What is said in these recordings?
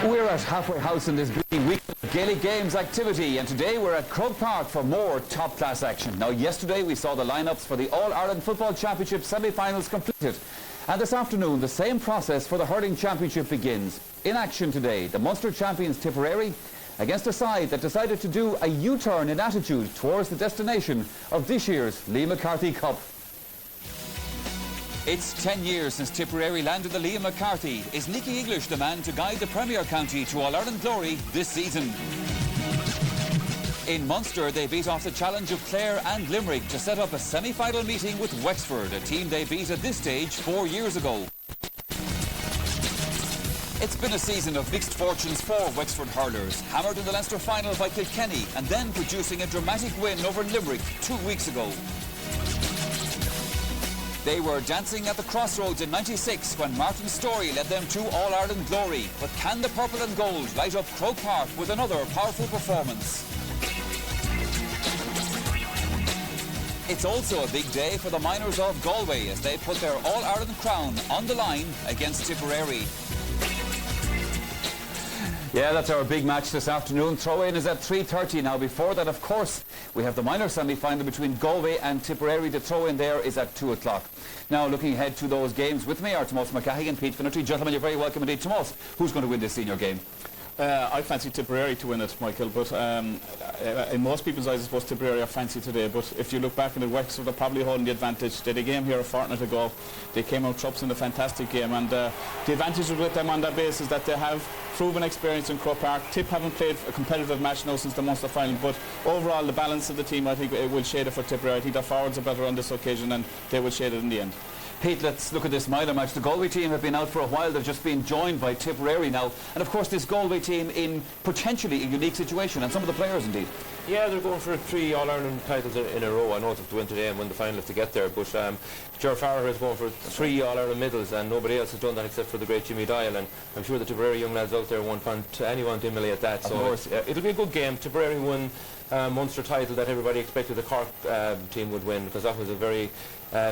We're at Halfway House in this busy week of Gaelic Games activity, and today we're at Croke Park for more top-class action. Now, yesterday we saw the lineups for the All-Ireland Football Championship semi-finals completed, and this afternoon the same process for the Hurling Championship begins. In action today, the Munster champions Tipperary against a side that decided to do a U-turn in attitude towards the destination of this year's Liam McCarthy Cup. It's 10 years since Tipperary landed the Liam McCarthy. Is Nicky English the man to guide the Premier County to All-Ireland glory this season? In Munster, they beat off the challenge of Clare and Limerick to set up a semi-final meeting with Wexford, a team they beat at this stage 4 years ago. It's been a season of mixed fortunes for Wexford hurlers, hammered in the Leinster final by Kilkenny and then producing a dramatic win over Limerick 2 weeks ago. They were dancing at the crossroads in '96 when Martin Storey led them to All-Ireland glory. But can the purple and gold light up Croke Park with another powerful performance? It's also a big day for the miners of Galway as they put their All-Ireland crown on the line against Tipperary. Yeah, that's our big match this afternoon. Throw-in is at 3:30 now. Before that, of course, we have the minor semi-final between Galway and Tipperary. The throw-in there is at 2 o'clock. Now, looking ahead to those games with me are Tomás McCahey and Pete Finnerty. Gentlemen, you're very welcome indeed. Tomás, who's going to win this senior game? I fancy Tipperary to win it, Michael, but in most people's eyes I suppose Tipperary are fancy today, but if you look back in the Wexford, they're probably holding the advantage. They had a game here a fortnight ago. They came out trups in a fantastic game, and the advantage with them on that basis is that they have proven experience in Croke Park. Tip haven't played a competitive match now since the Munster final, but overall the balance of the team, I think it will shade it for Tipperary. I think their forwards are better on this occasion and they will shade it in the end. Pete, let's look at this minor match. The Galway team have been out for a while. They've just been joined by Tipperary now. And of course this Galway team in potentially a unique situation, and some of the players indeed. Yeah, they're going for 3 All-Ireland titles in a row. I know they have to win today and win the final if they get there, but Ger Farrer is going for 3 All-Ireland medals, and nobody else has done that except for the great Jimmy Dial, and I'm sure the Tipperary young lads out there won't want anyone to emulate that. So it'll be a good game. Tipperary won Munster title that everybody expected the Cork team would win, because that was a very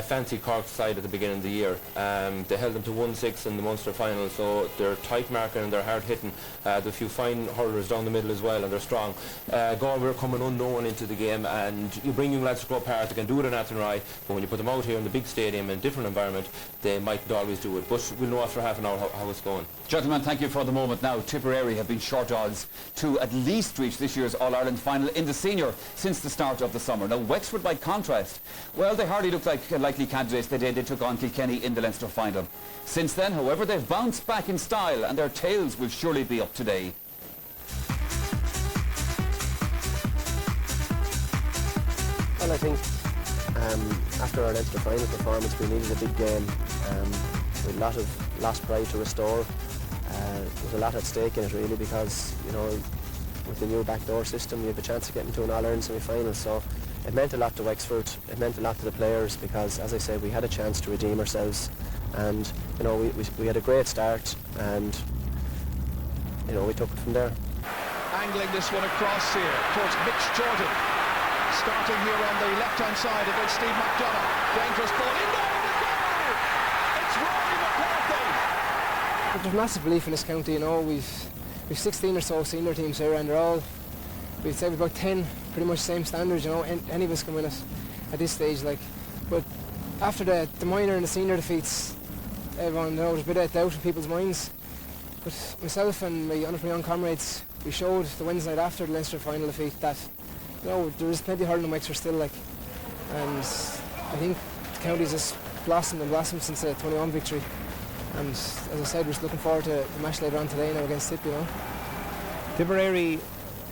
fancy Cork side at the beginning of the year. They held them to 1-6 in the Munster final, so they're tight marking and they're hard hitting. There's a few fine hurlers down the middle as well, and they're strong. Galway are coming unknown into the game, and you bring young lads to Croke Park, they can do it in Athenry, but when you put them out here in the big stadium in a different environment, they mightn't always do it. But we'll know after half an hour how it's going. Gentlemen, thank you for the moment. Now, Tipperary have been short odds to at least reach this year's All-Ireland final in the senior since the start of the summer. Now, Wexford, by contrast, well, they hardly look like likely candidates the day they took on Kilkenny in the Leinster final. Since then, however, they've bounced back in style, and their tails will surely be up today. Well, I think after our Leinster final performance, we needed a big game with a lot of lost pride to restore. There's a lot at stake in it, really, because, you know, with the new backdoor system, you have a chance of getting to an All-Ireland semi-final. So it meant a lot to Wexford. It meant a lot to the players because, as I said, we had a chance to redeem ourselves, and you know we had a great start, and you know we took it from there. Angling this one across here towards Mitch Jordan, starting here on the left-hand side against Steve McDonough. Dangerous ball in there, and the goal! It's Rory McCarthy. There's massive belief in this county. You know, we've 16 or so senior teams here, and they're all, we'd say, about 10 pretty much same standards. You know, any of us can win it at this stage. Like, but after the minor and the senior defeats, everyone, you know, there's a bit of doubt in people's minds. But myself and my young comrades, we showed the Wednesday night after the Leinster final defeat that, you know, there is plenty of hurling in Wexford still, like, and I think the county's just blossomed and blossomed since the 21 victory. And as I said, we're just looking forward to the match later on today now against Tip, you know. Tipperary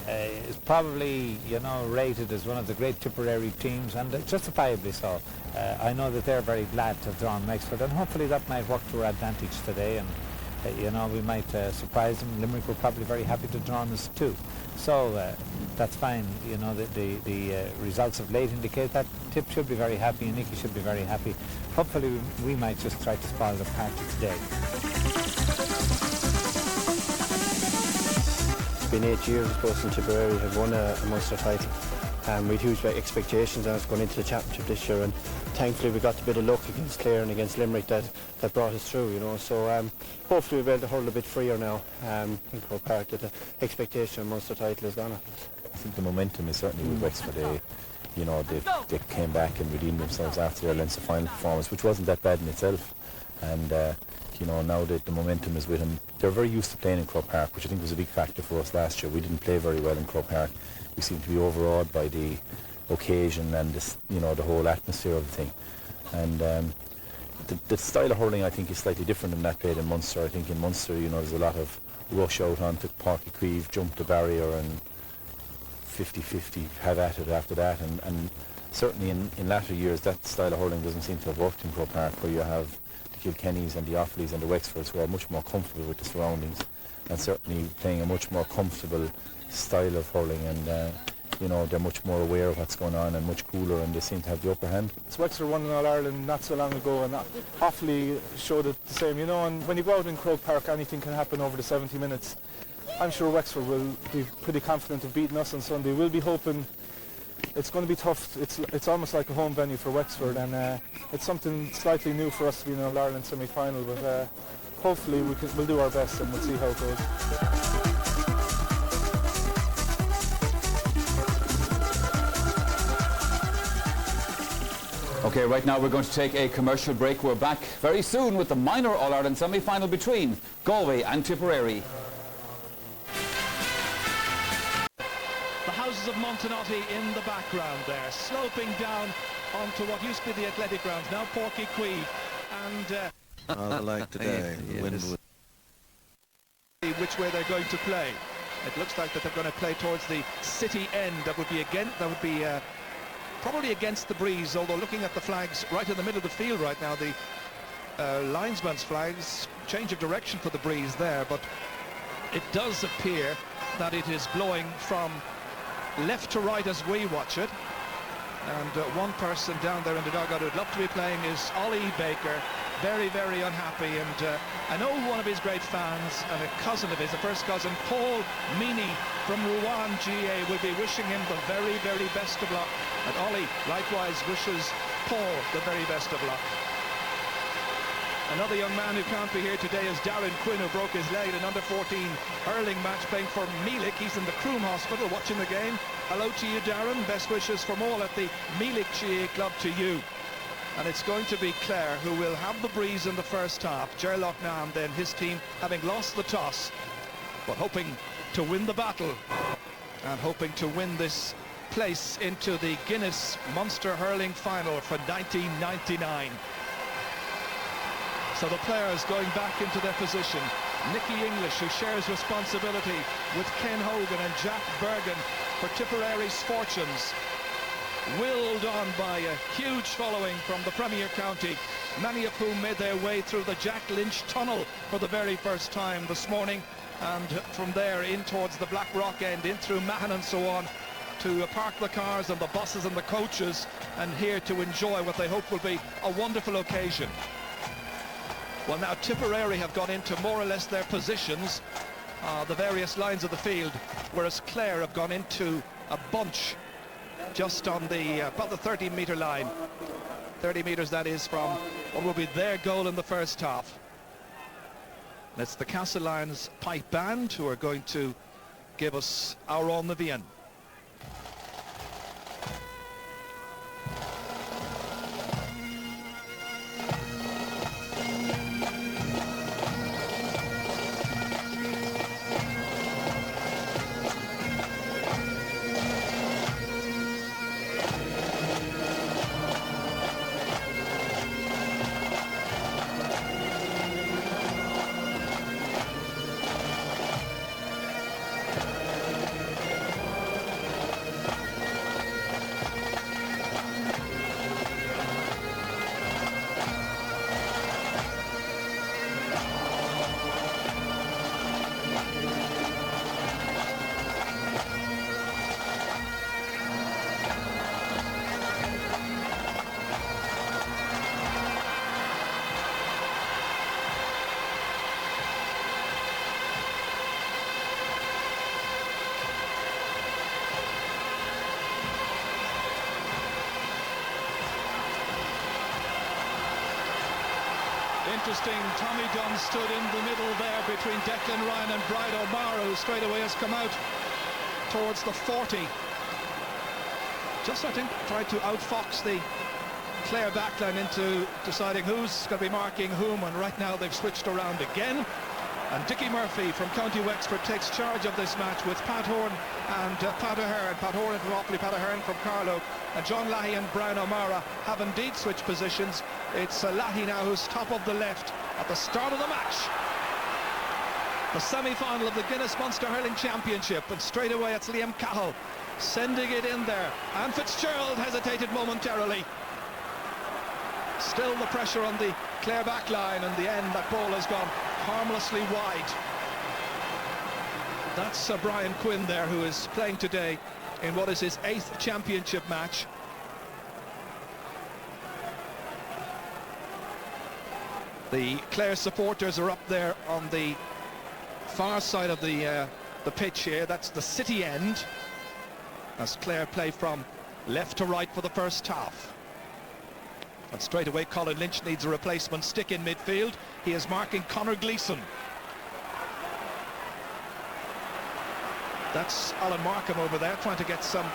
is probably, you know, rated as one of the great Tipperary teams, and justifiably so. I know that they're very glad to have drawn Wexford, and hopefully that might work to our advantage today, and you know, we might surprise them. Limerick were probably very happy to draw us too, so that's fine. You know, the results of late indicate that Tip should be very happy and Nicky should be very happy. Hopefully we might just try to spoil the party today. It's been 8 years, I suppose, since Tipperary have won a Munster title. We had huge expectations of us going into the championship this year, and thankfully we got a bit of luck against Clare and against Limerick that brought us through, you know. So hopefully we'll be able to hurl a bit freer now in Croke Park, that the expectation of Munster title is gone. I think the momentum is certainly with Wexford. They came back and redeemed themselves after their Leinster final performance, which wasn't that bad in itself. And now the momentum is with them. They're very used to playing in Croke Park, which I think was a big factor for us last year. We didn't play very well in Croke Park. We seemed to be overawed by the occasion and this, the whole atmosphere of the thing. And the style of hurling, I think, is slightly different than that played in Munster. I think in Munster, there's a lot of rush out onto Páirc, jump the barrier and 50-50 have at it after that. And certainly in latter years, that style of hurling doesn't seem to have worked in Croke Park, where you have the Kilkennys and the Offaly's and the Wexfords who are much more comfortable with the surroundings and certainly playing a much more comfortable style of hurling, and they're much more aware of what's going on and much cooler, and they seem to have the upper hand. Wexford won in All-Ireland not so long ago, and Offaly showed it the same, and when you go out in Croke Park, anything can happen over the 70 minutes. I'm sure Wexford will be pretty confident of beating us on Sunday. We'll be hoping. It's going to be tough. It's almost like a home venue for Wexford, and it's something slightly new for us to be in an All-Ireland semi-final, but hopefully we'll do our best and we'll see how it goes. Okay, right now we're going to take a commercial break. We're back very soon with the minor All-Ireland semi-final between Galway and Tipperary. Of Montenotte in the background there, sloping down onto what used to be the athletic grounds, now Páirc and like today, which way they're going to play. It looks like that they're going to play towards the city end. That would be probably against the breeze, although looking at the flags right in the middle of the field right now, the linesman's flags, change of direction for the breeze there, but it does appear that it is blowing from left to right as we watch it, and one person down there in the dugout who'd love to be playing is Ollie Baker, very, very unhappy, and I know one of his great fans and a cousin of his, a first cousin, Paul Meany from Rouen GA, will be wishing him the very, very best of luck, and Ollie likewise wishes Paul the very best of luck. Another young man who can't be here today is Darren Quinn, who broke his leg in an under-14 hurling match playing for Meelick. He's in the Croom Hospital watching the game. Hello to you, Darren. Best wishes from all at the Meelick GA Club to you. And it's going to be Clare who will have the breeze in the first half. Ger Loughnane, then his team, having lost the toss, but hoping to win the battle and hoping to win this place into the Guinness Munster hurling final for 1999. So the players going back into their position. Nicky English, who shares responsibility with Ken Hogan and Jack Bergen for Tipperary's fortunes. Willed on by a huge following from the Premier County, many of whom made their way through the Jack Lynch Tunnel for the very first time this morning, and from there in towards the Black Rock end, in through Mahon and so on, to park the cars and the buses and the coaches, and here to enjoy what they hope will be a wonderful occasion. Well, now Tipperary have gone into more or less their positions, the various lines of the field, whereas Clare have gone into a bunch just on the about the 30-metre line. 30 metres, that is, from what will be their goal in the first half. And it's the Castle Lions Pipe Band who are going to give us our On the Vian. Interesting, Tommy Dunn stood in the middle there between Declan Ryan and Brian O'Mara, who straight away has come out towards the 40. Just, I think, tried to outfox the Clare backline into deciding who's going to be marking whom, and right now they've switched around again. And Dickie Murphy from County Wexford takes charge of this match with Pat Horn and Pat Ahern. Pat Horn from Offaly, Pat Ahern from Carlow, and John Lahey and Brian O'Mara have indeed switched positions. It's Lahey now who's top of the left at the start of the match. The semi-final of the Guinness Munster Hurling Championship, and straight away it's Liam Cahill sending it in there, and Fitzgerald hesitated momentarily. Still the pressure on the Clare back line, and the end, that ball has gone harmlessly wide. That's Brian Quinn there, who is playing today in what is his 8th championship match. The Clare supporters are up there on the far side of the pitch here. That's the city end, as Clare play from left to right for the first half. And straight away Colin Lynch needs a replacement stick in midfield. He is marking Conor Gleeson. That's Alan Markham over there trying to get some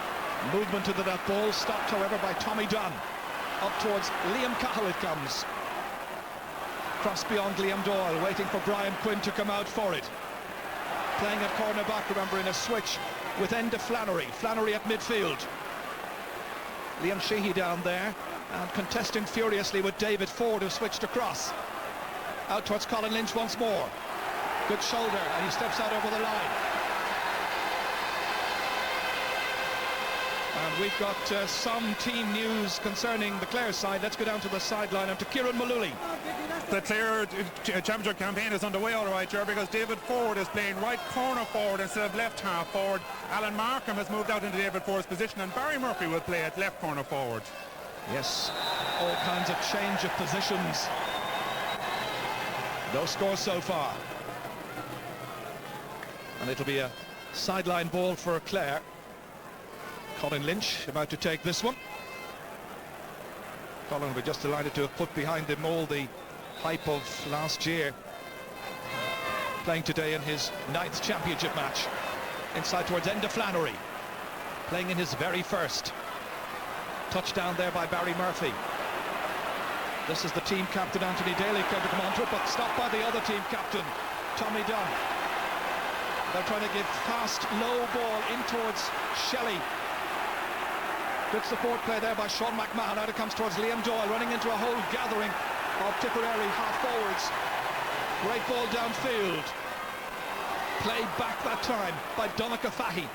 movement into that ball. Stopped, however, by Tommy Dunn. Up towards Liam Cahill it comes. Cross beyond Liam Doyle, waiting for Brian Quinn to come out for it. Playing at cornerback, remember, in a switch with Enda Flannery. Flannery at midfield. Liam Sheehy down there, and contesting furiously with David Ford, who switched across. Out towards Colin Lynch once more. Good shoulder, and he steps out over the line. And we've got some team news concerning the Clare side. Let's go down to the sideline and to Kieran Mullooly. The Clare Championship campaign is underway all right here, because David Ford is playing right corner forward instead of left half forward. Alan Markham has moved out into David Ford's position, and Barry Murphy will play at left corner forward. Yes, all kinds of change of positions. No score so far. And it'll be a sideline ball for Clare. Colin Lynch about to take this one. Colin will be just delighted to have put behind him all the hype of last year. Playing today in his 9th championship match. Inside towards Enda Flannery. Playing in his very first. Touchdown there by Barry Murphy. This is the team captain Anthony Daly going to come onto it, but stopped by the other team captain, Tommy Dunn. They're trying to give fast, low ball in towards Shelley. Good support play there by Sean McMahon. Now it comes towards Liam Doyle, running into a whole gathering of Tipperary half forwards. Great ball downfield. Played back that time by Donncha Fahy,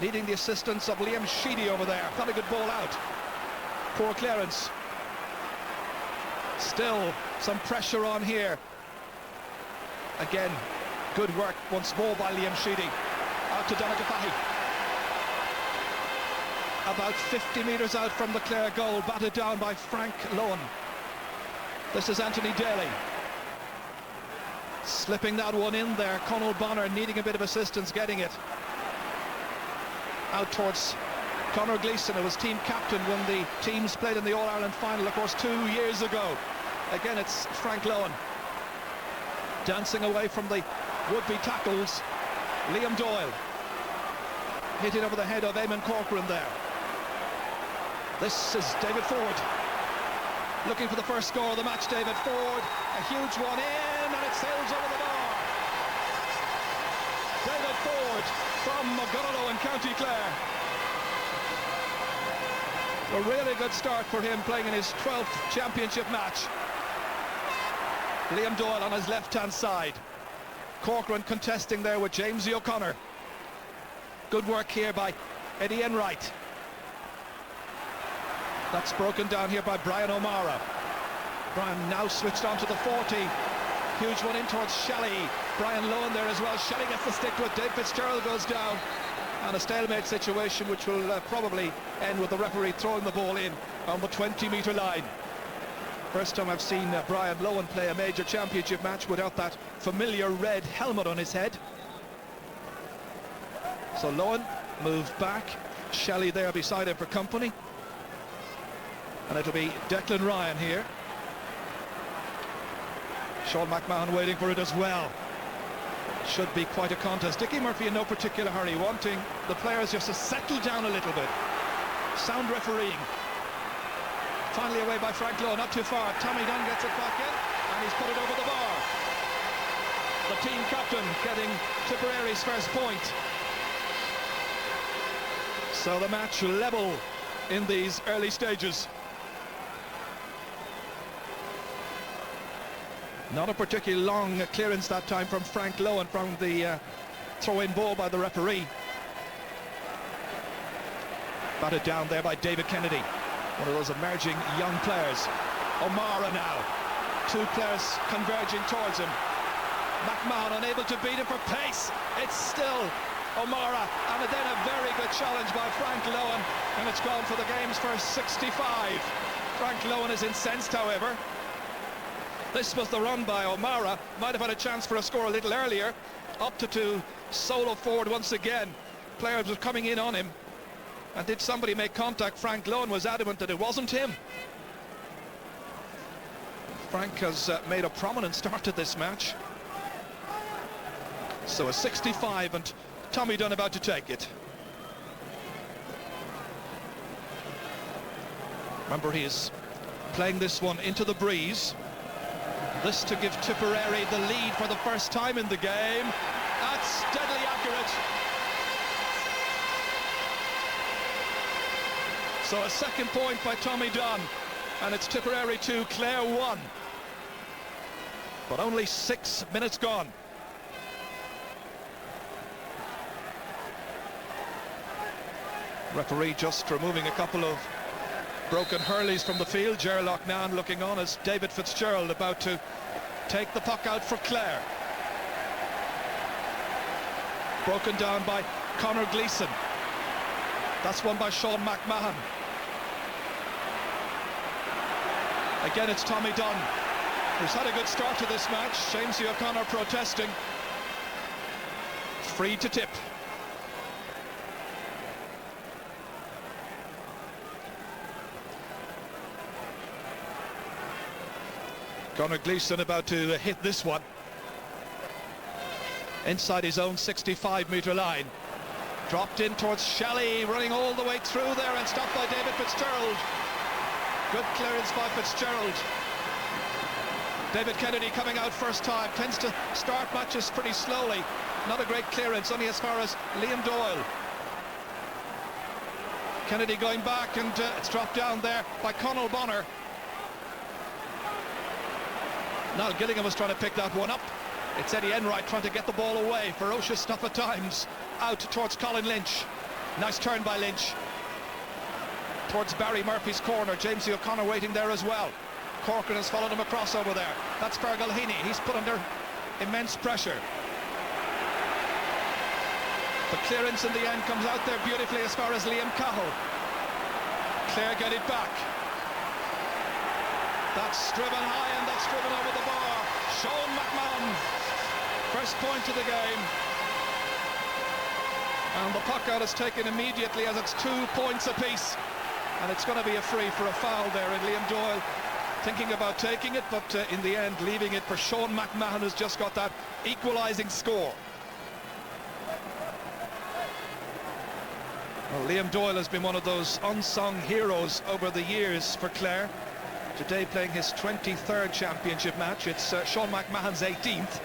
needing the assistance of Liam Sheedy over there. Got a good ball out. Poor clearance. Still some pressure on here. Again, good work once more by Liam Sheedy. Out to Donncha Fahy. About 50 metres out from the Clare goal, batted down by Frank Lohan. This is Anthony Daly. Slipping that one in there. Conal Bonner needing a bit of assistance getting it. Out towards Conor Gleeson, who was team captain when the teams played in the All-Ireland final, of course, 2 years ago. Again, it's Frank Lohan. Dancing away from the would-be tackles. Liam Doyle. Hit it over the head of Eamon Corcoran there. This is David Ford. Looking for the first score of the match, David Ford. A huge one in, and it sails over the bar. David Ford from Magurlow in County Clare. A really good start for him, playing in his 12th championship match. Liam Doyle on his left-hand side. Corcoran contesting there with James O'Connor. Good work here by Eddie Enright. That's broken down here by Brian O'Mara. Brian now switched on to the 40. Huge one in towards Shelley. Brian Lohan there as well. Shelley gets the stick to it. Dave Fitzgerald goes down. And a stalemate situation which will probably end with the referee throwing the ball in on the 20-metre line. First time I've seen Brian Lohan play a major championship match without that familiar red helmet on his head. So Lohan moves back. Shelley there beside him for company. And it'll be Declan Ryan here. Sean McMahon waiting for it as well. Should be quite a contest. Dickie Murphy in no particular hurry, wanting the players just to settle down a little bit. Sound refereeing. Finally away by Frank Lowe, not too far. Tommy Dunn gets it back in, and he's put it over the bar. The team captain getting Tipperary's first point. So the match level in these early stages. Not a particularly long clearance that time from Frank Lowe and from the throw-in ball by the referee. Batted down there by David Kennedy, one of those emerging young players. O'Mara now, two players converging towards him. McMahon unable to beat him for pace. It's still O'Mara, and then a very good challenge by Frank Lowe, and it's gone for the game's first 65. Frank Lowe is incensed, however. This was the run by O'Mara. Might have had a chance for a score a little earlier. Up to solo forward once again. Players were coming in on him. And did somebody make contact? Frank Lowe was adamant that it wasn't him. Frank has made a prominent start to this match. So a 65, and Tommy Dunn about to take it. Remember, he is playing this one into the breeze. This to give Tipperary the lead for the first time in the game. That's deadly accurate. So a second point by Tommy Dunn, and it's Tipperary 2, Clare 1. But only 6 minutes gone. Referee just removing a couple of broken hurleys from the field. Ger Loughnane looking on as David Fitzgerald about to take the puck out for Clare. Broken down by Conor Gleeson. That's won by Sean McMahon. Again, it's Tommy Dunn, who's had a good start to this match. James O'Connor protesting. Free to tip. Conor Gleeson about to hit this one. Inside his own 65-metre line. Dropped in towards Shelley, running all the way through there and stopped by David Fitzgerald. Good clearance by Fitzgerald. David Kennedy coming out first time. Tends to start matches pretty slowly. Not a great clearance, only as far as Liam Doyle. Kennedy going back, and it's dropped down there by Conal Bonner. Now Gillingham was trying to pick that one up. It's Eddie Enright trying to get the ball away. Ferocious stuff at times. Out towards Colin Lynch. Nice turn by Lynch. Towards Barry Murphy's corner. James O'Connor waiting there as well. Corcoran has followed him across over there. That's Fergal Heaney. He's put under immense pressure. The clearance in the end comes out there beautifully as far as Liam Cahill. Clare get it back. That's driven high, and that's driven over the bar. Sean McMahon, first point of the game. And the puck out is taken immediately as it's 2 points apiece. And it's going to be a free for a foul there, and Liam Doyle thinking about taking it, but in the end leaving it for Sean McMahon, who's just got that equalising score. Well, Liam Doyle has been one of those unsung heroes over the years for Clare. Today playing his 23rd championship match. It's Sean McMahon's 18th.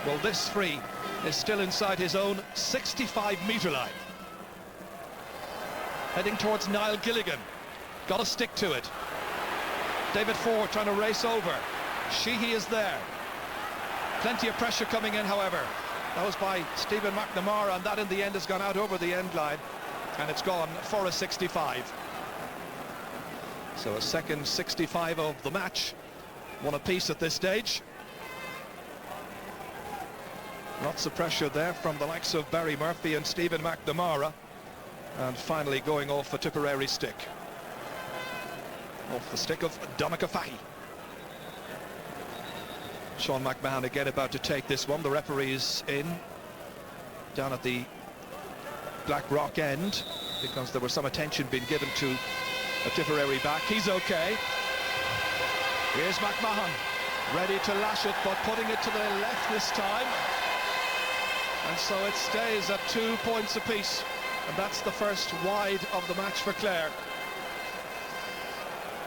Well, this free is still inside his own 65-metre line. Heading towards Niall Gilligan. Got to stick to it. David Ford trying to race over. Sheehy is there. Plenty of pressure coming in, however. That was by Stephen McNamara, and that in the end has gone out over the end line, and it's gone for a 65. So a second 65 of the match. One apiece at this stage. Lots of pressure there from the likes of Barry Murphy and Stephen McNamara. And finally going off the Tipperary stick. Off the stick of Donica Fahy. Sean McMahon again about to take this one. The referee is in down at the Black Rock end because there was some attention being given to a Tipperary back. He's okay. Here's McMahon, ready to lash it, but putting it to the left this time. And so it stays at 2 points apiece. And that's the first wide of the match for Clare.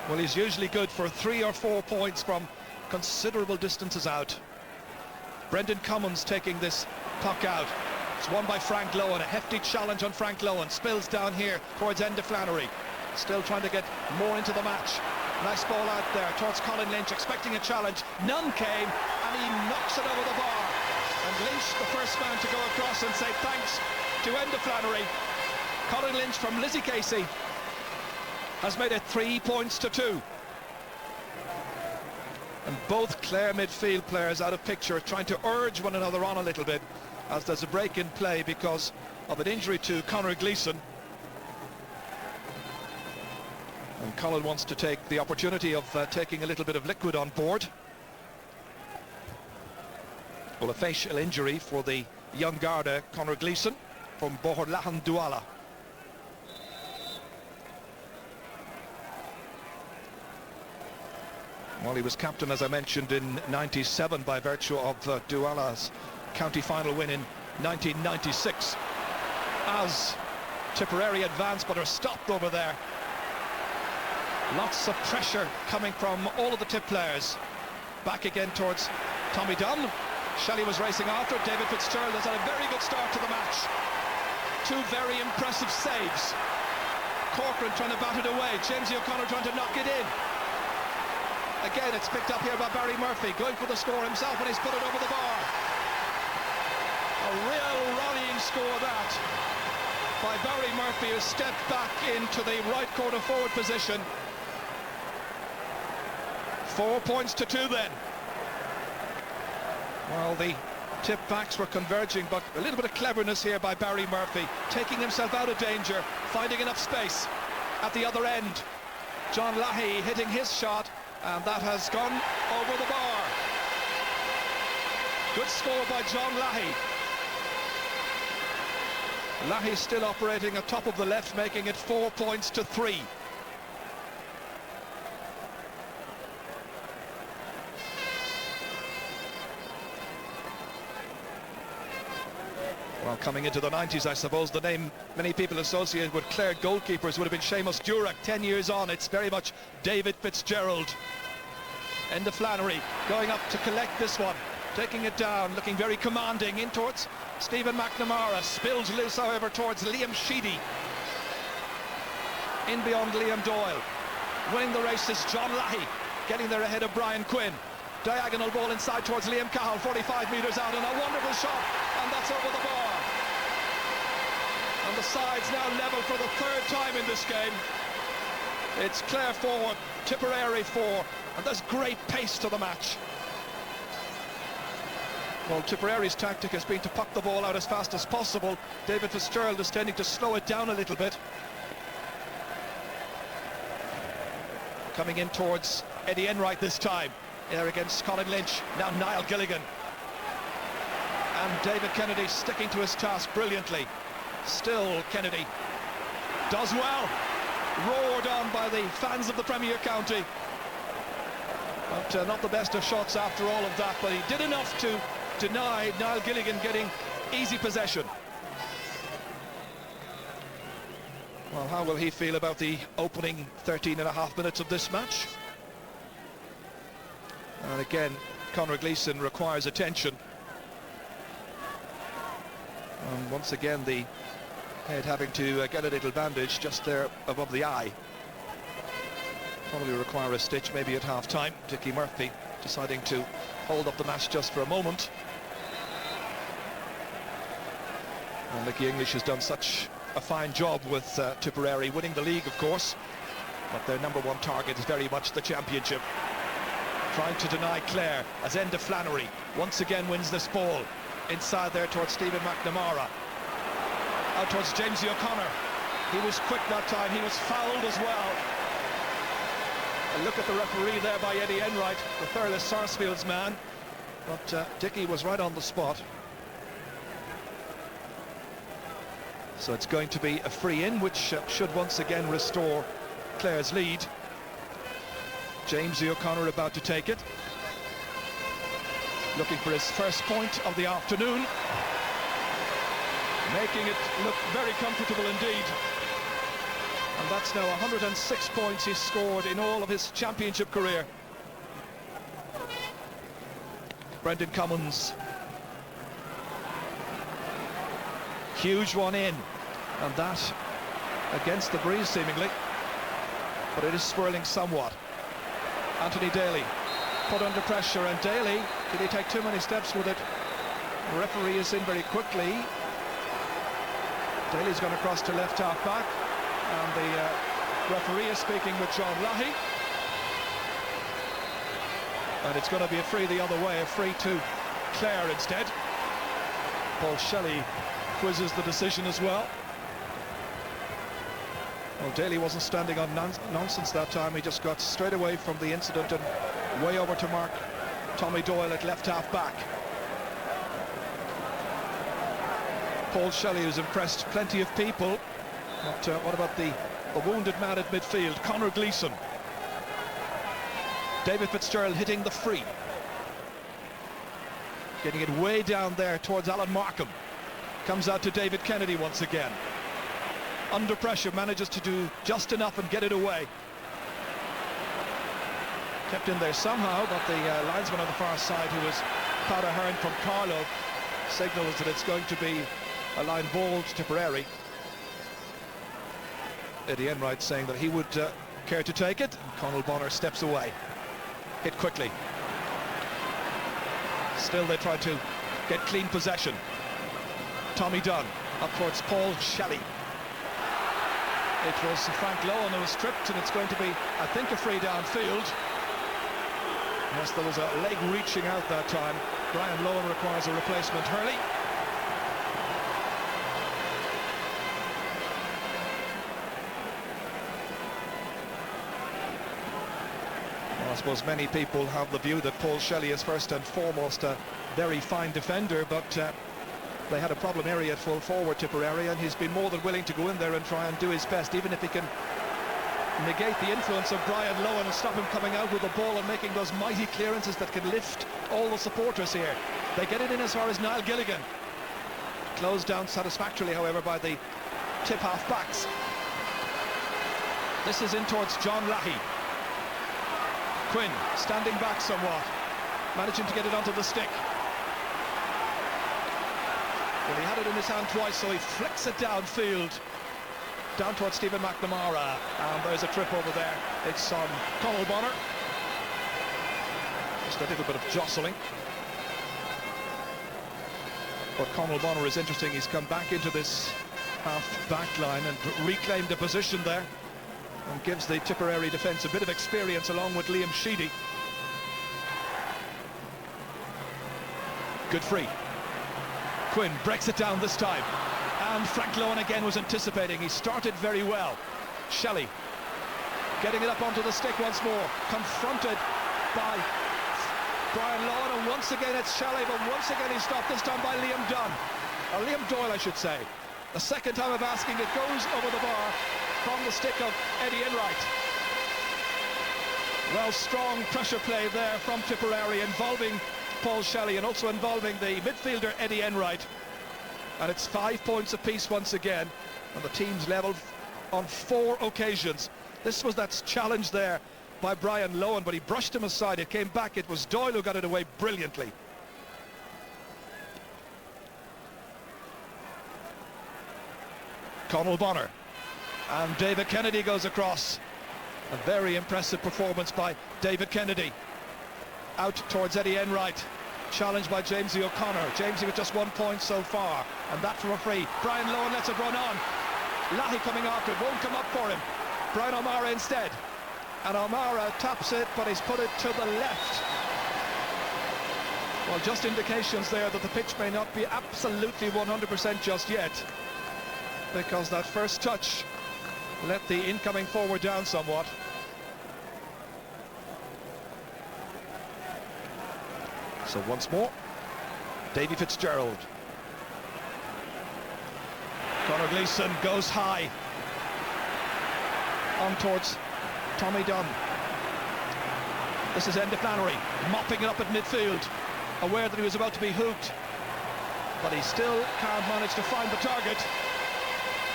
Well, he's usually good for 3 or 4 points from considerable distances out. Brendan Cummins taking this puck out. It's won by Frank Lowen. A hefty challenge on Frank Lowen. Spills down here towards Enda Flannery. Still trying to get more into the match. Nice ball out there towards Colin Lynch, expecting a challenge. None came, and he knocks it over the bar. And Lynch, the first man to go across and say thanks to Enda Flannery. Colin Lynch from Lizzie Casey has made it 3 points to 2. And both Clare midfield players out of picture, trying to urge one another on a little bit as there's a break in play because of an injury to Conor Gleeson. And Colin wants to take the opportunity of taking a little bit of liquid on board. Well, a facial injury for the young Garda, Conor Gleeson, from Bohorlahan Douala. Well, he was captain, as I mentioned, in '97 by virtue of Douala's county final win in 1996. As Tipperary advanced but are stopped over there. Lots of pressure coming from all of the Tip players. Back again towards Tommy Dunn. Shelley was racing after. David Fitzgerald has had a very good start to the match. 2 very impressive saves. Corcoran trying to bat it away. Jamesy O'Connor trying to knock it in. Again, it's picked up here by Barry Murphy, going for the score himself, and he's put it over the bar. A real rallying score that by Barry Murphy, who stepped back into the right corner forward position. 4 points to 2 then. Well, the Tip backs were converging, but a little bit of cleverness here by Barry Murphy, taking himself out of danger, finding enough space at the other end. John Lahey hitting his shot, and that has gone over the bar. Good score by John Lahey. Lahey still operating at top of the left, making it 4 points to 3. Well, coming into the 90s, I suppose the name many people associated with Clare goalkeepers would have been Seamus Durack. 10 years on, it's very much David Fitzgerald. Enda Flannery going up to collect this one, taking it down, looking very commanding in towards Stephen McNamara. Spills loose, however, towards Liam Sheedy. In beyond Liam Doyle. Winning the race is John Lahey, getting there ahead of Brian Quinn. Diagonal ball inside towards Liam Cahill, 45 metres out, and a wonderful shot, and that's over the bar. And the sides now level for the 3rd time in this game. It's Clare 4, Tipperary 4, and there's great pace to the match. Well, Tipperary's tactic has been to puck the ball out as fast as possible. David Fitzgerald is tending to slow it down a little bit. Coming in towards Eddie Enright this time. There against Colin Lynch, now Niall Gilligan. And David Kennedy sticking to his task brilliantly. Still Kennedy does well. Roared on by the fans of the Premier County. But not the best of shots after all of that, but he did enough to deny Niall Gilligan getting easy possession. Well, how will he feel about the opening 13.5 minutes of this match? And again, Conor Gleeson requires attention. And once again, the head having to get a little bandage just there above the eye. Probably require a stitch maybe at half-time. Dickie Murphy deciding to hold up the match just for a moment. And Mickey English has done such a fine job with Tipperary, winning the league, of course. But their number 1 target is very much the championship. Trying to deny Clare as Enda Flannery once again wins this ball. Inside there towards Stephen McNamara. Out towards Jamesy O'Connor. He was quick that time, he was fouled as well. A look at the referee there by Eddie Enright, the Thurles Sarsfield's man. But Dickie was right on the spot. So it's going to be a free in, which should once again restore Clare's lead. Jamesy O'Connor about to take it. Looking for his first point of the afternoon. Making it look very comfortable indeed. And that's now 106 points he's scored in all of his championship career. Brendan Cummins. Huge one in. And that against the breeze seemingly. But it is swirling somewhat. Anthony Daly put under pressure, and Daly, did he take too many steps with it? The referee is in very quickly. Daly's gone across to left half back, and the referee is speaking with John Lahey. And it's going to be a free the other way, a free to Clare instead. Paul Shelley quizzes the decision as well. Well, Daly wasn't standing on nonsense that time. He just got straight away from the incident and way over to mark Tommy Doyle at left half back. Paul Shelley has impressed plenty of people. But what about the wounded man at midfield, Conor Gleeson? David Fitzgerald hitting the free. Getting it way down there towards Alan Markham. Comes out to David Kennedy once again. Under pressure, manages to do just enough and get it away. Kept in there somehow, but the linesman on the far side, who was Pat Ahern from Carlow, signals that it's going to be a line ball to Tipperary. Eddie Enright saying that he would care to take it. Conal Bonner steps away. Hit quickly. Still they try to get clean possession. Tommy Dunn up towards Paul Shelley. It was Frank Lowen who was stripped, and it's going to be, I think, a free downfield. Yes, there was a leg reaching out that time. Brian Lowen requires a replacement. Hurley. Well, I suppose many people have the view that Paul Shelley is first and foremost a very fine defender, but they had a problem area at full forward, Tipperary, and he's been more than willing to go in there and try and do his best, even if he can negate the influence of Brian Lowen and stop him coming out with the ball and making those mighty clearances that can lift all the supporters here. They get it in as far as Niall Gilligan. Closed down satisfactorily, however, by the tip half backs. This is in towards John Lahey. Quinn standing back somewhat, managing to get it onto the stick. Well, he had it in his hand twice, so he flicks it downfield, down towards Stephen McNamara, and there's a trip over there. It's on Conal Bonner. Just a little bit of jostling. But Conal Bonner is interesting. He's come back into this half-back line and reclaimed a position there, and gives the Tipperary defence a bit of experience along with Liam Sheedy. Good free. Quinn breaks it down this time, and Frank Lowen again was anticipating. He started very well. Shelley getting it up onto the stick once more, confronted by Brian Lowen, and once again it's Shelley, but once again he's stopped, this time by Liam Dunn, or Liam Doyle I should say. The second time of asking, it goes over the bar from the stick of Eddie Enright. Well, strong pressure play there from Tipperary, involving Paul Shelley and also involving the midfielder Eddie Enright. And it's 5 points apiece once again, and the teams levelled on 4 occasions. This was that challenge there by Brian Lowen, but he brushed him aside. It came back. It was Doyle who got it away brilliantly. Conal Bonner, and David Kennedy goes across. A very impressive performance by David Kennedy. Out towards Eddie Enright, challenged by Jamesy O'Connor. Jamesy with just 1 point so far, and that from a free. Brian Lowen lets it run on. Lahey coming after it, won't come up for him. Brian O'Mara instead, and O'Mara taps it, but he's put it to the left. Well, just indications there that the pitch may not be absolutely 100% just yet, because that first touch let the incoming forward down somewhat. So once more, Davy Fitzgerald. Conor Gleeson goes high. On towards Tommy Dunn. This is Enda Flannery mopping it up at midfield, aware that he was about to be hooked, but he still can't manage to find the target.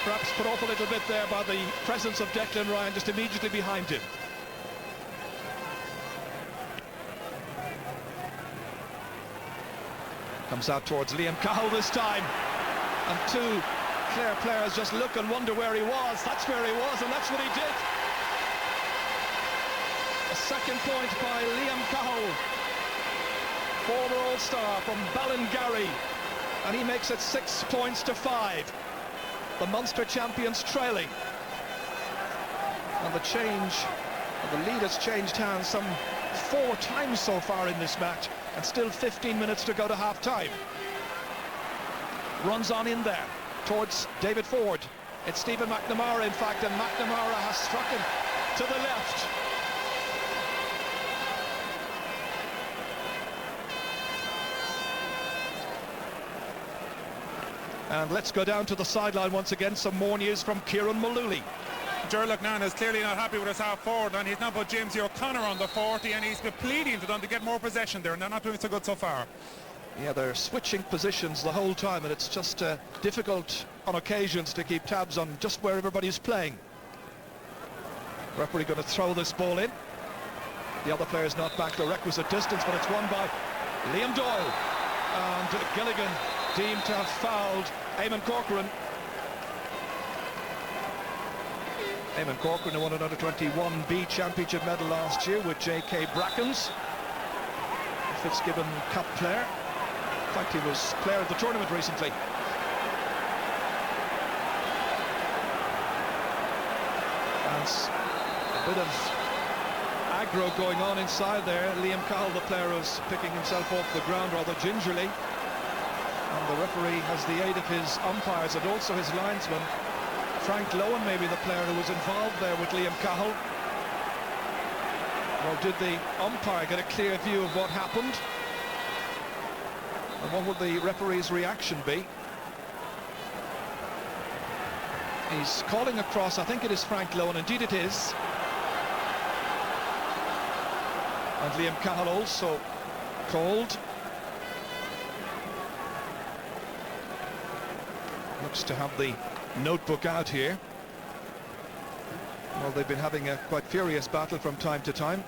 Perhaps put off a little bit there by the presence of Declan Ryan just immediately behind him. Comes out towards Liam Cahill this time, and two Clare players just look and wonder where he was. That's where he was, and that's what he did. A second point by Liam Cahill, former All-Star from Ballingarry, and he makes it 6 points to 5. The Munster champions trailing, and the lead has changed hands some 4 times so far in this match, and still 15 minutes to go to half-time. Runs on in there towards David Ford. It's Stephen McNamara, in fact, and McNamara has struck him to the left. And let's go down to the sideline once again. Some more news from Kieran Mullooly. Gerlach Nan is clearly not happy with his half forward, and he's now put James O'Connor on the 40, and he's been pleading to them to get more possession there, and they're not doing so good so far. Yeah, they're switching positions the whole time, and it's just difficult on occasions to keep tabs on just where everybody's playing. Referee going to throw this ball in. The other player's not back the requisite distance, but it's won by Liam Doyle. And Gilligan deemed to have fouled Eamon Corcoran. Eamon Corcoran who won an under-21B championship medal last year with J.K. Brackens, Fitzgibbon Cup player. In fact, he was player of the tournament recently. And a bit of aggro going on inside there. Liam Cahill, the player, was picking himself off the ground rather gingerly. And the referee has the aid of his umpires and also his linesman. Frank Lowen, maybe the player who was involved there with Liam Cahill. Or did the umpire get a clear view of what happened? And what would the referee's reaction be? He's calling across, I think it is Frank Lowen, indeed it is. And Liam Cahill also called. Looks to have the notebook out here. Well, they've been having a quite furious battle from time to time.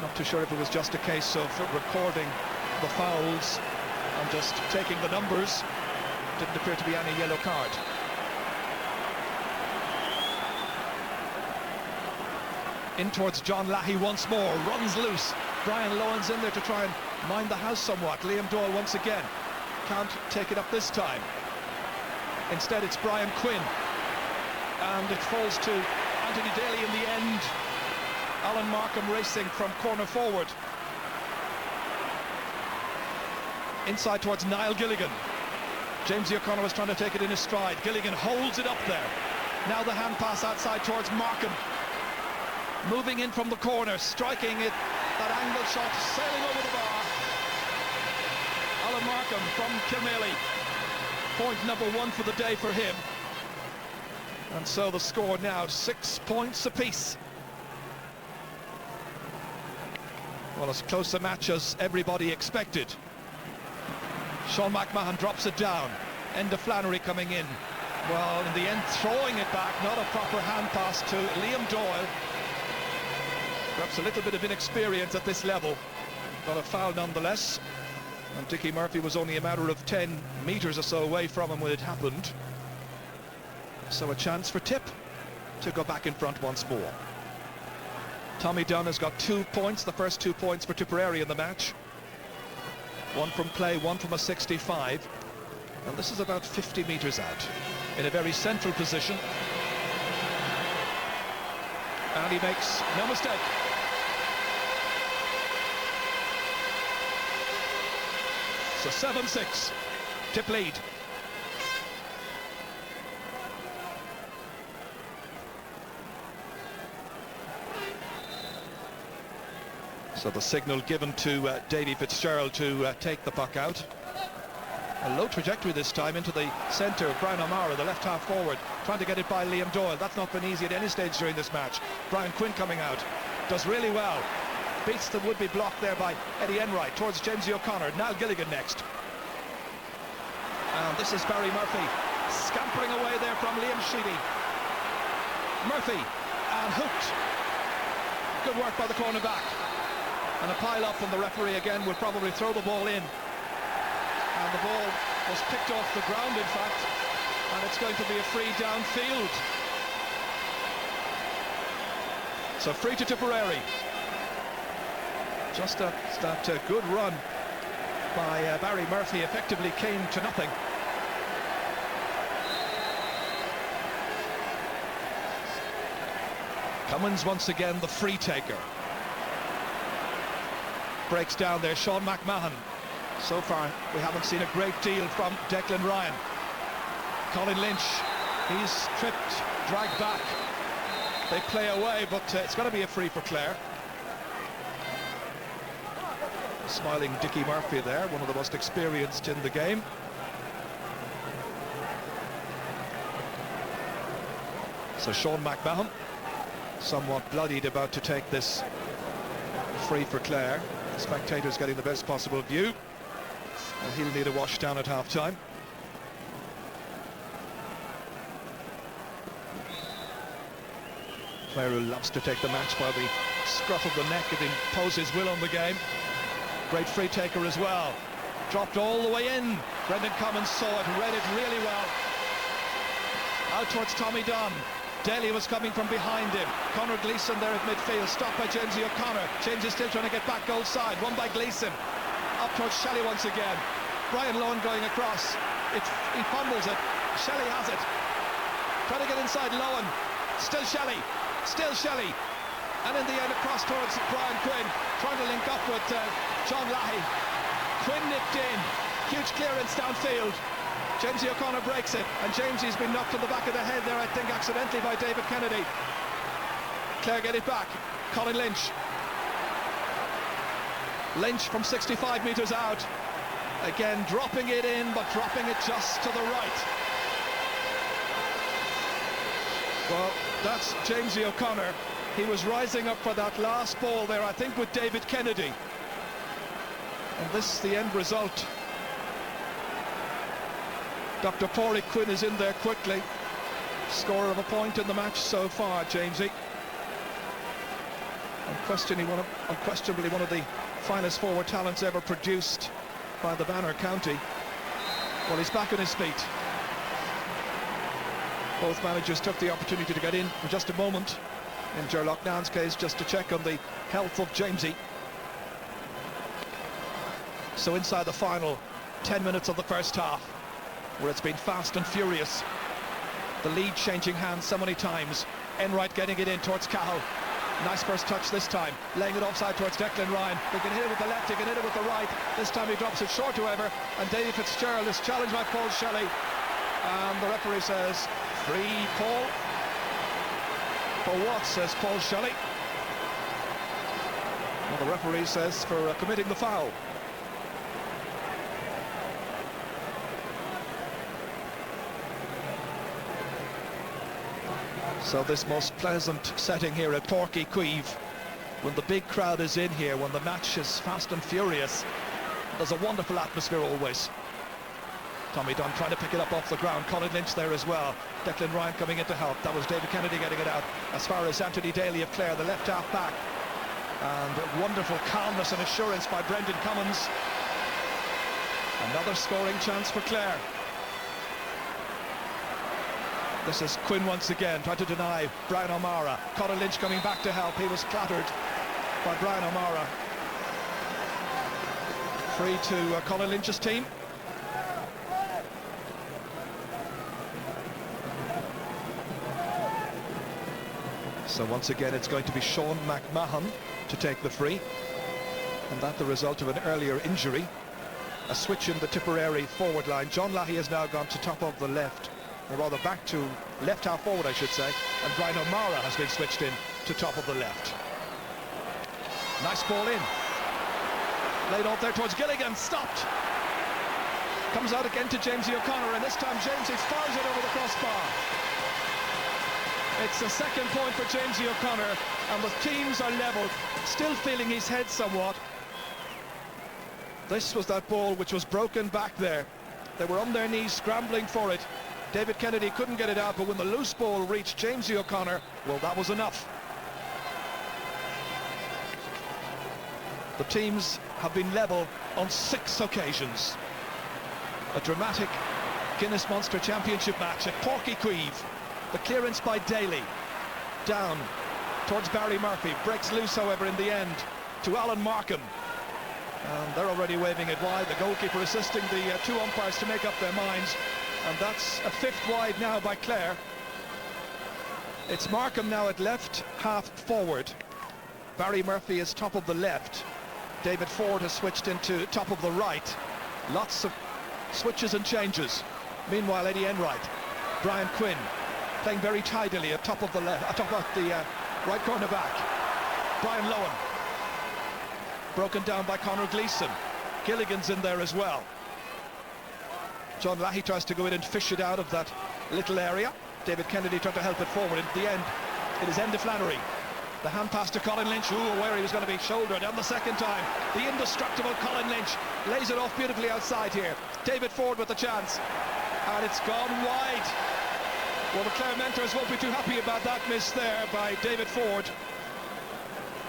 Not too sure if it was just a case of recording the fouls and just taking the numbers. Didn't appear to be any yellow card. In towards John Lahey once more, runs loose. Brian Lowen's in there to try and mind the house somewhat. Liam Doyle once again can't take it up this time. Instead it's Brian Quinn, and it falls to Anthony Daly in the end. Alan Markham racing from corner forward. Inside towards Niall Gilligan. James O'Connor was trying to take it in his stride. Gilligan holds it up there. Now the hand pass outside towards Markham. Moving in from the corner, striking it, that angle shot sailing over the bar. Alan Markham from Kilmaley. Point number 1 for the day for him. And so the score now 6 points apiece. Well, as close a match as everybody expected. Sean McMahon drops it down. Enda Flannery coming in. Well, in the end, throwing it back, not a proper hand pass to Liam Doyle. Perhaps a little bit of inexperience at this level, but a foul nonetheless. And Dickie Murphy was only a matter of 10 metres or so away from him when it happened. So a chance for Tip to go back in front once more. Tommy Dunn has got 2 points, the first 2 points for Tipperary in the match. 1 from play, 1 from a 65. And this is about 50 metres out, in a very central position. And he makes no mistake. So 7-6, Tip lead. So the signal given to Davy Fitzgerald to take the puck out. A low trajectory this time into the centre. Brian O'Mara, the left half forward, trying to get it by Liam Doyle. That's not been easy at any stage during this match. Brian Quinn coming out, does really well. beats the would-be block there by Eddie Enright towards Jamesy O'Connor. Niall Gilligan next. And this is Barry Murphy scampering away there from Liam Sheedy. Murphy and hooked. Good work by the cornerback. And a pile up, and the referee again will probably throw the ball in. And the ball was picked off the ground, in fact, and it's going to be a free downfield. So free to Tipperary. Just that good run by Barry Murphy effectively came to nothing. Cummins once again the free taker. Breaks down there, Sean McMahon. So far we haven't seen a great deal from Declan Ryan. Colin Lynch, he's tripped, dragged back. They play away, but it's going to be a free for Clare. Smiling Dickie Murphy there, one of the most experienced in the game. So Sean McMahon, somewhat bloodied, about to take this free for Clare. The spectators getting the best possible view. And he'll need a wash down at half-time. Clare, who loves to take the match by the scruff of the neck and impose his will on the game. Great free taker as well. Dropped all the way in. Brendan Cummins saw it, read it really well. Out towards Tommy Dunn. Daly was coming from behind him. Conor Gleeson there at midfield, stopped by Jamesy O'Connor. James is still trying to get back goal side, won by Gleeson. Up towards Shelley once again. Brian Lohan going across. He fumbles it. Shelley has it. Trying to get inside Lohan. Still Shelley. Still Shelley. And in the end across towards Brian Quinn. Trying to link up with John Lahey. Quinn nipped in. Huge clearance downfield. Jamesy O'Connor breaks it, and Jamesy's been knocked on the back of the head there, I think accidentally, by David Kennedy. Clare get it back. Colin Lynch. Lynch from 65 metres out. Again dropping it in, but dropping it just to the right. Well, that's Jamesy O'Connor. He was rising up for that last ball there, I think, with David Kennedy. And this is the end result. Dr. Páirc Quinn is in there quickly. Scorer of a point in the match so far, Jamesy. Unquestionably one of the finest forward talents ever produced by the Banner County. Well, he's back on his feet. Both managers took the opportunity to get in just a moment. In Ger Loughnan's case, just to check on the health of Jamesy. So inside the final 10 minutes of the first half, where it's been fast and furious. The lead changing hands so many times. Enright getting it in towards Cahill. Nice first touch this time. Laying it offside towards Declan Ryan. He can hit it with the left, he can hit it with the right. This time he drops it short, however. And Davy Fitzgerald is challenged by Paul Shelley. And the referee says, free, Paul. For what, says Paul Shelley. Well, the referee says for committing the foul. So this most pleasant setting here at Páirc Chaoimh, when the big crowd is in here, when the match is fast and furious, there's a wonderful atmosphere always. Tommy Dunn trying to pick it up off the ground. Colin Lynch there as well. Declan Ryan coming in to help. That was David Kennedy getting it out. As far as Anthony Daly of Clare, the left half back. And wonderful calmness and assurance by Brendan Cummins. Another scoring chance for Clare. This is Quinn once again, trying to deny Brian O'Mara. Conor Lynch coming back to help. He was clattered by Brian O'Mara. Free to Conor Lynch's team. So once again it's going to be Sean McMahon to take the free. And that the result of an earlier injury. A switch in the Tipperary forward line. John Lahey has now gone to top of the left. Or rather back to left half forward, I should say, and Brian O'Mara has been switched in to top of the left. Nice ball in. Laid off there towards Gilligan, stopped. Comes out again to Jamesy O'Connor, and this time Jamesy fires it over the crossbar. It's a second point for Jamesy O'Connor, and the teams are level, still feeling his head somewhat. This was that ball which was broken back there. They were on their knees scrambling for it. David Kennedy couldn't get it out, but when the loose ball reached Jamesy O'Connor, well, that was enough. The teams have been level on 6 occasions. A dramatic Guinness Munster Championship match at Páirc. The clearance by Daly. Down towards Barry Murphy. Breaks loose, however, in the end to Alan Markham. And they're already waving it wide. The goalkeeper assisting the 2 umpires to make up their minds. And that's a 5th wide now by Clare. It's Markham now at left half forward. Barry Murphy is top of the left. David Ford has switched into top of the right. Lots of switches and changes. Meanwhile, Eddie Enright, Brian Quinn playing very tidily at top of the left, top of the right corner back. Brian Lowen broken down by Conor Gleeson. Gilligan's in there as well. John Lahey tries to go in and fish it out of that little area. David Kennedy trying to help it forward. In the end, it is Enda Flannery. The hand pass to Colin Lynch, aware he was going to be shouldered. And the second time, the indestructible Colin Lynch lays it off beautifully outside here. David Ford with the chance. And it's gone wide. Well, the Clare mentors won't be too happy about that miss there by David Ford.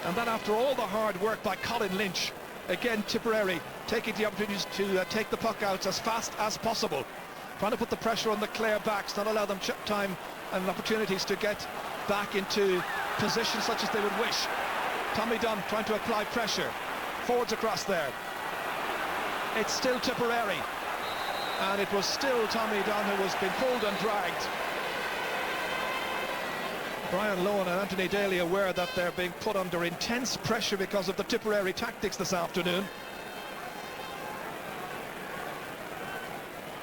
And then after all the hard work by Colin Lynch, again Tipperary taking the opportunities to take the puck out as fast as possible. Trying to put the pressure on the Clare backs, not allow them time and opportunities to get back into positions such as they would wish. Tommy Dunn trying to apply pressure. Ford's across there. It's still Tipperary. And it was still Tommy Dunn who was being pulled and dragged. Brian Lowen and Anthony Daly aware that they're being put under intense pressure because of the Tipperary tactics this afternoon.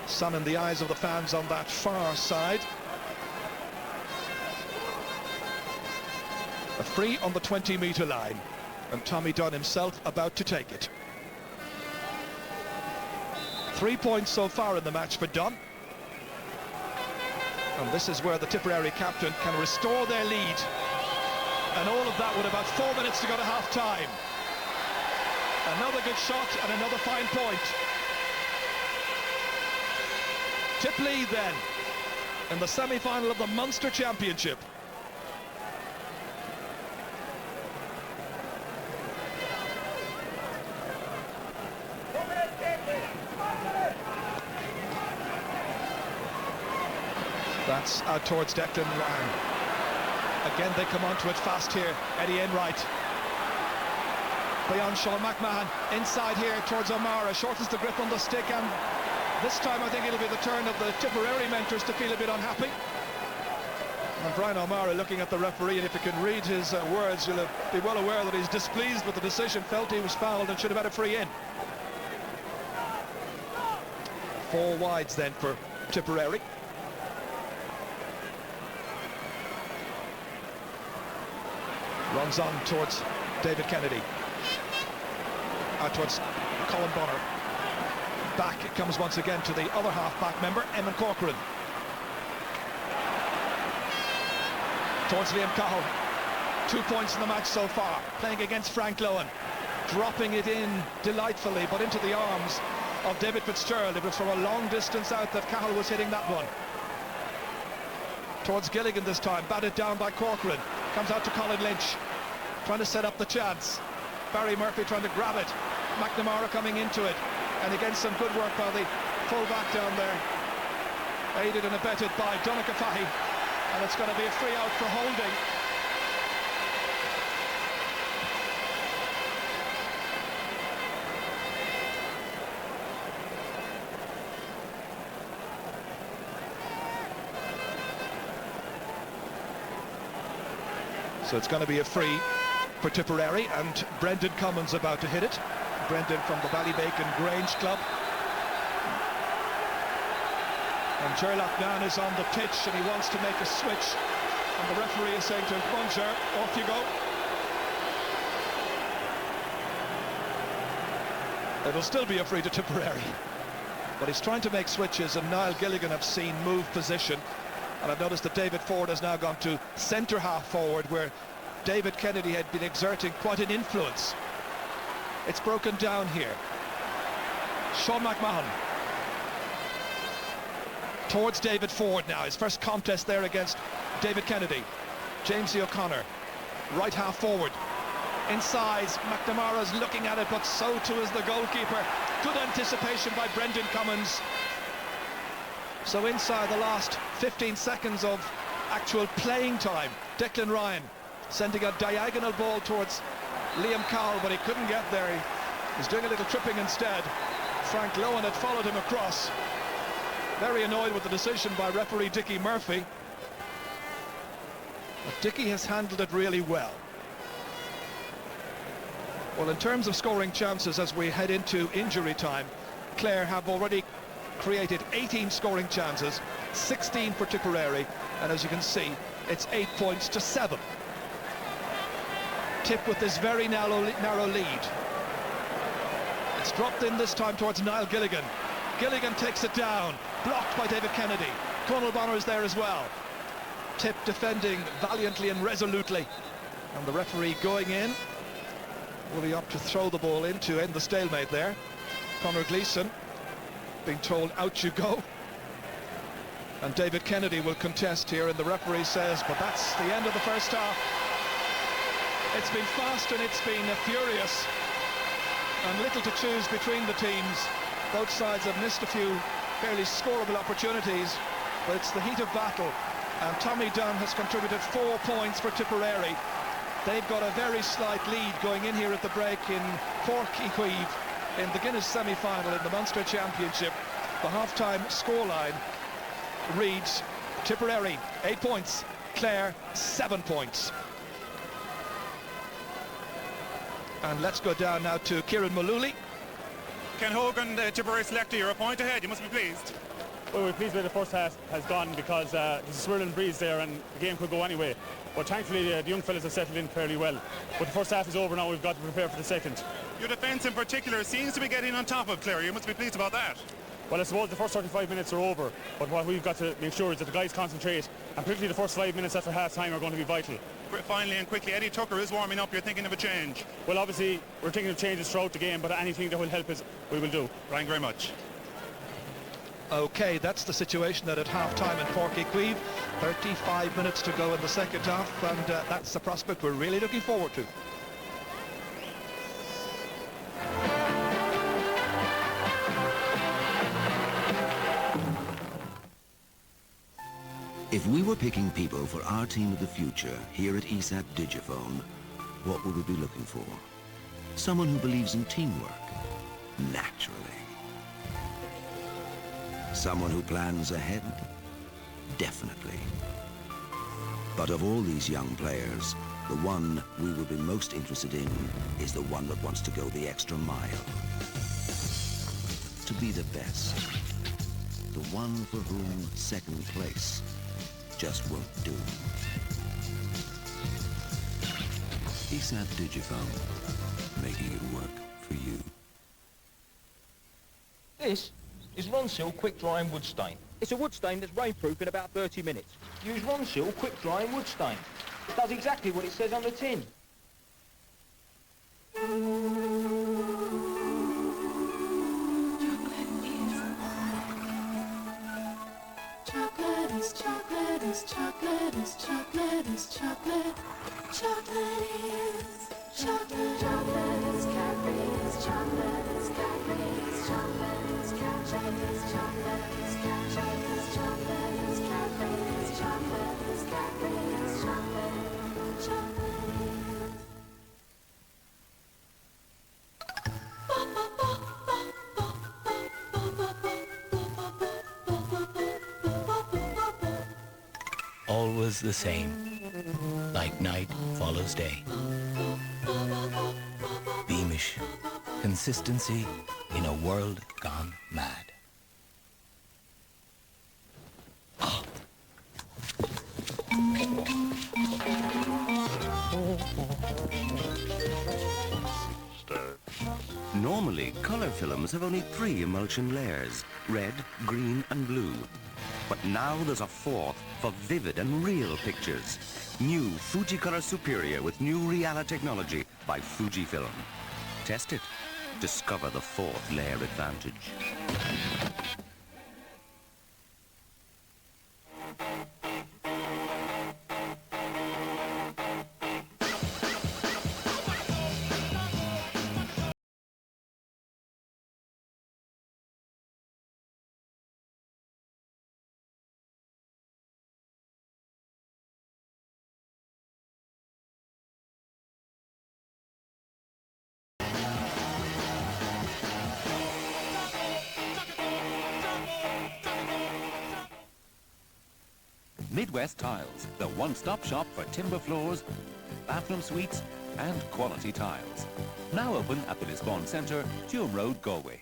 Sun in the eyes of the fans on that far side. A free on the 20-metre line, and Tommy Dunn himself about to take it. 3 points so far in the match for Dunn. And this is where the Tipperary captain can restore their lead. And all of that with about 4 minutes to go to half-time. Another good shot and another fine point. Tiplee then, in the semi-final of the Munster Championship. That's out towards Declan Ryan. Again, they come onto it fast here. Eddie Enright. Beyond Sean McMahon. Inside here towards O'Mara. Shortens the grip on the stick, and this time I think it'll be the turn of the Tipperary mentors to feel a bit unhappy. And Brian O'Mara looking at the referee, and if you can read his words, you'll be well aware that he's displeased with the decision, felt he was fouled and should have had a free in. 4 wides then for Tipperary. Runs on towards David Kennedy. Out towards Colin Bonner. Back it comes once again to the other half-back member, Eamon Corcoran. Towards Liam Cahill. 2 points in the match so far. Playing against Frank Lowen. Dropping it in delightfully, but into the arms of David Fitzgerald. It was from a long distance out that Cahill was hitting that one. Towards Gilligan this time. Batted down by Corcoran. Comes out to Colin Lynch, trying to set up the chance. Barry Murphy trying to grab it. McNamara coming into it. And again, some good work by the full-back down there. Aided and abetted by Donncha Fahy. And it's going to be a free out for holding. So it's going to be a free for Tipperary, and Brendan Cummins about to hit it. Brendan from the Ballybacon Grange Club. And Gerlach Nan is on the pitch and he wants to make a switch. And the referee is saying to him, "Come on, Ger, off you go." It'll still be a free to Tipperary. But he's trying to make switches, and Niall Gilligan, I've seen, move position. And I've noticed that David Ford has now gone to centre half forward, where David Kennedy had been exerting quite an influence. It's broken down here. Sean McMahon towards David Ford now. His first contest there against David Kennedy. James O'Connor, right half forward. Inside, McNamara's looking at it, but so too is the goalkeeper. Good anticipation by Brendan Cummins. So inside the last 15 seconds of actual playing time, Declan Ryan sending a diagonal ball towards Liam Cowell, but he couldn't get there. He was doing a little tripping instead. Frank Lowen had followed him across. Very annoyed with the decision by referee Dickie Murphy. But Dickie has handled it really well. Well, in terms of scoring chances as we head into injury time, Clare have already created 18 scoring chances, 16 for Tipperary, and as you can see, it's 8 points to 7. Tip with this very narrow lead. It's dropped in this time towards Niall Gilligan. Gilligan takes it down, blocked by David Kennedy. Conal Bonner is there as well. Tip defending valiantly and resolutely, and the referee going in. Will be up to throw the ball in to end the stalemate there. Conor Gleeson being told out you go, and David Kennedy will contest here, and the referee says, but that's the end of the first half. It's been fast and it's been furious, and little to choose between the teams. Both sides have missed a few fairly scoreable opportunities, but it's the heat of battle, and Tommy Dunn has contributed 4 points for Tipperary. They've got a very slight lead going in here at the break in Páirc in the Guinness semi-final in the Munster Championship. The half-time scoreline reads Tipperary 8 points, Clare 7 points. And let's go down now to Kieran Mullooly. Ken Hogan, the Tipperary selector, you're a point ahead. You must be pleased. Well, we're pleased with the first half has gone, because there's a swirling breeze there and the game could go anyway. But thankfully the young fellas have settled in fairly well. But the first half is over now, we've got to prepare for the second. Your defence in particular seems to be getting on top of Clare. You must be pleased about that. Well, I suppose the first 35 minutes are over, but what we've got to make sure is that the guys concentrate, and particularly the first 5 minutes after half-time are going to be vital. Finally and quickly, Eddie Tucker is warming up. You're thinking of a change? Well, obviously, we're thinking of changes throughout the game, but anything that will help us, we will do. Thank you very much. Okay, that's the situation at half-time in Páirc. 35 minutes to go in the second half, and that's the prospect we're really looking forward to. If we were picking people for our team of the future here at ESAP Digiphone, what would we be looking for? Someone who believes in teamwork, naturally. Someone who plans ahead, definitely. But of all these young players, the one we would be most interested in is the one that wants to go the extra mile. To be the best. The one for whom second place just won't do. ESAP Digiphone, making it work for you. This is Ronseal Quick Drying Wood Stain. It's a wood stain that's rainproof in about 30 minutes. Use Ronseal Quick Drying Wood Stain. It does exactly what it says on the tin. Chocolate is chocolate is chocolate is chocolate is chocolate. Chocolate is chocolate. Chocolate is Cadbury is chocolate is Cadbury is chocolate is chocolate is chocolate is chocolate is chocolate is Cadbury is chocolate is Cadbury is chocolate. Chocolate is. Always the same, like night follows day. Beamish, consistency in a world gone mad. Normally, colour films have only 3 emulsion layers, red, green and blue. But now there's a 4th, for vivid and real pictures. New Fujicolor Superior with new Reala technology by Fujifilm. Test it. Discover the fourth layer advantage. Midwest Tiles, the one-stop shop for timber floors, bathroom suites and quality tiles. Now open at the Lisbon Centre, Chaoimh Road, Galway.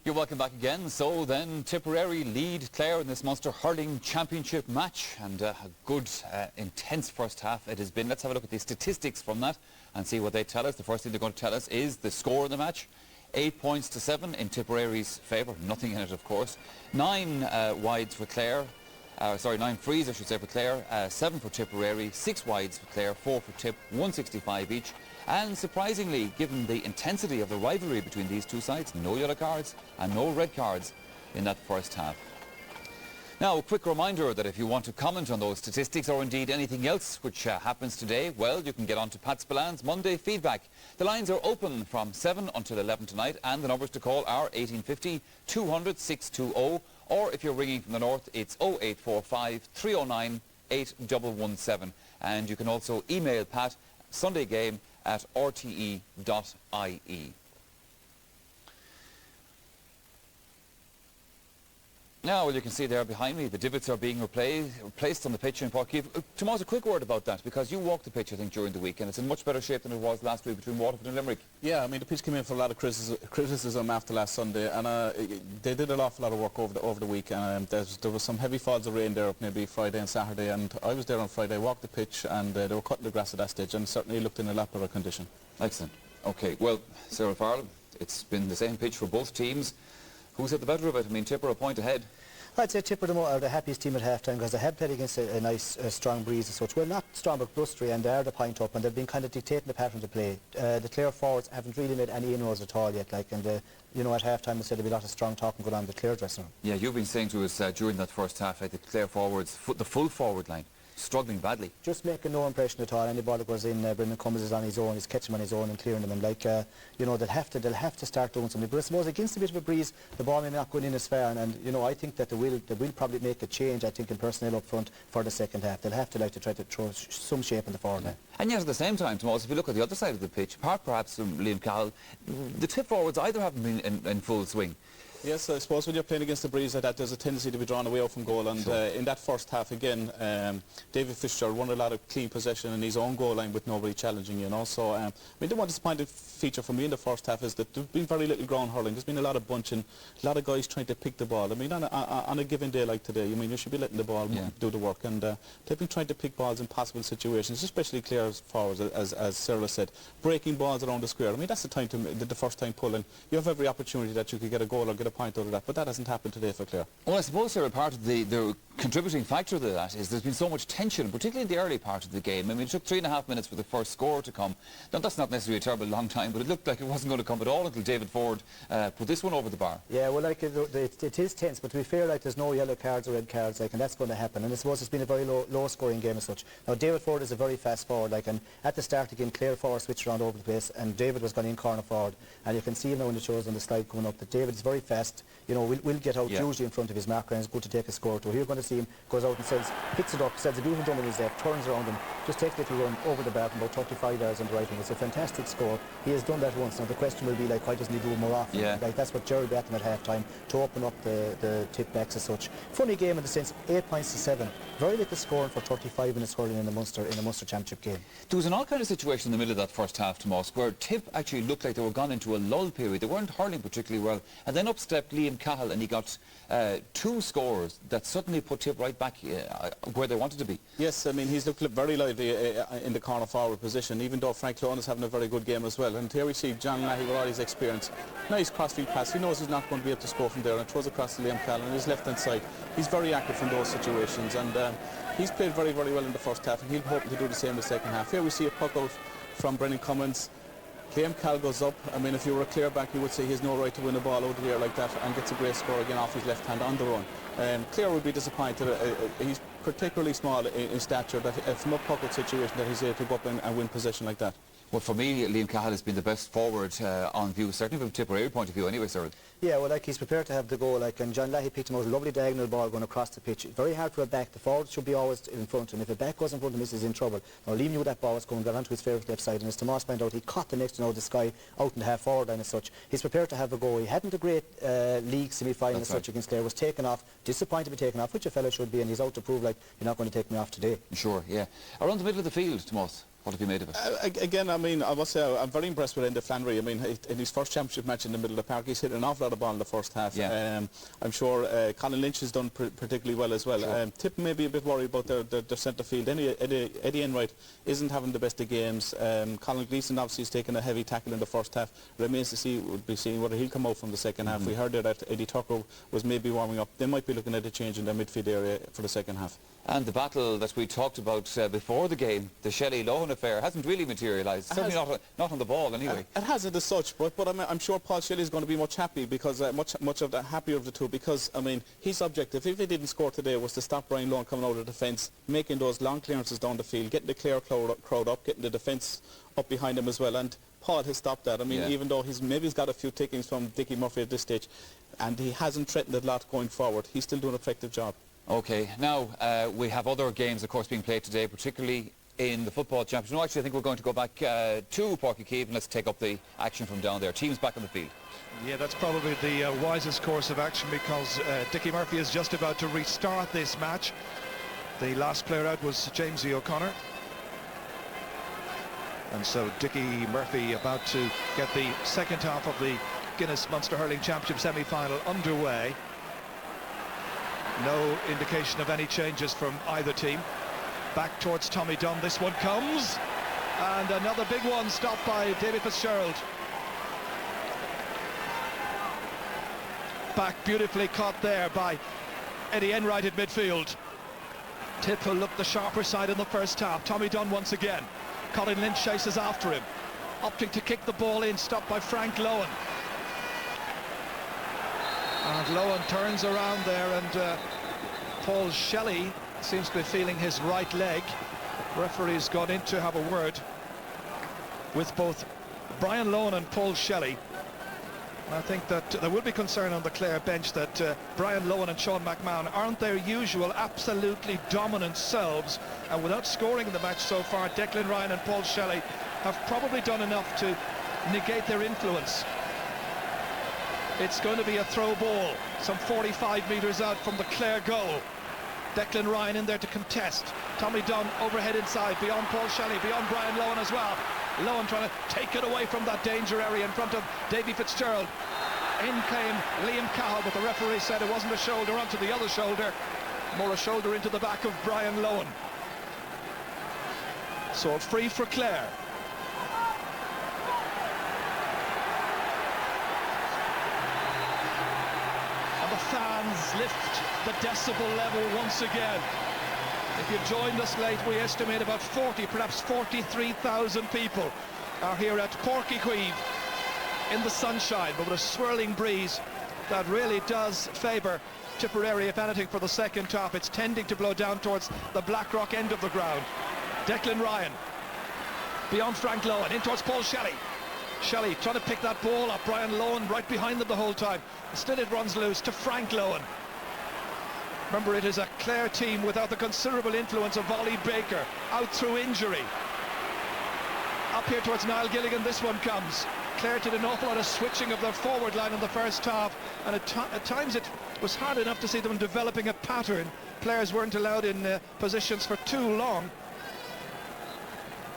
You're welcome back again. So then Tipperary lead Clare in this Munster Hurling Championship match, and a good intense first half it has been. Let's have a look at the statistics from that and see what they tell us. The first thing they're going to tell us is the score of the match. 8 points to 7 in Tipperary's favour, nothing in it of course. 9 wides for Clare, 9 frees I should say for Clare, 7 for Tipperary, 6 wides for Clare, 4 for Tip, 165 each. And surprisingly, given the intensity of the rivalry between these two sides, no yellow cards and no red cards in that first half. Now, a quick reminder that if you want to comment on those statistics or indeed anything else which happens today, well, you can get on to Pat Spillan's Monday Feedback. The lines are open from 7 until 11 tonight, and the numbers to call are 1850 200 620, or if you're ringing from the north, it's 0845 309 8117. And you can also email Pat sundaygame@rte.ie. Now, well, you can see there behind me, the divots are being replaced on the pitch in Páirc. Tomas, a quick word about that, because you walked the pitch, I think, during the week, and it's in much better shape than it was last week between Waterford and Limerick. Yeah, I mean, the pitch came in for a lot of criticism after last Sunday, and they did an awful lot of work over the week. There was some heavy falls of rain there, maybe Friday and Saturday, and I was there on Friday, walked the pitch, and they were cutting the grass at that stage, and certainly looked in a lot better condition. Excellent. OK, well, Sarah Farrell, it's been the same pitch for both teams. Who's had the better of it? I mean, Tipper a point ahead. I'd say Tipper are the happiest team at half-time because they have played against a nice strong breeze as such. Well, not strong but blustery, and they are the point up, and they've been kind of dictating the pattern to play. The Clare forwards haven't really made any inroads at all yet, and you know, at half-time they said there'd be a lot of strong talking going on in the Clare dressing room. Yeah, you've been saying to us during that first half, like the Clare forwards, the full forward line, struggling badly. Just making no impression at all. Any ball that goes in, Brendan Cummins is on his own, he's catching them on his own and clearing them, and you know, they'll have to start doing something. But I suppose against a bit of a breeze, the ball may not go in as far, and you know, I think that they will probably make a change, I think, in personnel up front for the second half. They'll have to try to throw some shape in the forward line. And yet at the same time, Tomas, if you look at the other side of the pitch, apart perhaps from Liam Cahill, the tip forwards either haven't been in full swing. Yes, I suppose when you're playing against the breeze like that, there's a tendency to be drawn away out from goal, and in that first half again, David Fitzgerald won a lot of clean possession in his own goal line with nobody challenging, you know. So I mean, the one disappointing feature for me in the first half is that there's been very little ground hurling. There's been a lot of bunching, a lot of guys trying to pick the ball. I mean, on a given day like today, I mean, you should be letting the ball do the work, and they've been trying to pick balls in possible situations, especially Clare's forwards, as Sarah said, breaking balls around the square. I mean, that's the time the first time pulling. You have every opportunity that you could get a goal or get a point out of that, but that hasn't happened today for Clare. Well, I suppose, Sarah, part of the contributing factor to that is there's been so much tension, particularly in the early part of the game. I mean, it took 3.5 minutes for the first score to come. Now, that's not necessarily a terribly long time, but it looked like it wasn't going to come at all until David Ford put this one over the bar. Yeah, well, like, it is tense, but to be fair, like, there's no yellow cards or red cards, like, and that's going to happen. And I suppose it's been a very low-scoring game as such. Now, David Ford is a very fast forward, like, and at the start again, Clare forward switched around over the place, and David was going in corner forward. And you can see now when it shows on the slide coming up that David is very fast. fast, you know, will get out usually in front of his marker, and it's good to take a score too. Here you're going to see him goes out and picks it up, sends a beautiful jump in his left, turns around him, just takes a little run over the bar from about 35 yards on the right wing. It's a fantastic score. He has done that once. Now the question will be like, why doesn't he do it more often? Like that's what Jerry Batham at half time to open up the tip backs as such. Funny game in the sense 8 points to 7. Very little scoring for 35 minutes hurling in the Munster Championship game. There was an all kind of situation in the middle of that first half, Tomas, where Tip actually looked like they were gone into a lull period. They weren't hurling particularly well, and then up stepped Liam Cahill, and he got 2 scores that suddenly put Tip right back where they wanted to be. Yes, I mean, he's looked very lively in the corner forward position, even though Frank Lohan is having a very good game as well. And here we see John Lahey with all his experience. Nice crossfield pass. He knows he's not going to be able to score from there, and throws across to Liam Cahill on his left-hand side. He's very active in those situations, and he's played very, very well in the first half, and he'll hope to do the same in the second half. Here we see a puck out from Brendan Cummins. Liam Cahill goes up. I mean, if you were a Clare back, you would say he has no right to win a ball out of the air like that, and gets a great score again off his left hand on the run. Clare would be disappointed. He's particularly small in stature, that from a puck out situation that he's able to go up and win possession like that. Well, for me, Liam Cahill has been the best forward on view, certainly from Tipperary point of view anyway, Cyril. Yeah, well, like, he's prepared to have the goal, like, and John Lahey picked him out, a lovely diagonal ball going across the pitch. Very hard for a back. The forward should be always in front, and if a back goes in front of him, he's in trouble. Now, Liam knew that ball was coming, got onto his favourite left side, and as Tomas found out, he caught the next, the Sky out in the half forward line as such. He's prepared to have a go. He hadn't a great league semi-final as such against Clare, was taken off, disappointed to be taken off, which a fellow should be, and he's out to prove, like, you're not going to take me off today. Sure, yeah. Around the middle of the field, Tomas, what have you made of it? Again, I mean, I must say I'm very impressed with Enda Flannery. I mean, in his first championship match in the middle of the park, he's hit an awful lot of ball in the first half. I'm sure Colin Lynch has done particularly well as well. Sure. Tip may be a bit worried about their centre field. Eddie Enright isn't having the best of games. Colin Gleeson obviously has taken a heavy tackle in the first half. Remains to see, would be seeing whether he'll come out from the second half. We heard that Eddie Tucker was maybe warming up. They might be looking at a change in their midfield area for the second half. And the battle that we talked about before the game, the Shelley-Lohan affair, hasn't really materialised. Certainly not on the ball anyway. It hasn't as such, but I'm sure Paul Shelley is going to be much happy because much of the happier of the two, because I mean his objective, if he didn't score today, was to stop Brian Lohan coming out of defence, making those long clearances down the field, getting the Clare crowd up, getting the defence up behind him as well. And Paul has stopped that. I mean, even though he's got a few tickings from Dickie Murphy at this stage, and he hasn't threatened a lot going forward, he's still doing an effective job. Okay, now we have other games, of course, being played today, particularly in the football championship. No, actually, I think we're going to go back to Páirc and let's take up the action from down there. Teams back on the field. Yeah, that's probably the wisest course of action, because Dickie Murphy is just about to restart this match. The last player out was Jamesy O'Connor. And so Dickie Murphy about to get the second half of the Guinness Munster Hurling Championship semi-final underway. No indication of any changes from either team. Back towards Tommy Dunn, this one comes, and another big one stopped by David Fitzgerald. Back beautifully caught there by Eddie Enright at midfield. Tip will look the sharper side in the first half. Tommy Dunn once again. Colin Lynch chases after him, opting to kick the ball in, stopped by Frank Lohan. And Lohan turns around there, and Paul Shelley seems to be feeling his right leg. Referee's gone in to have a word with both Brian Lohan and Paul Shelley. I think that there will be concern on the Clare bench that Brian Lohan and Sean McMahon aren't their usual absolutely dominant selves, and without scoring in the match so far, Declan Ryan and Paul Shelley have probably done enough to negate their influence. It's going to be a throw ball, some 45 metres out from the Clare goal. Declan Ryan in there to contest. Tommy Dunn overhead inside, beyond Paul Shelley, beyond Brian Lohan as well. Lohan trying to take it away from that danger area in front of Davy Fitzgerald. In came Liam Cahill, but the referee said it wasn't a shoulder onto the other shoulder, more a shoulder into the back of Brian Lohan. So free for Clare. Fans lift the decibel level once again. If you've joined us late, we estimate about 40, perhaps 43,000 people are here at Páirc in the sunshine, but with a swirling breeze that really does favour Tipperary, if anything, for the second half. It's tending to blow down towards the Blackrock end of the ground. Declan Ryan, beyond Frank Lohan, in towards Paul Shelley. Shelley trying to pick that ball up. Brian Lohan right behind them the whole time. Still it runs loose to Frank Lohan. Remember, it is a Clare team without the considerable influence of Ollie Baker, out through injury. Up here towards Niall Gilligan, this one comes. Clare did an awful lot of switching of their forward line in the first half, and at times it was hard enough to see them developing a pattern. Players weren't allowed in positions for too long.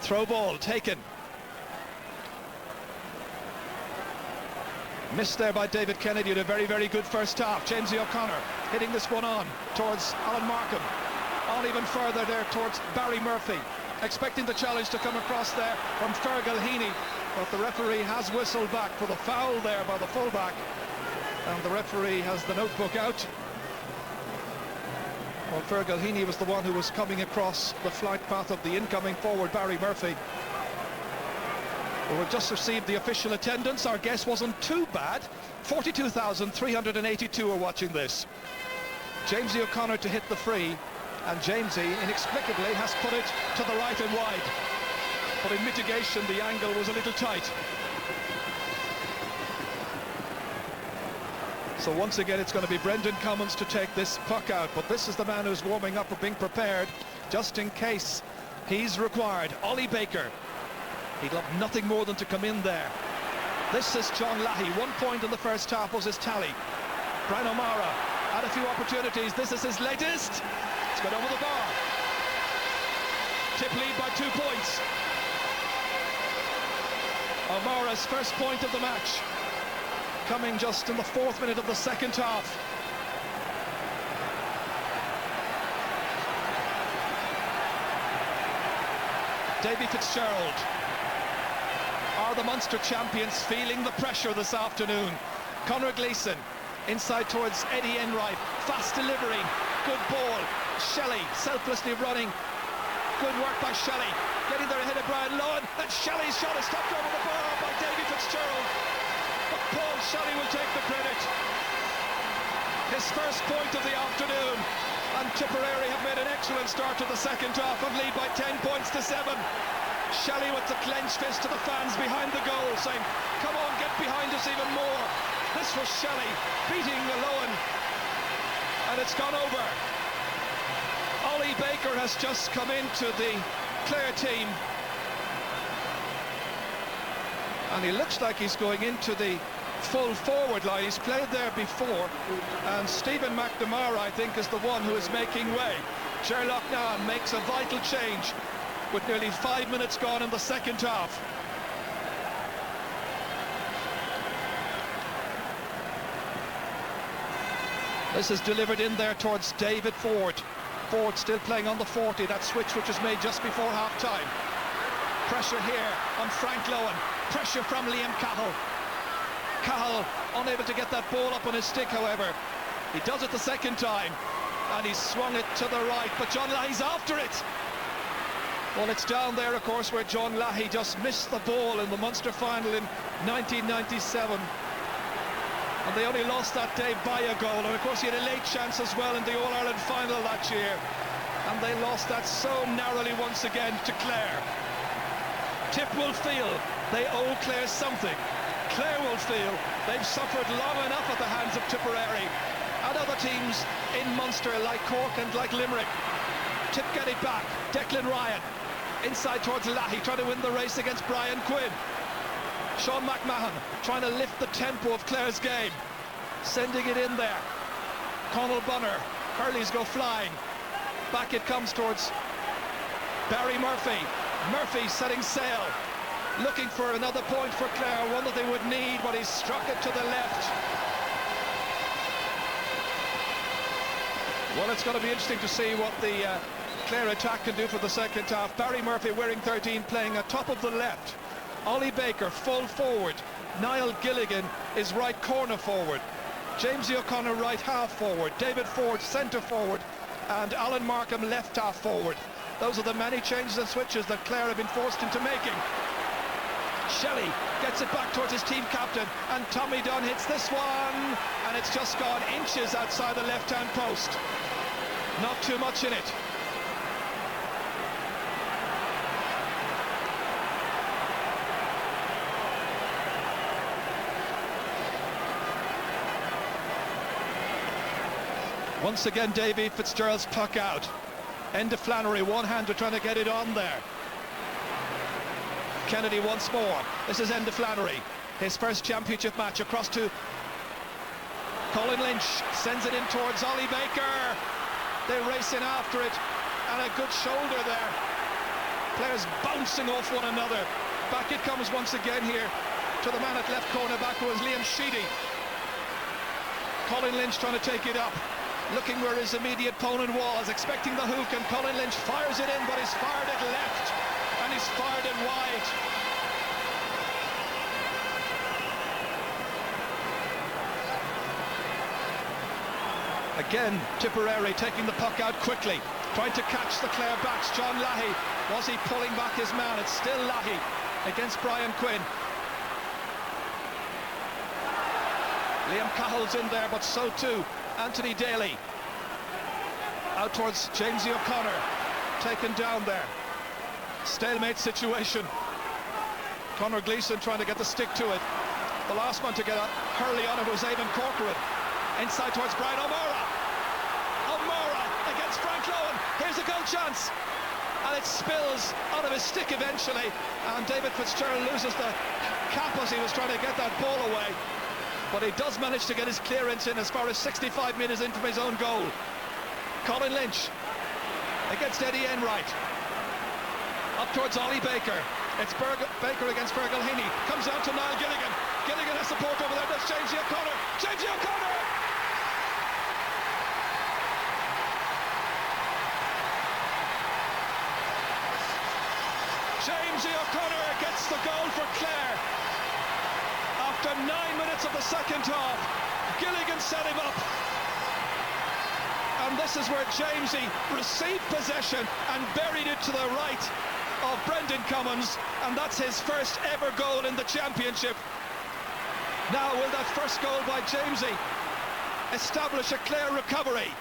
Throw ball taken. Missed there by David Kennedy. Had a very, very good first half. Jamesy O'Connor hitting this one on towards Alan Markham. On even further there towards Barry Murphy. Expecting the challenge to come across there from Fergal Heaney, but the referee has whistled back for the foul there by the fullback, and the referee has the notebook out. Well, Fergal Heaney was the one who was coming across the flight path of the incoming forward Barry Murphy. Well, we've just received the official attendance. Our guess wasn't too bad. 42,382 are watching this. Jamesy O'Connor to hit the free, and Jamesy inexplicably has put it to the right and wide. But in mitigation, the angle was a little tight. So once again, it's going to be Brendan Cummins to take this puck out, but this is the man who's warming up or being prepared just in case he's required. Ollie Baker. He'd love nothing more than to come in there. This is John Lahey. 1 point in the first half was his tally. Brian O'Mara had a few opportunities. This is his latest. It's got over the bar. Tip lead by 2 points. O'Mara's first point of the match, coming just in the 4th minute of the second half. Davy Fitzgerald. Are the Munster champions feeling the pressure this afternoon? Conor Gleeson inside towards Eddie Enright, fast delivering, good ball. Shelley selflessly running, good work by Shelley, getting there ahead of Brian Lohan, and Shelley's shot is stopped over the bar by Davy Fitzgerald, but Paul Shelley will take the credit. His first point of the afternoon, and Tipperary have made an excellent start to the second half and lead by 10 points to 7. Shelley with the clenched fist to the fans behind the goal, saying, come on, get behind us even more. This was Shelley beating Lohan, and it's gone over. Ollie Baker has just come into the Clare team, and he looks like he's going into the full forward line. He's played there before, and Stephen McNamara, I think, is the one who is making way. Sherlock Nahan makes a vital change with nearly 5 minutes gone in the second half. This is delivered in there towards David Ford. Ford still playing on the 40, that switch which was made just before half-time. Pressure here on Frank Lohan. Pressure from Liam Cahill. Cahill unable to get that ball up on his stick, however. He does it the second time, and he's swung it to the right, but John Lahey's after it. Well, it's down there, of course, where John Lahey just missed the ball in the Munster final in 1997. And they only lost that day by a goal. And, of course, he had a late chance as well in the All-Ireland final that year. And they lost that so narrowly once again to Clare. Tip will feel they owe Clare something. Clare will feel they've suffered long enough at the hands of Tipperary and other teams in Munster like Cork and like Limerick. Tip get it back. Declan Ryan inside towards Lahey, trying to win the race against Brian Quinn. Sean McMahon trying to lift the tempo of Clare's game, sending it in there. Conal Bunner, hurleys go flying. Back it comes towards Barry Murphy. Murphy setting sail, looking for another point for Clare, one that they would need, but he's struck it to the left. Well, it's going to be interesting to see what the Clare attack can do for the second half. Barry Murphy wearing 13, playing atop of the left. Ollie Baker full forward. Niall Gilligan is right corner forward. Jamesy O'Connor right half forward. David Ford centre forward, and Alan Markham left half forward. Those are the many changes and switches that Clare have been forced into making. Shelley gets it back towards his team captain, and Tommy Dunn hits this one, and it's just gone inches outside the left-hand post. Not too much in it. Once again, Davy Fitzgerald's puck out. End of Flannery, one-hander trying to get it on there. Kennedy once more. This is Enda Flannery. His first championship match across to Colin Lynch. Sends it in towards Ollie Baker. They race in after it. And a good shoulder there. Players bouncing off one another. Back it comes once again here to the man at left corner back was Liam Sheedy. Colin Lynch trying to take it up. Looking where his immediate opponent was. Expecting the hook, and Colin Lynch fires it in, but he's fired it left. And he's fired it wide. Again, Tipperary taking the puck out quickly, trying to catch the Clare backs. John Lahey, was he pulling back his man? It's still Lahey against Brian Quinn. Liam Cahill's in there, but so too Anthony Daly. Out towards Jamesy O'Connor, taken down there. Stalemate situation. Conor Gleeson trying to get the stick to it. The last one to get a hurley on it was Eamon Corcoran. Inside towards Brian O'Mara. O'Mara against Frank Lohan. Here's a goal chance. And it spills out of his stick eventually. And David Fitzgerald loses the cap as he was trying to get that ball away. But he does manage to get his clearance in as far as 65 metres into his own goal. Colin Lynch against Eddie Enright. Up towards Ollie Baker. It's Baker against Fergal Heaney. Comes out to Niall Gilligan. Gilligan has support over there. That's Jamesy O'Connor. Jamesy O'Connor! Jamesy O'Connor gets the goal for Clare. After 9 minutes of the second half, Gilligan set him up. And this is where Jamesy received possession and buried it to the right of Brendan Cummins, and that's his first ever goal in the championship. Now will that first goal by Jamesy establish a Clare recovery?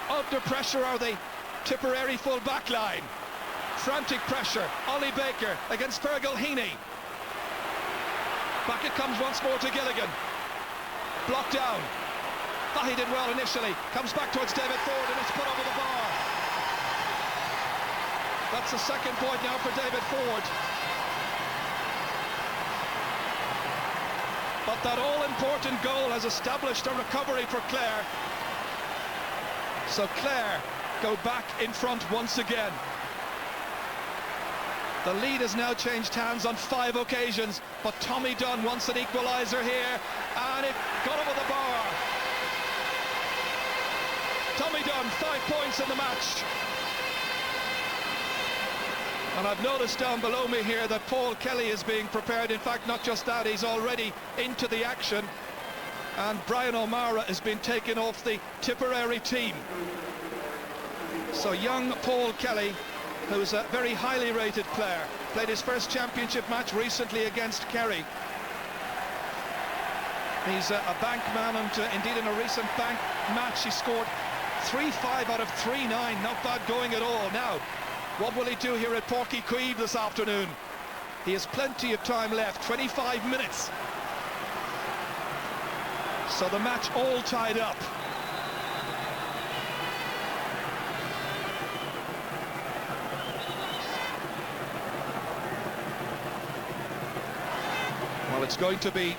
Under pressure are the Tipperary full back line. Frantic pressure. Ollie Baker against Fergal Heaney. Back it comes once more to Gilligan. Blocked down. He did well initially. Comes back towards David Ford and it's put over the bar. That's the second point now for David Ford. But that all-important goal has established a recovery for Clare. So Clare go back in front once again. The lead has now changed hands on 5 occasions, but Tommy Dunn wants an equaliser here, and it got over the bar. Tommy Dunn, 5 points in the match. And I've noticed down below me here that Paul Kelly is being prepared. In fact, not just that, he's already into the action. And Brian O'Mara has been taken off the Tipperary team. So young Paul Kelly, who's a very highly rated player, played his first championship match recently against Kerry. He's a bank man, and indeed in a recent bank match he scored 3-5 out of 3-9, not bad going at all. Now, what will he do here at Páirc Chaoimh this afternoon? He has plenty of time left, 25 minutes. So the match all tied up. Well, it's going to be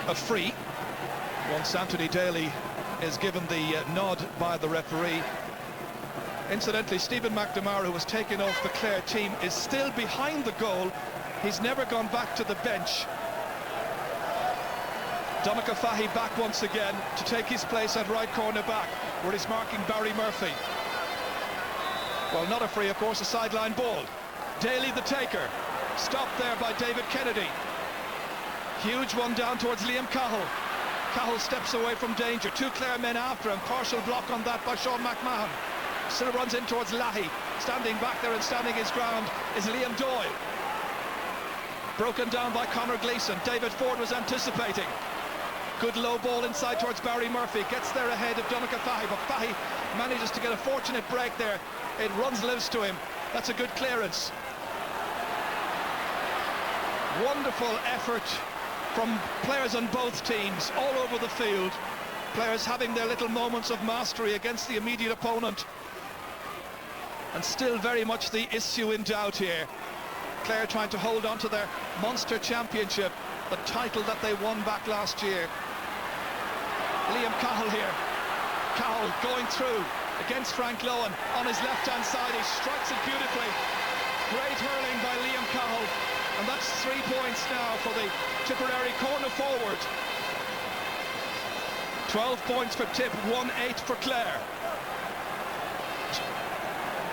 a free once Anthony Daly is given the nod by the referee. Incidentally, Stephen McNamara, who was taken off the Clare team, is still behind the goal. He's never gone back to the bench. Dominic Fahy back once again to take his place at right corner back, where he's marking Barry Murphy. Well, not a free, of course, a sideline ball. Daly the taker, stopped there by David Kennedy. Huge one down towards Liam Cahill. Cahill steps away from danger. 2 Clare men after him. Partial block on that by Sean McMahon. Still runs in towards Lahey. Standing back there and standing his ground is Liam Doyle. Broken down by Conor Gleeson. David Ford was anticipating. Good low ball inside towards Barry Murphy. Gets there ahead of Dominic Fahy, but Fahy manages to get a fortunate break there. It runs loose to him. That's a good clearance. Wonderful effort from players on both teams all over the field. Players having their little moments of mastery against the immediate opponent. And still very much the issue in doubt here. Clare trying to hold on to their Munster championship, the title that they won back last year. Liam Cahill here. Cahill going through against Frank Lohan on his left-hand side. He strikes it beautifully. Great hurling by Liam Cahill. And that's 3 points now for the Tipperary corner forward. 12 points for Tip, 1-8 for Clare.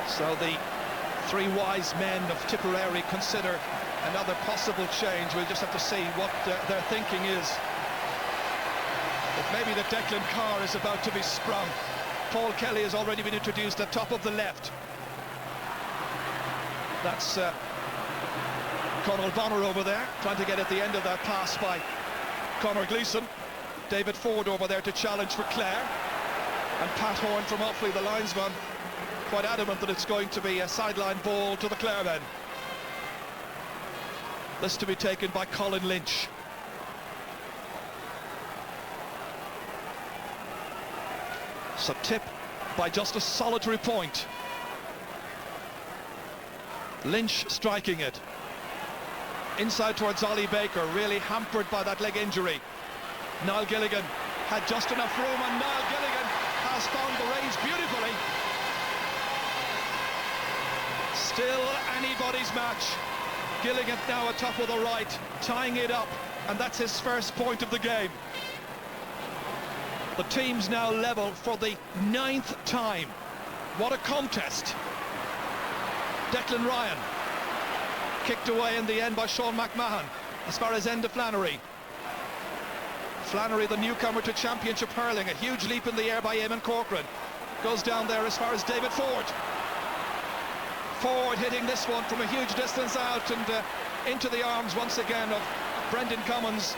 So the three wise men of Tipperary consider another possible change. We'll just have to see what their thinking is. But maybe the Declan Carr is about to be sprung. Paul Kelly has already been introduced at top of the left. That's Conal Bonner over there, trying to get at the end of that pass by Conor Gleeson. David Ford over there to challenge for Clare. And Pat Horn from Offaly, the linesman, quite adamant that it's going to be a sideline ball to the Clare men. This to be taken by Colin Lynch. So Tip by just a solitary point. Lynch striking it. Inside towards Ollie Baker, really hampered by that leg injury. Niall Gilligan had just enough room, and Niall Gilligan has found the range beautifully. Still anybody's match. Gilligan now atop of the right, tying it up, and that's his first point of the game. The team's now level for the 9th time. What a contest. Declan Ryan kicked away in the end by Sean McMahon as far as Enda Flannery. Flannery, the newcomer to championship hurling, a huge leap in the air by Eamon Corcoran. Goes down there as far as David Ford. Ford hitting this one from a huge distance out and into the arms once again of Brendan Cummins.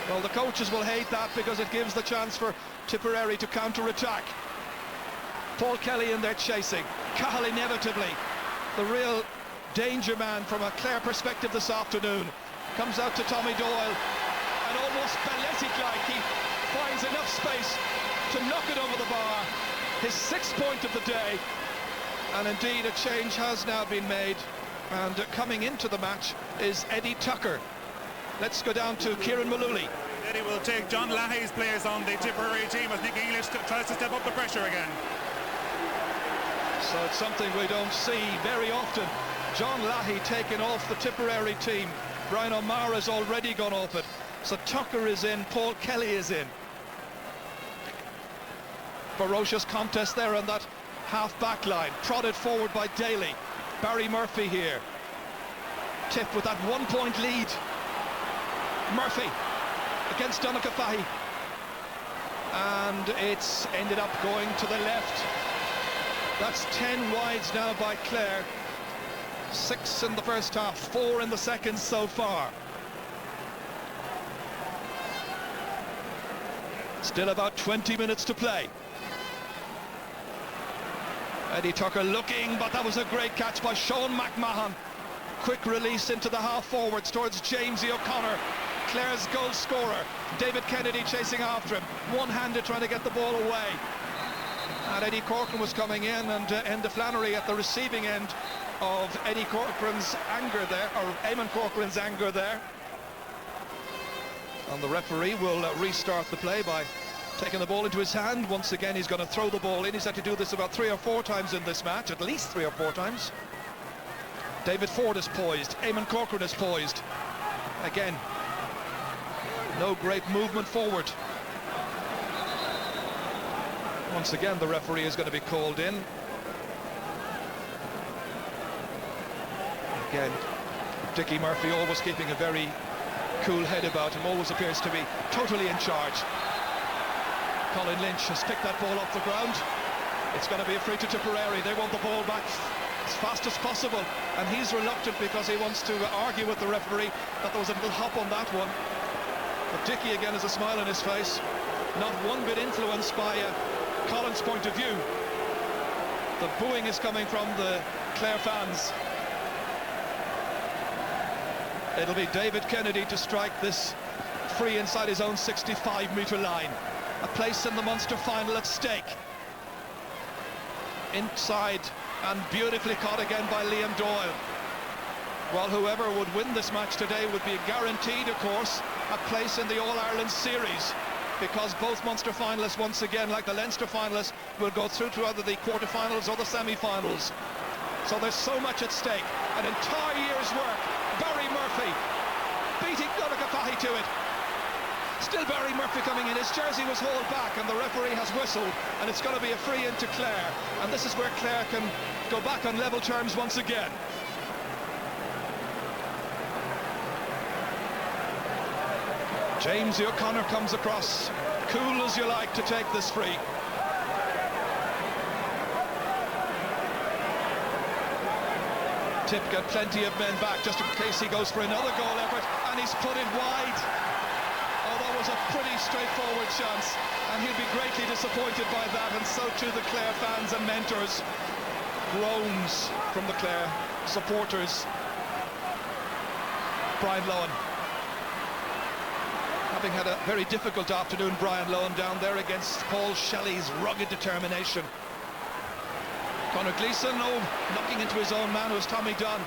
Well, the coaches will hate that because it gives the chance for Tipperary to counter-attack. Paul Kelly in there chasing. Cahill inevitably, the real danger man from a Clare perspective this afternoon. Comes out to Tommy Doyle, and almost balletic-like, he finds enough space to knock it over the bar. His 6th point of the day, and indeed a change has now been made, and coming into the match is Eddie Tucker. Let's go down to Kieran Mullooly. Eddie will take John Lahey's place on the Tipperary team as Nick English tries to step up the pressure again. So it's something we don't see very often. John Lahey taken off the Tipperary team. Brian O'Mara's already gone off it. So Tucker is in, Paul Kelly is in. Ferocious contest there on that half-back line. Prodded forward by Daly. Barry Murphy here. Tip with that 1-point lead. Murphy against Donnacha Fahy. And it's ended up going to the left. That's 10 wides now by Clare. 6 in the first half, 4 in the second so far. Still about 20 minutes to play. Eddie Tucker looking, but that was a great catch by Sean McMahon. Quick release into the half forwards towards Jamesy O'Connor, Clare's goal scorer. David Kennedy chasing after him, one-handed trying to get the ball away. And Eddie Corcoran was coming in, and Enda Flannery at the receiving end of Eddie Corcoran's anger there, or Eamon Corcoran's anger there. And the referee will restart the play by taking the ball into his hand. Once again, he's going to throw the ball in. He's had to do this about 3 or 4 times in this match, at least 3 or 4 times. David Ford is poised. Eamon Corcoran is poised. Again, no great movement forward. Once again, the referee is going to be called in. Again, Dickie Murphy always keeping a very cool head about him, always appears to be totally in charge. Colin Lynch has picked that ball off the ground. It's going to be a free to Tipperary. They want the ball back as fast as possible, and he's reluctant because he wants to argue with the referee that there was a little hop on that one. But Dickie again has a smile on his face, not one bit influenced by Colin's point of view. The booing is coming from the Clare fans. It'll be David Kennedy to strike this free inside his own 65-metre line. a place in the Munster final at stake. Inside and beautifully caught again by Liam Doyle. Well, whoever would win this match today would be guaranteed, of course, a place in the All-Ireland series, because both Munster finalists, once again, like the Leinster finalists, will go through to either the quarter-finals or the semi-finals. So there's so much at stake. An entire year's work. Barry Murphy beating Gulligafahi to it. Still Barry Murphy coming in. His jersey was hauled back and the referee has whistled, and it's going to be a free into Clare. And this is where Clare can go back on level terms once again. James O'Connor comes across, cool as you like, to take this free. Tip got plenty of men back just in case he goes for another goal effort, and he's put it wide. Oh, that was a pretty straightforward chance, and he'll be greatly disappointed by that, and so too the Clare fans and mentors. Groans from the Clare supporters. Brian Lohan. Having had a very difficult afternoon, Brian Lohan down there against Paul Shelley's rugged determination. Conor Gleeson, knocking into his own man, who was Tommy Dunn.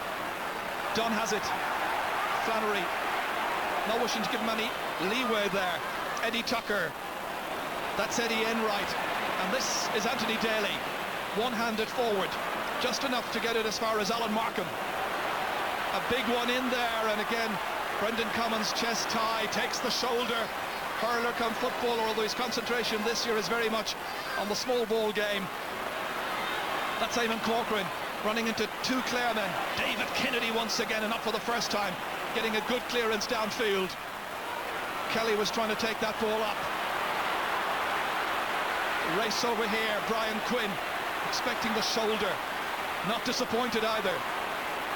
Dunn has it. Flannery, not wishing to give him any leeway there. Eddie Tucker, that's Eddie Enright, and this is Anthony Daly, one-handed forward, just enough to get it as far as Alan Markham. A big one in there, and again, Brendan Commons, chest tie, takes the shoulder. Hurler come footballer, although his concentration this year is very much on the small ball game. That's Eamon Corcoran running into two Clare men. David Kennedy once again, and not for the first time, getting a good clearance downfield. Kelly was trying to take that ball up. Race over here, Brian Quinn expecting the shoulder. Not disappointed either.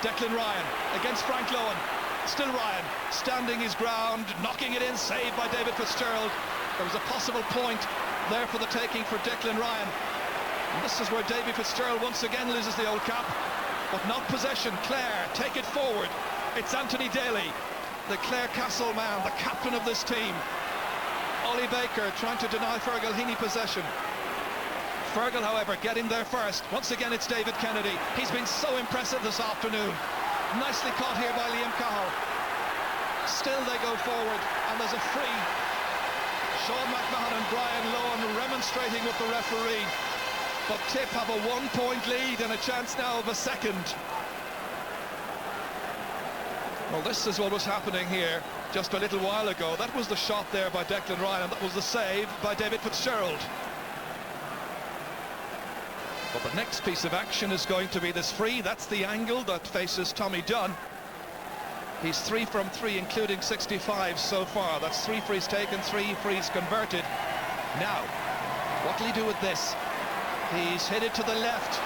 Declan Ryan against Frank Lohan. Still Ryan, standing his ground, knocking it in, saved by David Fitzgerald. There was a possible point there for the taking for Declan Ryan. And this is where David Fitzgerald once again loses the old cap, but not possession. Clare take it forward. It's Anthony Daly, the Clare Castle man, the captain of this team. Ollie Baker trying to deny Fergal Heaney possession. Fergal, however, getting there first. Once again, it's David Kennedy. He's been so impressive this afternoon. Nicely caught here by Liam Cahill. Still they go forward, and there's a free. Sean McMahon and Brian Lohan remonstrating with the referee. But Tip have a 1-point lead and a chance now of a second. Well, this is what was happening here just a little while ago. That was the shot there by Declan Ryan, and that was the save by David Fitzgerald. But the next piece of action is going to be this free. That's the angle that faces Tommy Dunn. He's 3 from 3, including 65 so far. That's 3 frees taken, 3 frees converted. Now, what will he do with this? He's headed to the left.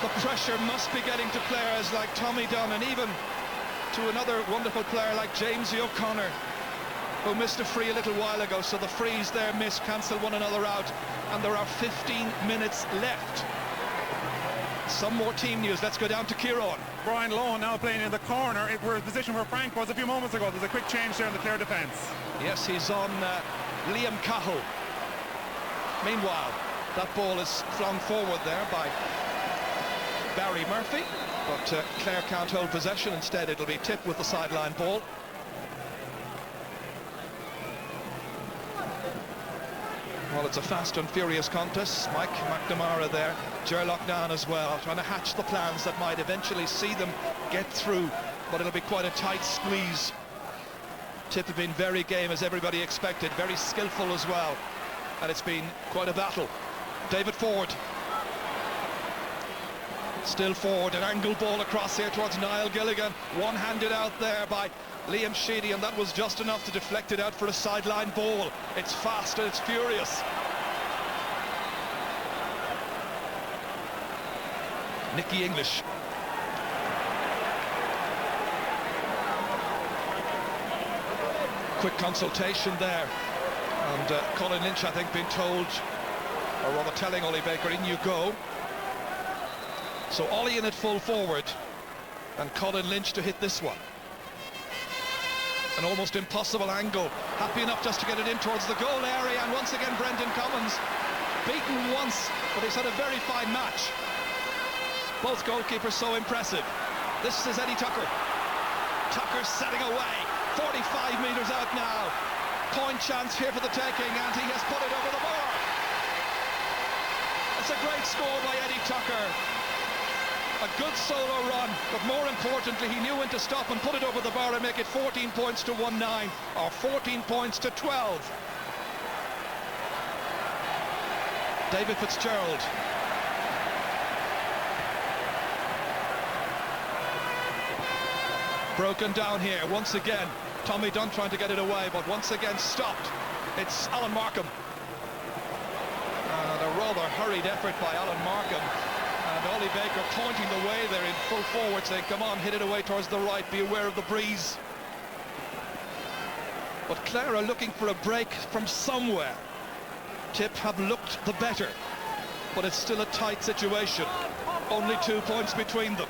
The pressure must be getting to players like Tommy Dunn, and even to another wonderful player like James O'Connor, who missed a free a little while ago. So the frees there miss, cancel one another out, and there are 15 minutes left. Some more team news. Let's go down to Kieran. Brian Lohan now playing in the corner, where his position where Frank was a few moments ago. There's a quick change there in the Clare defence. Yes, he's on Liam Cahill. Meanwhile, that ball is flung forward there by Barry Murphy, but Clare can't hold possession. Instead, it'll be Tip with the sideline ball. Well, it's a fast and furious contest. Mike McNamara there, Ger Loughnane as well, trying to hatch the plans that might eventually see them get through, but it'll be quite a tight squeeze. Tip have been very game, as everybody expected, very skillful as well, and it's been quite a battle. David Ford. Still Ford, an angle ball across here towards Niall Gilligan, one-handed out there by Liam Sheedy, and that was just enough to deflect it out for a sideline ball. It's fast and it's furious. Nicky English. Quick consultation there, and Colin Lynch, I think, being told, or rather telling Ollie Baker, in you go. So Ollie in at full forward, and Colin Lynch to hit this one. An almost impossible angle. Happy enough just to get it in towards the goal area, and once again Brendan Cummins beaten once, but he's had a very fine match. Both goalkeepers so impressive. This is Eddie Tucker. Tucker setting away, 45 metres out now. Point chance here for the taking, and he has put it over the bar. It's a great score by Eddie Tucker. A good solo run, but more importantly, he knew when to stop and put it over the bar and make it 14 points to 1-9, or 14 points to 12. David Fitzgerald. Broken down here once again. Tommy Dunn trying to get it away, but once again stopped. It's Alan Markham. And a rather hurried effort by Alan Markham. And Ollie Baker pointing the way there in full forward, saying, come on, hit it away towards the right, be aware of the breeze. But Clare are looking for a break from somewhere. Tip have looked the better, but it's still a tight situation. Only 2 points between them.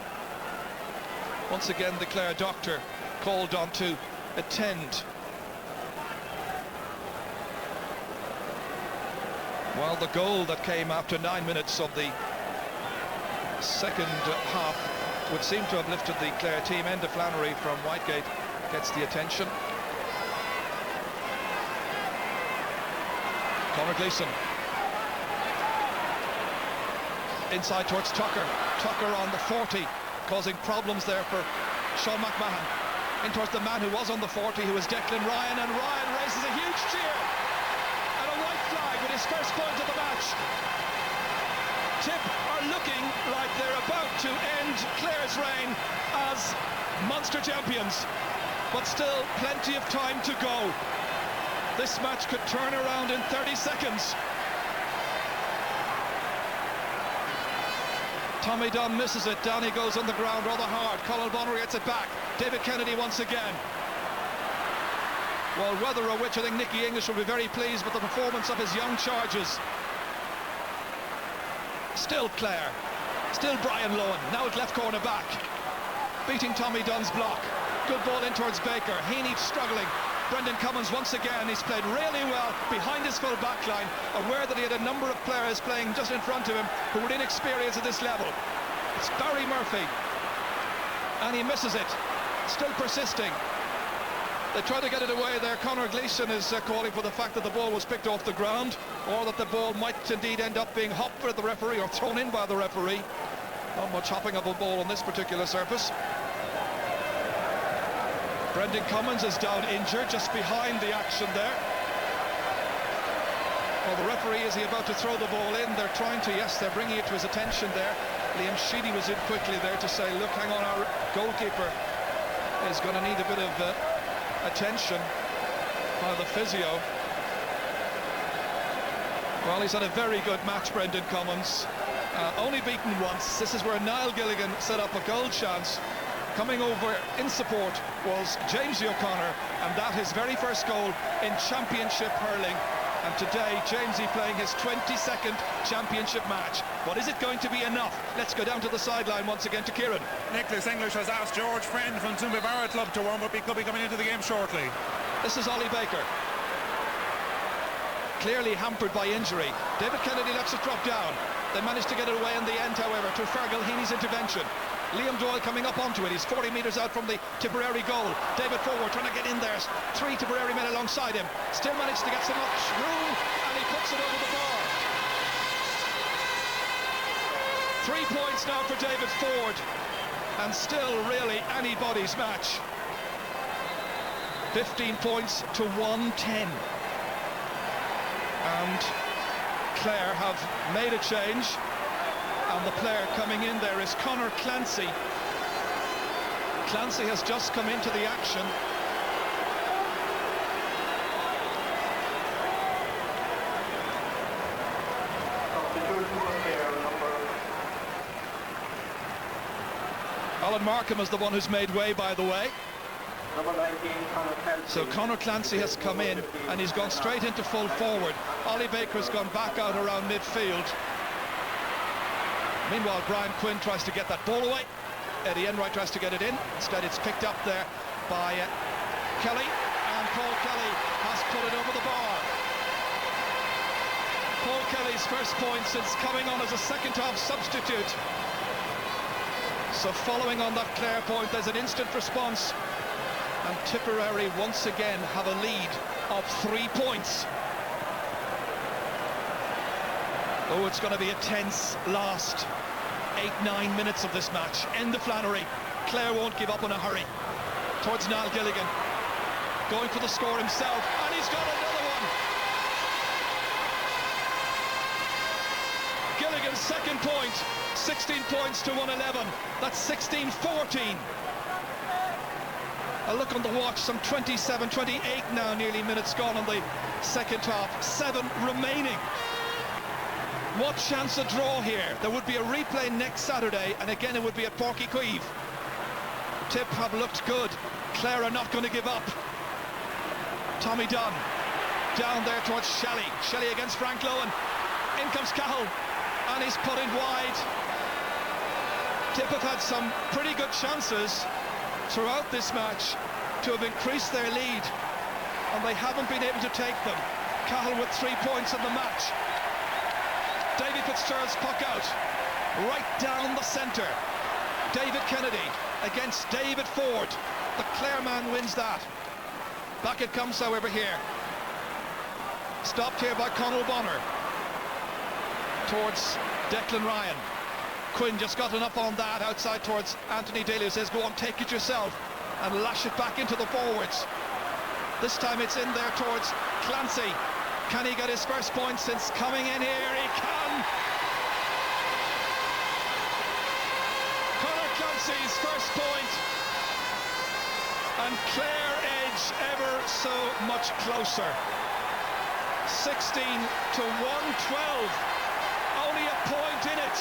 Once again, the Clare doctor called on to attend. Well, the goal that came after 9 minutes of the second half would seem to have lifted the Clare team. Enda Flannery from Whitegate gets the attention. Conor Gleeson. Inside towards Tucker. Tucker on the 40, causing problems there for Sean McMahon. In towards the man who was on the 40, who was Declan Ryan, and Ryan raises a huge cheer. And a white flag with his first point of the match. Tip are looking like they're about to end Clare's reign as Munster champions, but still plenty of time to go. This match could turn around in 30 seconds. Tommy Dunn misses it. Down he goes on the ground rather hard. Colin Bonner gets it back. David Kennedy once again. Well, whether or which, I think Nicky English will be very pleased with the performance of his young charges. Still Clare. Still Brian Lohan. Now at left corner back. Beating Tommy Dunn's block. Good ball in towards Baker. Heaney struggling. Brendan Cummins once again, he's played really well behind his full back line, aware that he had a number of players playing just in front of him who were inexperienced at this level. It's Barry Murphy, and he misses it, still persisting. They try to get it away there. Conor Gleeson is calling for the fact that the ball was picked off the ground, or that the ball might indeed end up being hopped by the referee or thrown in by the referee. Not much hopping of a ball on this particular surface. Brendan Cummins is down injured, just behind the action there. Well, the referee, is he about to throw the ball in? They're trying to, yes, they're bringing it to his attention there. Liam Sheedy was in quickly there to say, look, hang on, our goalkeeper is going to need a bit of attention by the physio. Well, he's had a very good match, Brendan Cummins. Only beaten once. This is where Niall Gilligan set up a goal chance. Coming over in support was Jamesy O'Connor, and that his very first goal in championship hurling. And today, Jamesy playing his 22nd championship match. But is it going to be enough? Let's go down to the sideline once again to Kieran. Nicholas English has asked George Friend from Toomevara Club to warm up. He could be coming into the game shortly. This is Ollie Baker. Clearly hampered by injury. David Kennedy lets it drop down. They managed to get it away in the end, however, to Fergal Heaney's intervention. Liam Doyle coming up onto it. He's 40 metres out from the Tipperary goal. David forward trying to get in there. 3 Tipperary men alongside him. Still managed to get some much room, and he puts it over the bar. 3 points now for David Ford, and still really anybody's match. 15 points to 110. And Clare have made a change. And the player coming in there is Conor Clancy. Clancy has just come into the action. Alan Markham is the one who's made way, by the way. So Conor Clancy has come in, and he's gone straight into full forward. Ollie Baker's gone back out around midfield. Meanwhile, Brian Quinn tries to get that ball away. Eddie Enright tries to get it in. Instead, it's picked up there by Kelly, and Paul Kelly has put it over the bar. Paul Kelly's first point since coming on as a second-half substitute. So following on that Clare point, there's an instant response, and Tipperary once again have a lead of 3 points. Oh, it's going to be a tense last 8-9 minutes of this match. End the Flannery. Clare won't give up in a hurry. Towards Niall Gilligan, going for the score himself, and he's got another one. Gilligan's second point, 16 points to 111. That's 16-14. A look on the watch, some 27, 28 now, nearly minutes gone on the second half. 7 remaining. What chance of draw here? There would be a replay next Saturday, and again it would be at Páirc Chaoimh. Tip have looked good. Clare are not going to give up. Tommy Dunn down there towards Shelley. Shelley against Frank Lowen. In comes Cahill, and he's put in wide. Tip have had some pretty good chances throughout this match to have increased their lead, and they haven't been able to take them. Cahill with 3 points in the match. David Fitzgerald's puck out, right down the centre. David Kennedy against David Ford. The Clare man wins that. Back it comes, however, here. Stopped here by Conal Bonner. Towards Declan Ryan. Quinn just got enough on that outside towards Anthony Daly, who says, go on, take it yourself, and lash it back into the forwards. This time it's in there towards Clancy. Can he get his first point since coming in here? He can! Conor Clancy's first point, and Clare edge ever so much closer. 16 to 112. Only a point in it.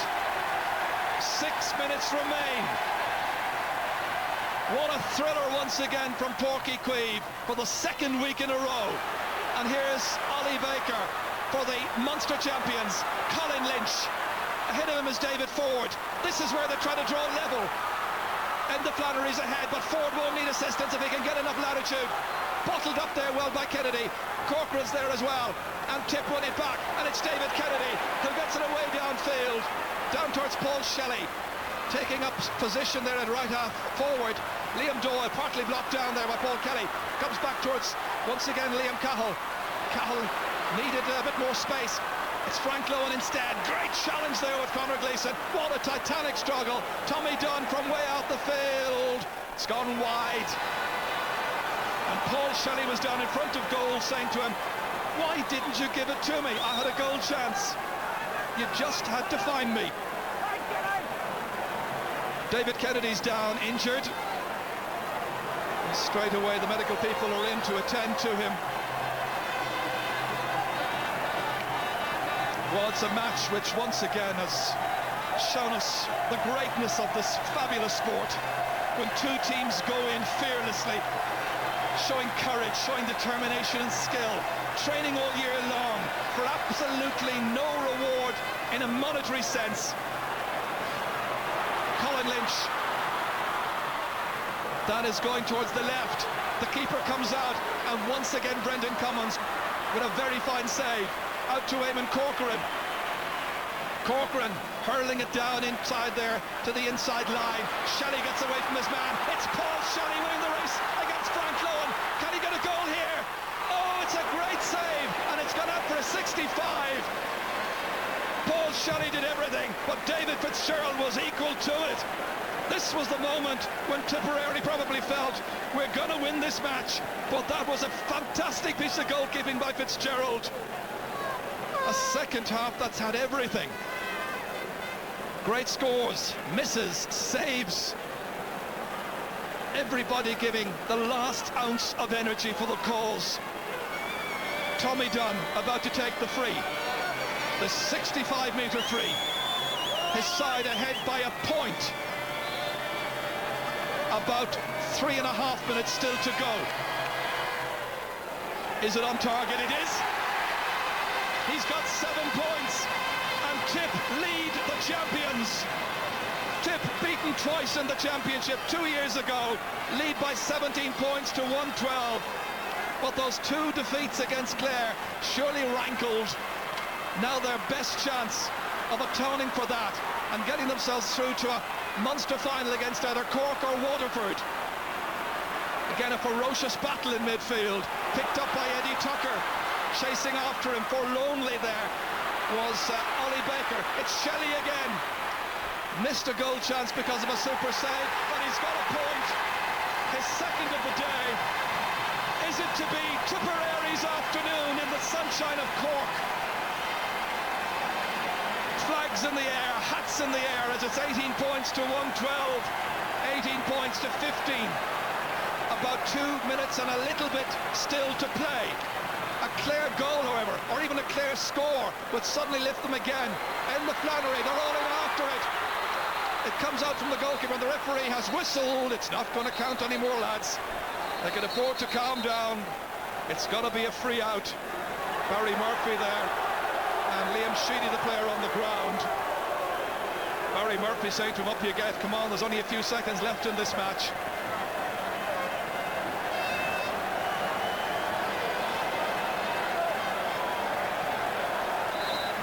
6 minutes remain. What a thriller once again from Páirc Chaoimh for the second week in a row. And here's Ollie Baker for the Munster champions, Colin Lynch. Ahead of him is David Ford. This is where they try to draw level. And the Flannery's ahead, but Ford won't need assistance if he can get enough latitude. Bottled up there well by Kennedy. Corcoran's there as well. And Tip won it back, and it's David Kennedy who gets it away downfield. Down towards Paul Shelley. Taking up position there at right half forward. Liam Doyle partly blocked down there by Paul Kelly. Comes back towards, once again, Liam Cahill. Cahill needed a bit more space. It's Frank Lowen instead. Great challenge there with Conor Gleeson. What a titanic struggle. Tommy Dunn from way out the field. It's gone wide. And Paul Shelley was down in front of goal saying to him, why didn't you give it to me? I had a goal chance. You just had to find me. David Kennedy's down, injured. And straight away the medical people are in to attend to him. Well, it's a match which once again has shown us the greatness of this fabulous sport. When two teams go in fearlessly, showing courage, showing determination and skill, training all year long for absolutely no reward in a monetary sense. Colin Lynch. That is going towards the left. The keeper comes out, and once again Brendan Cummins with a very fine save. Out to Eamon Corcoran. Corcoran hurling it down inside there to the inside line. Shelley gets away from his man. It's Paul Shelley winning the race against Frank Lowen. Can he get a goal here? Oh, it's a great save, and it's gone out for a 65. Paul Shelley did everything, but David Fitzgerald was equal to it. This was the moment when Tipperary probably felt, we're going to win this match, but that was a fantastic piece of goalkeeping by Fitzgerald. A second half that's had everything. Great scores, misses, saves. Everybody giving the last ounce of energy for the cause. Tommy Dunn about to take the free. The 65-metre free. His side ahead by a point. About 3.5 minutes still to go. Is it on target? It is. He's got 7 points, and Tip lead the champions. Tip beat beaten twice in the championship 2 years ago, lead by 17 points to 112. But those 2 defeats against Clare surely rankled. Now their best chance of atoning for that and getting themselves through to a Munster final against either Cork or Waterford. Again, a ferocious battle in midfield, picked up by Eddie Tucker. Chasing after him, forlornly there, was Ollie Baker. It's Shelley again. Missed a goal chance because of a super save, but he's got a point. His second of the day. Is it to be Tipperary's afternoon in the sunshine of Cork? Flags in the air, hats in the air, as it's 18 points to 112, 18 points to 15. About 2 minutes and a little bit still to play. A Clare goal, however, or even a Clare score, would suddenly lift them again. In the Flannery, they're all in after it. It comes out from the goalkeeper, and the referee has whistled. It's not going to count anymore, lads. They can afford to calm down. It's got to be a free out. Barry Murphy there, and Liam Sheedy, the player, on the ground. Barry Murphy saying to him, up you get, come on, there's only a few seconds left in this match.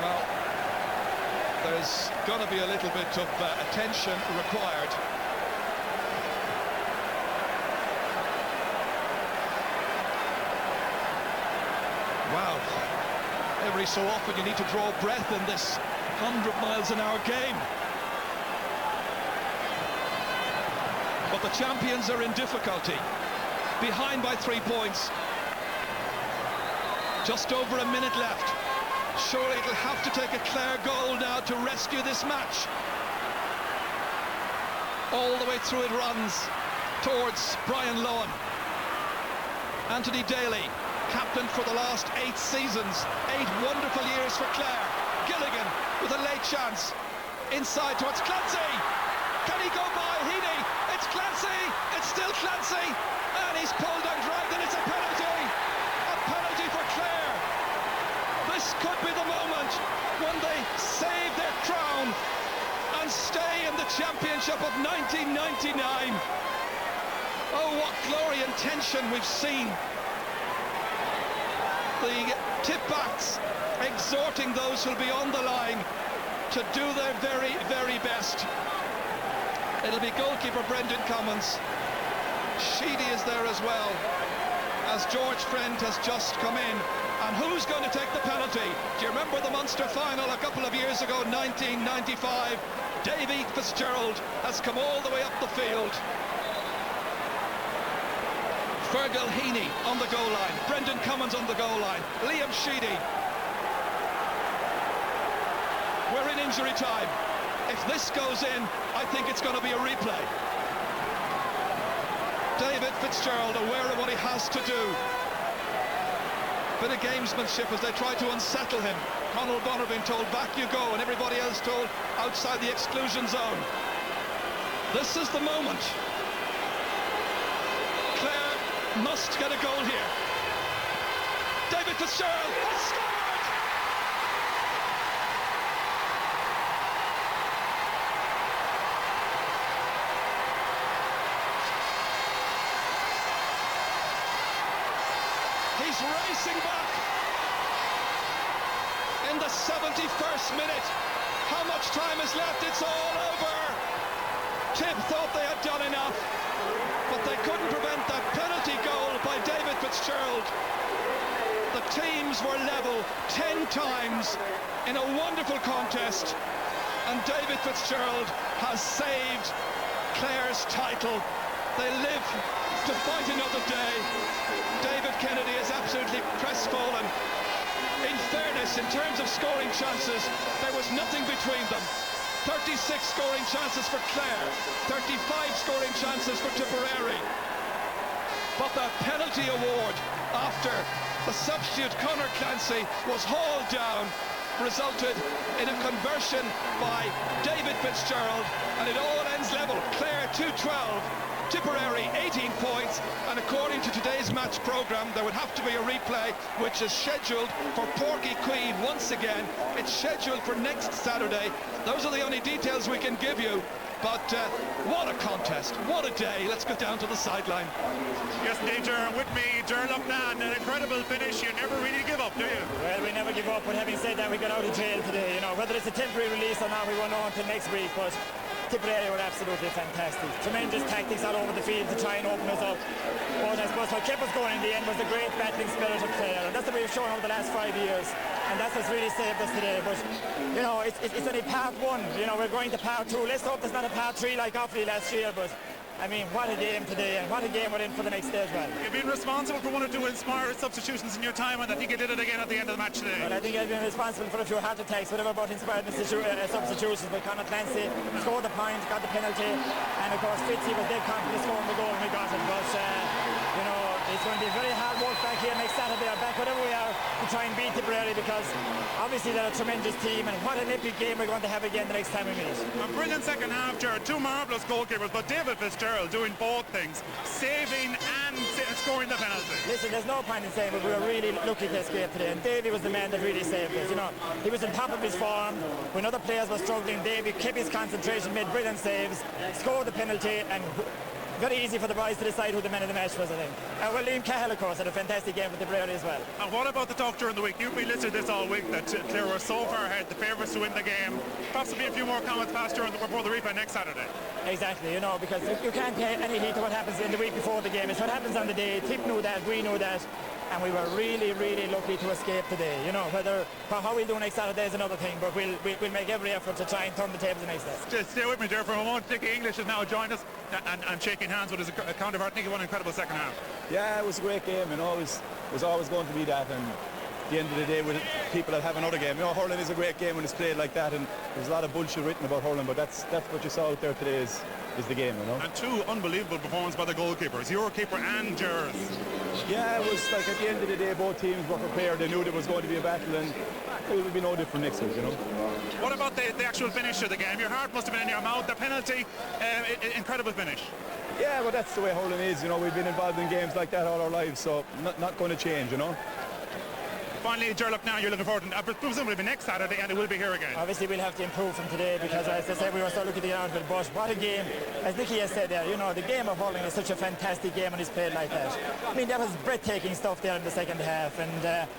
Well, there's going to be a little bit of attention required. Wow. Every so often you need to draw breath in this 100 miles an hour game. But the champions are in difficulty. Behind by 3 points. Just over a minute left. Surely it'll have to take a Clare goal now to rescue this match. All the way through it runs towards Brian Lohan. Anthony Daly, captain for the last 8 seasons. 8 wonderful years for Clare. Gilligan with a late chance. Inside towards Clancy. Can he go by Heaney? It's Clancy. It's still Clancy. And he's pulled and dragged, and it's a penalty. A penalty for Clare. This could be the moment when they save their crown and stay in the championship of 1999. Oh, what glory and tension we've seen. The tip backs exhorting those who'll be on the line to do their very, very best. It'll be goalkeeper Brendan Cummins. Sheedy is there as well, as George Friend has just come in. And who's going to take the penalty? Do you remember the Munster final a couple of years ago, 1995? Davy Fitzgerald has come all the way up the field. Fergal Heaney on the goal line. Brendan Cummins on the goal line. Liam Sheedy. We're in injury time. If this goes in, I think it's going to be a replay. David Fitzgerald aware of what he has to do. Bit of gamesmanship as they try to unsettle him. Conal Bonner being told, back you go, and everybody else told, outside the exclusion zone. This is the moment. Clare must get a goal here. David Fitzgerald has scored! He's racing back in the 71st minute. How much time is left? It's all over. Tip thought they had done enough, but they couldn't prevent that penalty goal by David Fitzgerald. The teams were level 10 times in a wonderful contest, and David Fitzgerald has saved Clare's title. They live to fight another day. David Kennedy is absolutely crestfallen. In fairness, in terms of scoring chances, there was nothing between them. 36 scoring chances for Clare, 35 scoring chances for Tipperary. But the penalty award after the substitute Conor Clancy was hauled down resulted in a conversion by David Fitzgerald, and it all ends level. Clare 2-12. Tipperary 18 points, and according to today's match programme there would have to be a replay, which is scheduled for Páirc Queen once again. It's scheduled for next Saturday. Those are the only details we can give you. But what a contest, what a day. Let's go down to the sideline. Yes, indeed, Ger. With me, Ger Loughnane, an incredible finish. You never really give up, do you? Well, we never give up, but having said that, we got out of jail today. You know, whether it's a temporary release or not, we won't know until next week, but Tipperary were absolutely fantastic. Tremendous tactics all over the field to try and open us up. But I suppose what kept us going in the end was the great battling spirit of Clare, and that's what we've shown over the last 5 years, and that's what's really saved us today. But, you know, it's only part one. You know, we're going to part two. Let's hope there's not a part three like Offaly last year, but I mean, what a game today, and what a game we're in for the next day as well. You've been responsible for one or two inspired substitutions in your time, and I think you did it again at the end of the match today. Well, I think I've been responsible for a few heart attacks, whatever about inspired substitutions. But Conor Clancy scored the point, got the penalty, and of course Fitzy was dead confident scoring the goal, and we got it. But you know, it's going to be very hard work back here next Saturday, or back whatever we are, to try and beat Tipperary, because obviously they're a tremendous team, and what an epic game we're going to have again the next time we meet. A brilliant second half, Jared. Two marvellous goalkeepers, but David Fitzgerald doing both things, saving and scoring the penalty. Listen, there's no point in saying, but we were really lucky to escape today, and Davy was the man that really saved us. You know, he was on top of his form. When other players were struggling, Davy kept his concentration, made brilliant saves, scored the penalty, and very easy for the boys to decide who the man of the match was, I think. Well, Liam Cahill, of course, had a fantastic game for Tipperary as well. And what about the talk during the week? You've been listed this all week that Clare were so far ahead, the favourites to win the game. Possibly a few more comments passed before the replay next Saturday. Exactly, you know, because you can't pay any heed to what happens in the week before the game. It's what happens on the day. Tip knew that, we knew that, and we were really, really lucky to escape today. You know, how we'll do next Saturday is another thing, but we'll make every effort to try and turn the tables the next day. Just stay with me there for a moment. Nicky English has now joined us and shaking hands with his counterpart. Nicky, what an incredible second half. Yeah, it was a great game, you know, it was always going to be that, and at the end of the day, with people that have another game, you know, hurling is a great game when it's played like that, and there's a lot of bullshit written about hurling, but that's what you saw out there today is the game, you know. And two unbelievable performances by the goalkeepers, your keeper and Ger's. Yeah, it was like at the end of the day, both teams were prepared. They knew there was going to be a battle, and it will be no different next week, you know. What about the actual finish of the game? Your heart must have been in your mouth. The penalty, incredible finish. Yeah, well, that's the way hurling is, you know. We've been involved in games like that all our lives, so not going to change, you know. Finally, Ger Loughnane, you're looking forward to presumably be next Saturday, and it will be here again. Obviously, we'll have to improve from today, because as I said, we were so looking to get out of it. But what a game! As Nicky has said there, you know, the game of hurling is such a fantastic game when it's played like that. I mean, that was breathtaking stuff there in the second half, and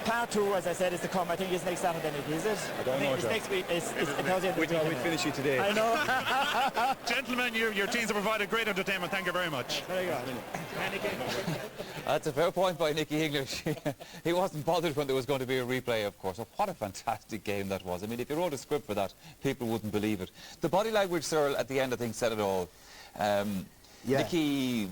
part two, as I said, is to come. I think it's next Saturday, Nicky, is it? I don't know, it's next week. It's we thought we'd finish it today. I know. Gentlemen, your teams have provided great entertainment. Thank you very much. Very good. That's a fair point by Nicky English. He wasn't bothered when there was going to be a replay, of course. What a fantastic game that was. I mean, if you wrote a script for that, people wouldn't believe it. The body language, Cyril, at the end, I think, said it all. Yeah. Nicky,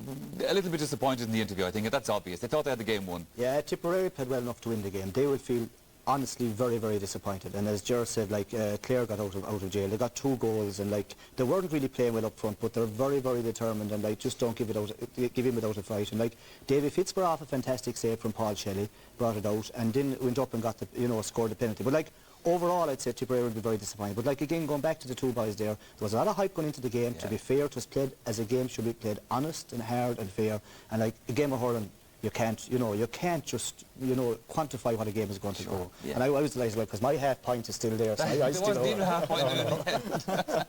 a little bit disappointed in the interview, I think, and that's obvious. They thought they had the game won. Yeah, Tipperary played well enough to win the game. They would feel honestly very, very disappointed. And as Ger said, like Clare got out of jail. They got 2 goals, and like they weren't really playing well up front, but they're very, very determined, and like just don't give in without a fight. And like Davy Fitz were off a fantastic save from Paul Shelley, brought it out, and then went up and got the, you know, scored the penalty. But like overall, I'd say Tipperary would be very disappointed. But like again, going back to the 2 boys there was a lot of hype going into the game. Yeah. To be fair, it was played as a game should be played honest and hard and fair. And like a game of hurling, you can't just, quantify what a game is going to go. Yeah. And I was delighted because my half pint is still there. So I still wasn't even a half pint in the end.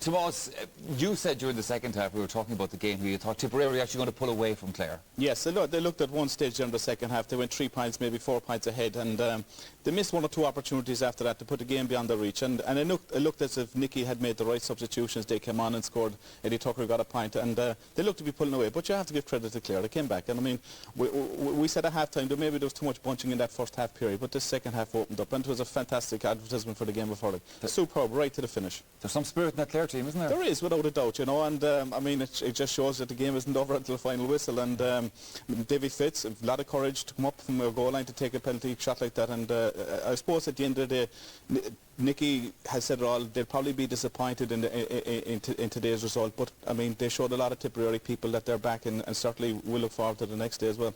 Tomas, you said during the second half, we were talking about the game, where you thought Tipperary actually going to pull away from Clare. Yes, they looked at one stage during the second half. They went 3 points, maybe 4 points ahead, and they missed 1 or 2 opportunities after that to put the game beyond their reach. And it looked as if Nicky had made the right substitutions. They came on and scored. Eddie Tucker got a point, and they looked to be pulling away. But you have to give credit to Clare. They came back, and I mean, we said at half-time that maybe there was too much bunching in that first half period, but this second half opened up, and it was a fantastic advertisement for the game of hurling. Superb, right to the finish. There's some spirit in that Clare team, isn't there? There is, without a doubt, you know, and I mean, it just shows that the game isn't over until the final whistle, and Davy Fitz, a lot of courage to come up from a goal line to take a penalty shot like that, and I suppose at the end of the day, Nicky has said it all. They'll probably be disappointed in today's result, but I mean, they showed a lot of Tipperary people that they're back, and certainly we'll look forward to the next day as well.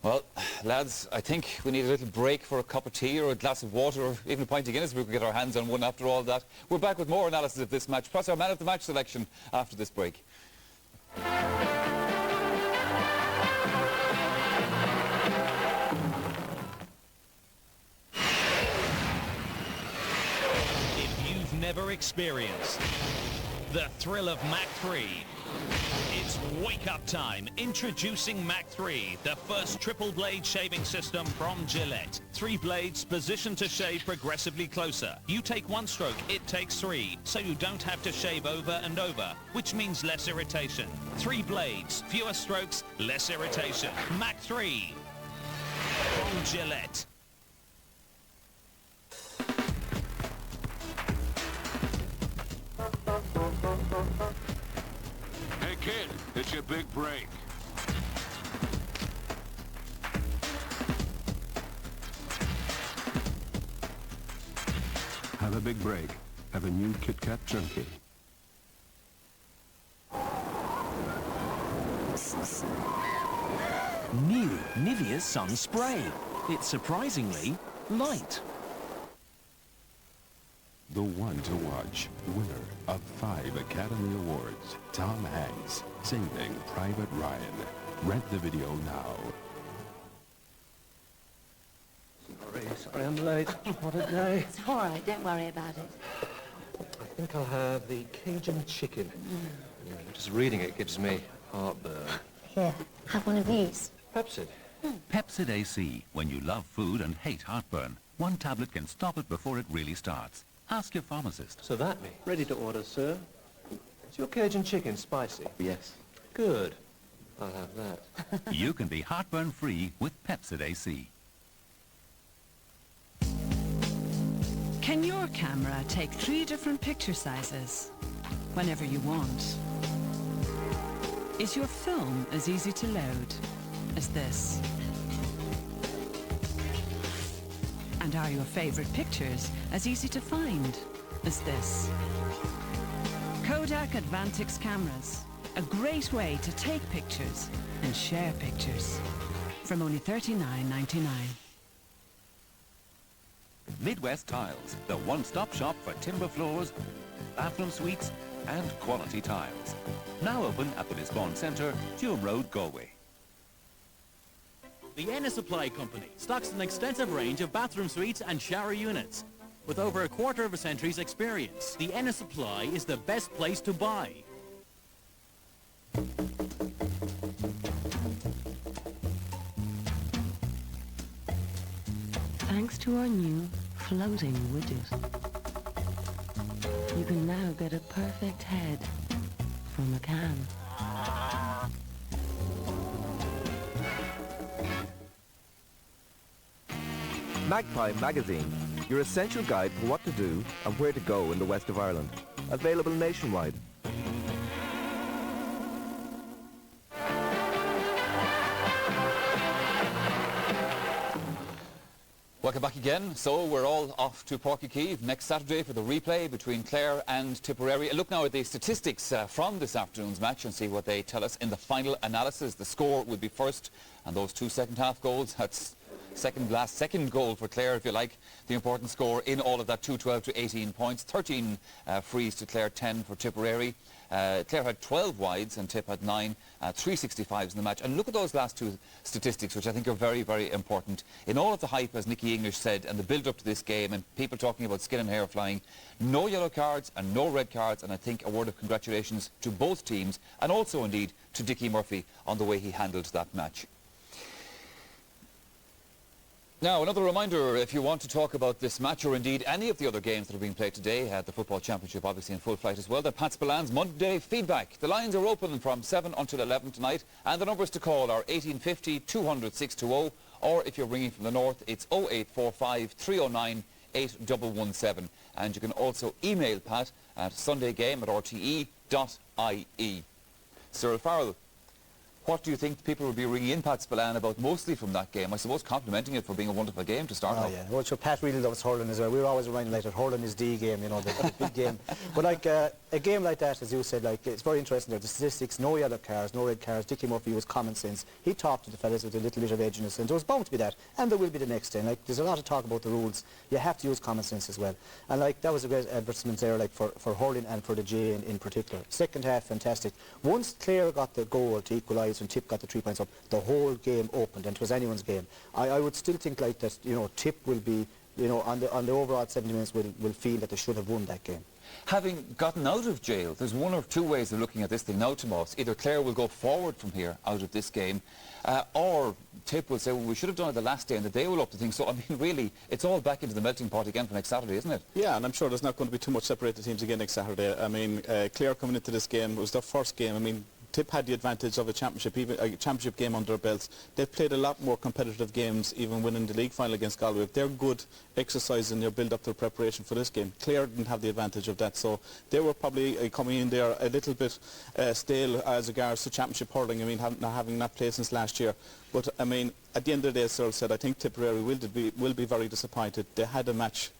Well, lads, I think we need a little break for a cup of tea or a glass of water or even a pint of Guinness if we could get our hands on one after all that. We're back with more analysis of this match, plus our man of the match selection after this break. ever experienced. The thrill of Mach 3. It's wake-up time. Introducing Mach 3, the first triple blade shaving system from Gillette. 3 blades positioned to shave progressively closer. You take 1 stroke, it takes 3, so you don't have to shave over and over, which means less irritation. 3 blades, fewer strokes, less irritation. Mach 3 from Gillette. Hey kid, it's your big break. Have a big break. Have a new Kit Kat Chunky. New Nivea Sun Spray. It's surprisingly light. The one to watch. Winner of 5 Academy Awards. Tom Hanks. Saving Private Ryan. Rent the video now. Sorry I'm late. What a day. It's all right, don't worry about it. I think I'll have the Cajun chicken. Just reading it gives me heartburn. Here, have one of these. Pepsid. Pepsid AC. When you love food and hate heartburn, 1 tablet can stop it before it really starts. Ask your pharmacist. So that me. Ready to order, sir. Is your Cajun chicken spicy? Yes. Good. I'll have that. You can be heartburn-free with Pepsid AC. Can your camera take 3 different picture sizes whenever you want? Is your film as easy to load as this? And are your favorite pictures as easy to find as this? Kodak Advantix cameras, a great way to take pictures and share pictures from only $39.99. Midwest Tiles, the one-stop shop for timber floors, bathroom suites and quality tiles. Now open at the Lisbon Centre, Chaoimh Road, Galway. The Ennis Supply Company stocks an extensive range of bathroom suites and shower units. With over a quarter of a century's experience, the Ennis Supply is the best place to buy. Thanks to our new floating widget, you can now get a perfect head from a can. Magpie Magazine, your essential guide for what to do and where to go in the west of Ireland. Available nationwide. Welcome back again. So we're all off to Páirc next Saturday for the replay between Clare and Tipperary. A look now at the statistics from this afternoon's match and see what they tell us in the final analysis. The score will be first, and those 2 second-half goals, that's second goal for Clare, if you like. The important score in all of that, 2-12 to 18 points. 13 frees to Clare, 10 for Tipperary. Clare had 12 wides and Tip had 9, 365s in the match. And look at those last 2 statistics, which I think are very, very important. In all of the hype, as Nicky English said, and the build-up to this game, and people talking about skin and hair flying, no yellow cards and no red cards, and I think a word of congratulations to both teams, and also, indeed, to Dickie Murphy on the way he handled that match. Now, another reminder, if you want to talk about this match or indeed any of the other games that are being played today, the Football Championship obviously in full flight as well, the Pat Spillane's Monday feedback. The lines are open from 7 until 11 tonight, and the numbers to call are 1850 200 620, or if you're ringing from the north, it's 0845 309 8117. And you can also email Pat at sundaygame@rte.ie. Cyril Farrell, what do you think people will be ringing in Pat Spillane about mostly from that game? I suppose complimenting it for being a wonderful game to start off. Yeah, well, sure, Pat really loves hurling as well. We were always reminding like that hurling is the game, you know, the big game. But like a game like that, as you said, like it's very interesting there. The statistics, no yellow cards, no red cards. Dickie Murphy was common sense. He talked to the fellas with a little bit of edginess, and there was bound to be that, and there will be the next day. And, like, there's a lot of talk about the rules. You have to use common sense as well. And like that was a great advertisement there, like for hurling and for the J in particular. Second half, fantastic. Once Clare got the goal to equalise and Tip got the 3 points up, the whole game opened, and it was anyone's game. I would still think like that, you know, Tip will be, you know, on the overall 70 minutes will feel that they should have won that game. Having gotten out of jail, there's one or two ways of looking at this thing now, Tomas. Either Clare will go forward from here out of this game, or Tip will say, well, we should have done it the last day, and the day will up the thing. So, I mean, really, it's all back into the melting pot again for next Saturday, isn't it? Yeah, and I'm sure there's not going to be too much separated teams again next Saturday. I mean, Clare coming into this game, it was their first game. I mean, Tip had the advantage of a championship, even a championship game under their belts. They've played a lot more competitive games, even winning the league final against Galway. They're good exercise in their build-up to preparation for this game. Clare didn't have the advantage of that, so they were probably coming in there a little bit stale as regards to championship hurling. I mean, having not played since last year. But I mean, at the end of the day, as Cyril said, I think Tipperary will be very disappointed. They had a match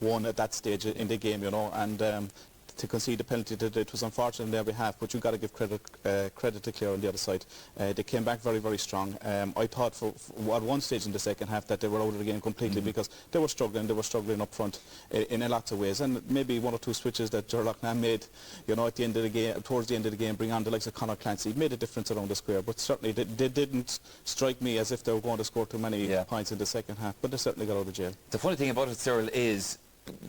won at that stage in the game, you know, and to concede the penalty, it was unfortunate on their behalf, but you've got to give credit to Clare on the other side. They came back very, very strong. I thought at one stage in the second half that they were out of the game completely because they were struggling up front in a lot of ways, and maybe one or two switches that Gerlachlan made, you know, at the end of the game, towards the end of the game, bring on the likes of Conor Clancy, made a difference around the square, but certainly they didn't strike me as if they were going to score too many points in the second half, but they certainly got out of jail. The funny thing about it, Cyril, is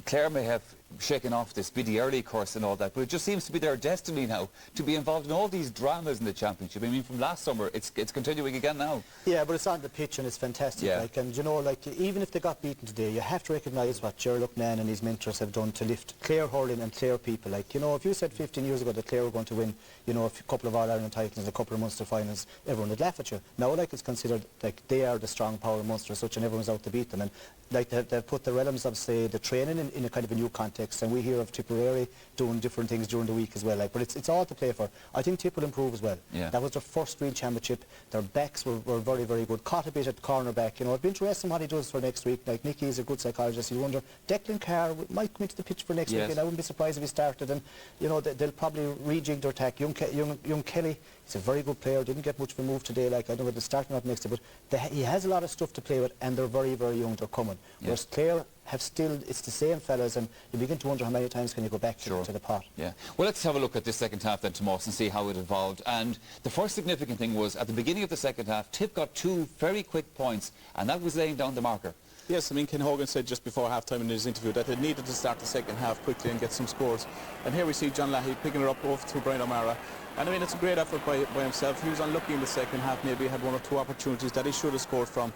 Clare may have shaken off this Biddy Early course and all that, but it just seems to be their destiny now to be involved in all these dramas in the championship. I mean, from last summer, it's continuing again now. Yeah, but it's on the pitch and it's fantastic. Yeah. Like, and you know, like, even if they got beaten today, you have to recognise what Gerlachlan and his mentors have done to lift Clare hurling and Clare people. Like, you know, if you said 15 years ago that Clare were going to win, you know, a couple of All-Ireland titles and a couple of Munster finals, everyone would laugh at you. Now, like, it's considered like they are the strong power of Munster as such, and everyone's out to beat them. And like, they've put the realms of, say, the training in a kind of a new context, and we hear of Tipperary doing different things during the week as well. Like, but it's all to play for. I think Tip will improve as well. Yeah. That was their first real championship. Their backs were very, very good. Caught a bit at cornerback. You know, it'd be interesting what he does for next week. Like, Nicky is a good psychologist. You wonder, Declan Carr might come into the pitch for next week, and I wouldn't be surprised if he started. And you know, they'll probably rejig their attack. Young Kelly, he's a very good player. Didn't get much of a move today. Like, I don't know whether they're starting up next year, but he has a lot of stuff to play with, and they're very, very young. They're coming. Whereas Clare have still, it's the same fellas, and you begin to wonder how many times can you go back to the pot. Yeah. Well, let's have a look at this second half then, Tomas, and see how it evolved. And the first significant thing was, at the beginning of the second half, Tip got 2 very quick points, and that was laying down the marker. Yes, I mean, Ken Hogan said just before half-time in his interview that they needed to start the second half quickly and get some scores. And here we see John Lahey picking it up over to Brian O'Mara. And I mean, it's a great effort by himself. He was unlucky in the second half. Maybe he had 1 or 2 opportunities that he should have scored from.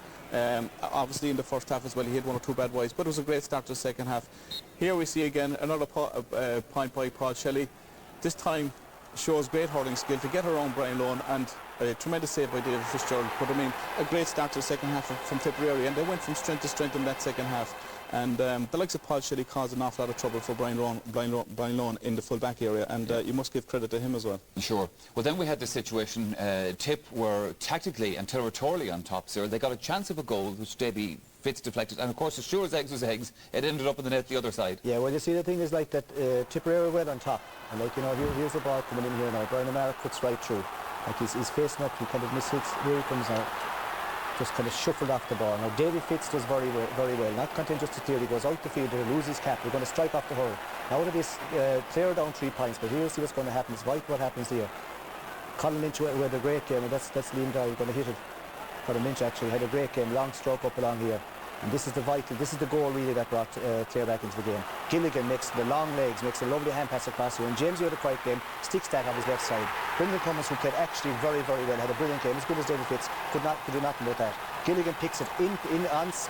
Obviously in the first half as well, he had 1 or 2 bad wides, but it was a great start to the second half. Here we see again another point by Paul Shelley. This time shows great hurling skill to get around Brian Lohan, and a tremendous save by David Fitzgerald. But I mean, a great start to the second half from Tipperary, and they went from strength to strength in that second half. And the likes of Paul Shelley caused an awful lot of trouble for Brian Lohan in the full-back area, and you must give credit to him as well. Sure. Well, then we had this situation, Tip were tactically and territorially on top, sir. They got a chance of a goal, which Davy Fitz deflected, and of course, as sure as eggs was eggs, it ended up in the net the other side. Yeah, well, you see, the thing is like that, Tipperary were on top, and like, you know, here's the ball coming in here now. Brian O'Mara cuts right through. Like, he's facing up, he kind of mishits, here he comes now. Just kind of shuffled off the ball. Now, Davy Fitz does very well. Not content just to steer, he goes out the field, he'll lose his cap, they're going to strike off the hurl. Now it is Clare down 3 points, but here's see what's going to happen. It's right what happens here. Colin Lynch had a great game, and that's Liam Doyle going to hit it. Colin Lynch actually had a great game, long stroke up along here. And this is the goal really that brought Clare back into the game. Gilligan makes the long legs, makes a lovely hand pass across here, and James, had a quiet game, sticks that on his left side. Brendan Cummins, who played actually very well, had a brilliant game, as good as David Fitz, could do nothing about that. Gilligan picks it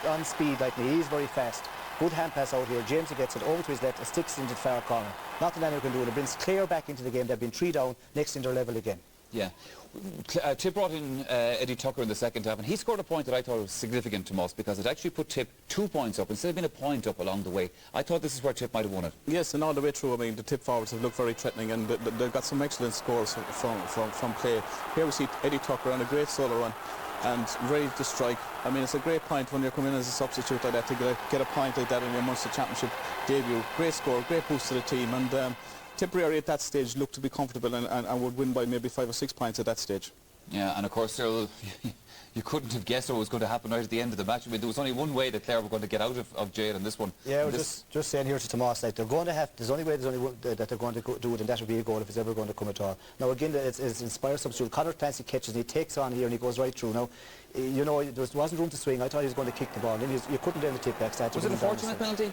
on speed, like me, he's very fast. Good hand pass out here, James gets it over to his left, and sticks into the far corner. Nothing anyone can do, and it brings Clare back into the game. They've been 3 down, next in their level again. Yeah. Tip brought in Eddie Tucker in the second half, and he scored a point that I thought was significant to us, because it actually put Tip 2 points up instead of being a point up along the way. I thought this is where Tip might have won it. Yes, and all the way through, I mean, the Tip forwards have looked very threatening, and they've got some excellent scores from play. Here we see Eddie Tucker on a great solo run and ready to strike. I mean, it's a great point when you're coming in as a substitute like that to get a point like that in your Munster Championship debut. Great score, great boost to the team, and Tipperary at that stage looked to be comfortable and would win by maybe 5 or 6 points at that stage. Yeah, and of course, Cyril, you couldn't have guessed what was going to happen right at the end of the match. I mean, there was only one way that Clare were going to get out of jail in this one. Yeah, we're just saying here to Tomas, like, they're going to have, there's only one that they're going to do it, and that would be a goal if it's ever going to come at all. Now again, it's inspired substitute. Conor Clancy catches and he takes on here and he goes right through. Now, you know, there wasn't room to swing. I thought he was going to kick the ball. Then you couldn't let the tip back. Was it a fortunate penalty?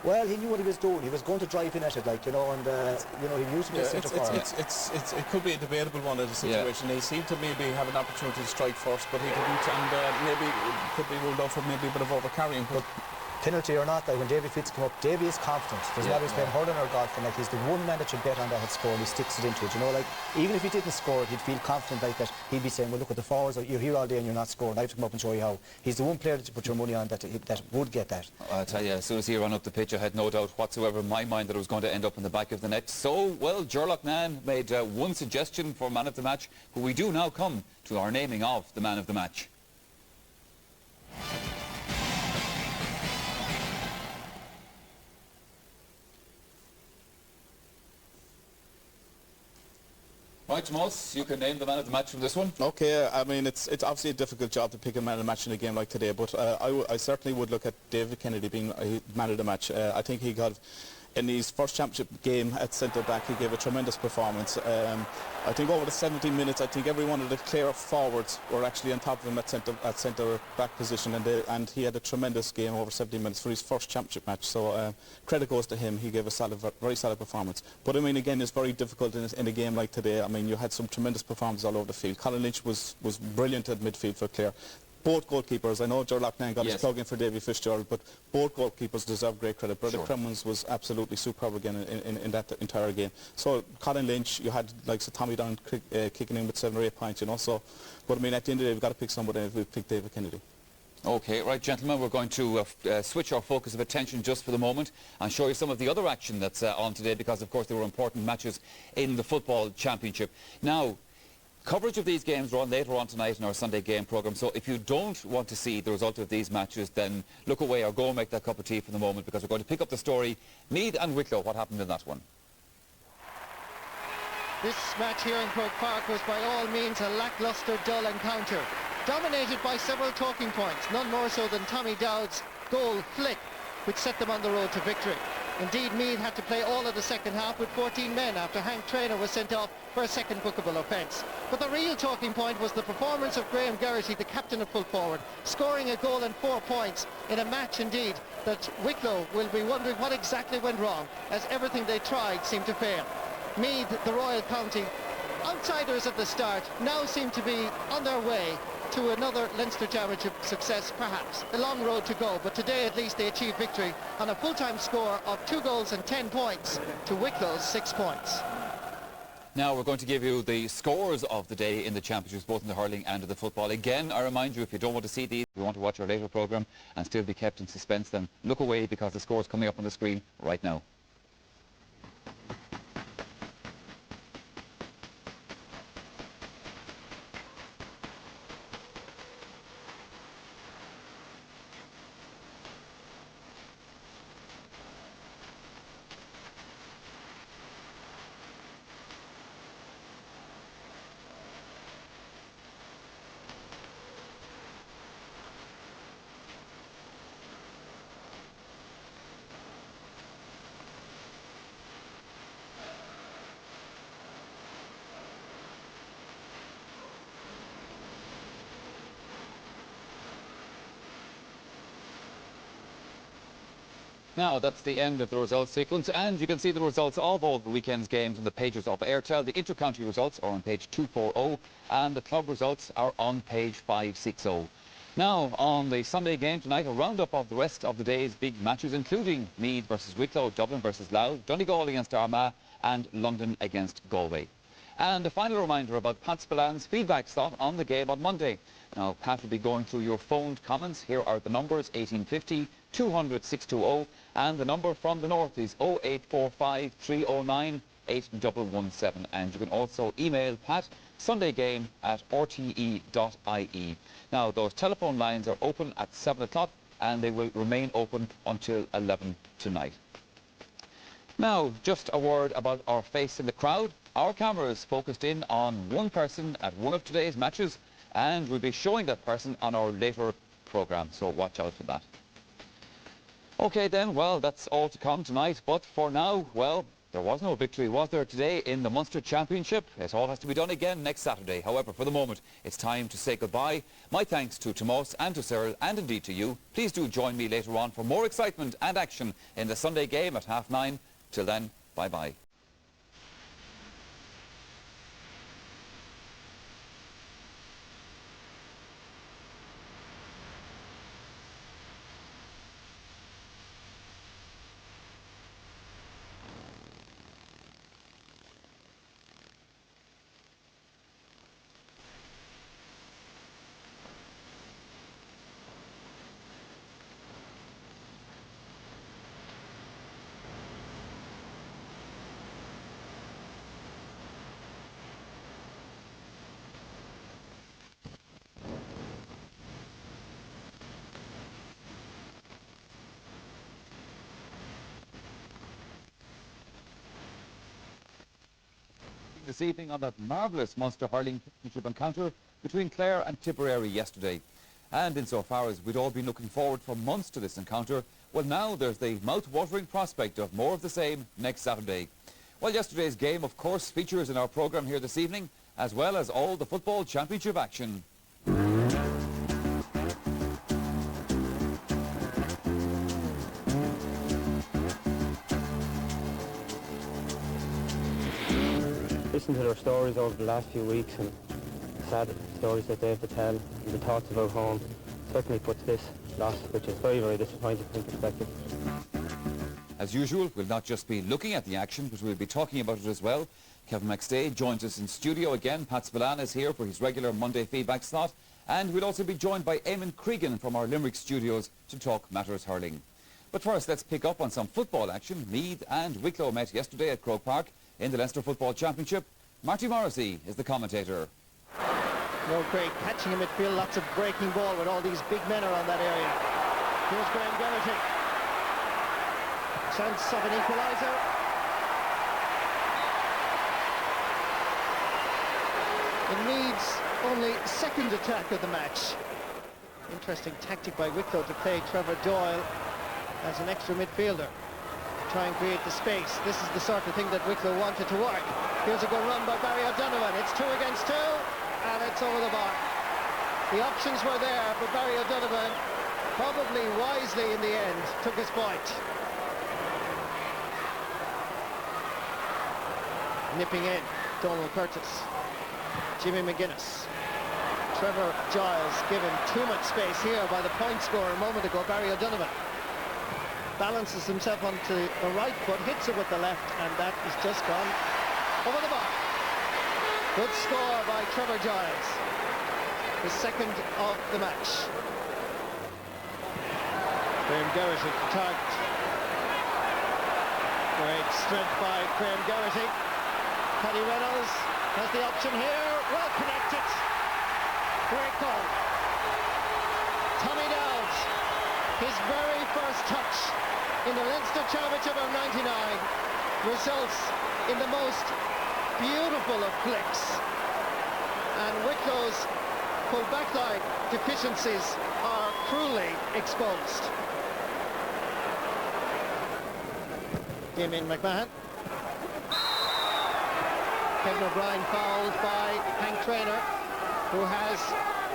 Well, he knew what he was doing. He was going to drive in at it, like, you know, and, you know, he used to be a centre forward. It could be a debatable one of the situation. He seemed to maybe have an opportunity to strike first, but he didn't, and maybe it could be ruled out for maybe a bit of overcarrying. But penalty or not, like when Davy Fitz come up, Davy is confident. Doesn't matter if he's playing hurling or golf, and like he's the one man that you bet on that had scored. He sticks it into it, you know. Like even if he didn't score, he'd feel confident like that. He'd be saying, "Well, look at the forwards. You're here all day and you're not scoring. I have to come up and show you how." He's the one player that you put your money on that would get that. I tell you, as soon as he ran up the pitch, I had no doubt whatsoever in my mind that it was going to end up in the back of the net. So, well, Gerlach Nan made one suggestion for man of the match, but we do now come to our naming of the man of the match. Right, Tomas, you can name the man of the match from this one. Okay, I mean, it's obviously a difficult job to pick a man of the match in a game like today, but I certainly would look at David Kennedy being a man of the match. I think he got, in his first championship game at centre-back, he gave a tremendous performance. I think over the 70 minutes, I think every one of the Clare forwards were actually on top of him at centre-back position, and he had a tremendous game over 70 minutes for his first championship match. So credit goes to him. He gave a very solid performance. But I mean, again, it's very difficult in a game like today. I mean, you had some tremendous performances all over the field. Colin Lynch was brilliant at midfield for Clare. Both goalkeepers, I know Gerlach Nan got his plug in for Davy Fitzgerald, but both goalkeepers deserve great credit. Brother Cremons was absolutely superb again in that entire game. So Colin Lynch, you had like Tommy Down kicking in with 7 or 8 points, you know. So, but I mean, at the end of the day, we've got to pick somebody, and we've picked David Kennedy. Okay, right, gentlemen, we're going to switch our focus of attention just for the moment and show you some of the other action that's on today, because, of course, there were important matches in the football championship. Now, coverage of these games are on later on tonight in our Sunday game programme, so if you don't want to see the result of these matches, then look away or go and make that cup of tea for the moment, because we're going to pick up the story, Meath and Wicklow, what happened in that one. This match here in Croke Park was by all means a lacklustre, dull encounter, dominated by several talking points, none more so than Tommy Dowd's goal flick, which set them on the road to victory. Indeed, Meath had to play all of the second half with 14 men after Hank Traynor was sent off for a second bookable offence. But the real talking point was the performance of Graham Geraghty, the captain of full forward, scoring a goal and 4 points in a match indeed that Wicklow will be wondering what exactly went wrong, as everything they tried seemed to fail. Meath, the Royal County, outsiders at the start, now seem to be on their way to another Leinster Championship success, perhaps. A long road to go, but today at least they achieved victory on a full-time score of 2 goals and 10 points to Wicklow's 6 points. Now we're going to give you the scores of the day in the championships, both in the hurling and in the football. Again, I remind you, if you don't want to see these, if you want to watch our later programme and still be kept in suspense, then look away, because the score is coming up on the screen right now. Now, that's the end of the results sequence, and you can see the results of all the weekend's games on the pages of Airtel. The inter-county results are on page 240, and the club results are on page 560. Now, on the Sunday game tonight, a roundup of the rest of the day's big matches, including Meath versus Wicklow, Dublin versus Louth, Donegal against Armagh, and London against Galway. And a final reminder about Pat Spillan's feedback slot on the game on Monday. Now, Pat will be going through your phoned comments. Here are the numbers: 1850 200 620, and the number from the north is 0845 309 8117. And you can also email Pat sundaygame@rte.ie. Now, those telephone lines are open at 7 o'clock, and they will remain open until 11 tonight. Now, just a word about our face in the crowd. Our cameras focused in on one person at one of today's matches, and we'll be showing that person on our later programme, so watch out for that. Okay then, well, that's all to come tonight, but for now, well, There was no victory, was there, today in the Munster Championship? It all has to be done again next Saturday. However, for the moment, it's time to say goodbye. My thanks to Tomas and to Cyril, and indeed to you. Please do join me later on for more excitement and action in the Sunday game at 9:30. Till then, bye-bye. This evening on that marvellous Munster Hurling Championship encounter between Clare and Tipperary yesterday. And insofar as we'd all been looking forward for months to this encounter, well, now there's the mouth-watering prospect of more of the same next Saturday. Well, yesterday's game, of course, features in our programme here this evening, as well as all the football championship action. Listen to their stories over the last few weeks and sad stories that they have to tell and the thoughts about home certainly puts this loss, which is very, very disappointing, in perspective. As usual, we'll not just be looking at the action, but we'll be talking about it as well. Kevin McStay joins us in studio again. Pat Spillane is here for his regular Monday feedback slot. And we'll also be joined by Eamon Cregan from our Limerick studios to talk matters hurling. But first, let's pick up on some football action. Meath and Wicklow met yesterday at Croke Park in the Leinster Football Championship. Marty Morrissey is the commentator. No, Craig catching in midfield, lots of breaking ball with all these big men around that area. Here's Graham Geraghty. Chance of an equaliser. It needs only second attack of the match. Interesting tactic by Wicklow to play Trevor Doyle as an extra midfielder. Try and create the space. This is the sort of thing that Wicklow wanted to work. Here's a good run by Barry O'Donovan. It's 2 against 2, and it's over the bar. The options were there, but Barry O'Donovan, probably wisely in the end, took his point. Nipping in, Donald Curtis, Jimmy McGuinness. Trevor Giles given too much space here by the point scorer a moment ago, Barry O'Donovan. Balances himself onto the right foot, hits it with the left, and that is just gone over the bar. Good score by Trevor Giles, the second of the match. Graham Geraghty at the target. Great strength by Graham Geraghty. Paddy Reynolds has the option here, well connected. Great goal. Tommy Dowds, his very first touch in the Leinster Championship of '99 results in the most beautiful of flicks, and Wicklow's full backline deficiencies are cruelly exposed. Damien McMahon. Kevin O'Brien fouled by Hank Traynor, who has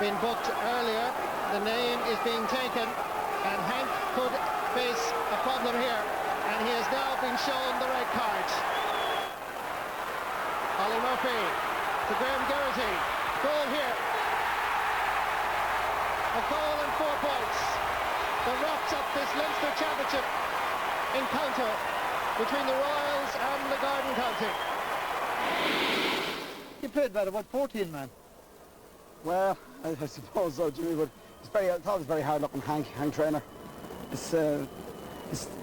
been booked earlier. The name is being taken, and Hank could face a problem here, and he has now been shown the red card. Ollie Murphy to Graham Geraghty. Goal here. A goal and 4 points. That wraps up this Leinster Championship encounter between the Royals and the Garden County. He played better, what, 14 man? Well, I suppose so, Jimmy, but I thought it was very hard looking Hank Traynor. It's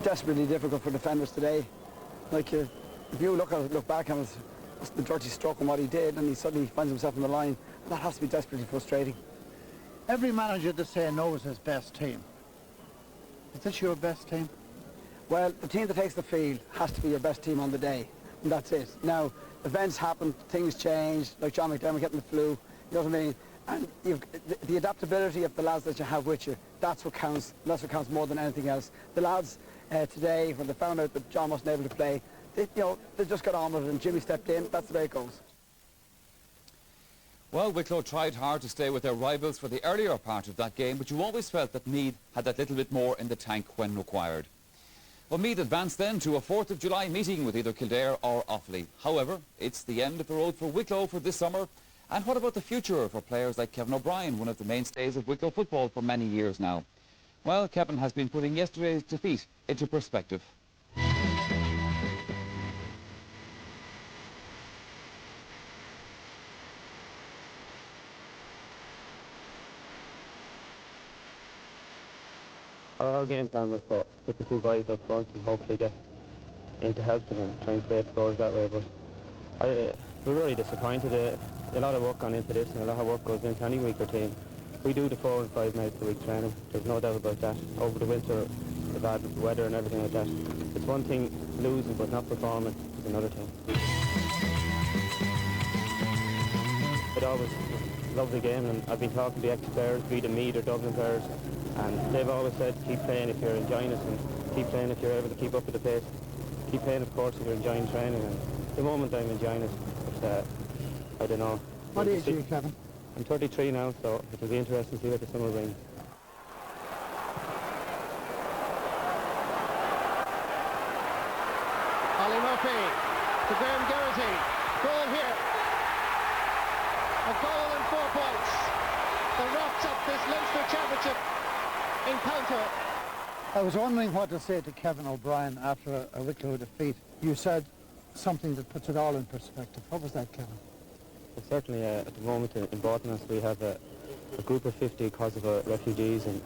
desperately difficult for defenders today. Like, if you look back on it, it's the dirty stroke and what he did, and he suddenly finds himself in the line. That has to be desperately frustrating. Every manager to say knows his best team. Is this your best team? Well, the team that takes the field has to be your best team on the day, and that's it. Now, events happen, things change, like John McDermott getting the flu, you know what I mean? And the adaptability of the lads that you have with you, that's what counts more than anything else. The lads today, when they found out that John wasn't able to play, they just got on with it, and Jimmy stepped in. That's the way it goes. Well, Wicklow tried hard to stay with their rivals for the earlier part of that game, but you always felt that Meath had that little bit more in the tank when required. Well, Meath advanced then to a 4th of July meeting with either Kildare or Offaly. However, it's the end of the road for Wicklow for this summer. And what about the future for players like Kevin O'Brien, one of the mainstays of Wicklow football for many years now? Well, Kevin has been putting yesterday's defeat into perspective. Our game plan was to put the two guys up front and hopefully get in to help them and try and create scores that way. But we're really disappointed. A lot of work gone into this and a lot of work goes into any weaker team. We do the 4 and 5 nights a week training. There's no doubt about that. Over the winter, the bad weather and everything like that. It's one thing losing but not performing is another thing. It always love the game, and I've been talking to the ex-players, be the Meath or Dublin players, and they've always said keep playing if you're enjoying it, and keep playing if you're able to keep up with the pace. Keep playing, of course, if you're enjoying training, and at the moment I'm enjoying it, but I don't know. What age are you, Kevin? I'm 33 now, so it'll be interesting to see what the summer brings. Ollie Murphy to Graham Geraghty. Goal here. A goal and 4 points. That wraps up this Leinster Championship encounter. I was wondering what to say to Kevin O'Brien after a Wicklow defeat. You said something that puts it all in perspective. What was that, Kevin? Well, certainly at the moment in Bottomless we have a group of 50 Kosovo refugees, and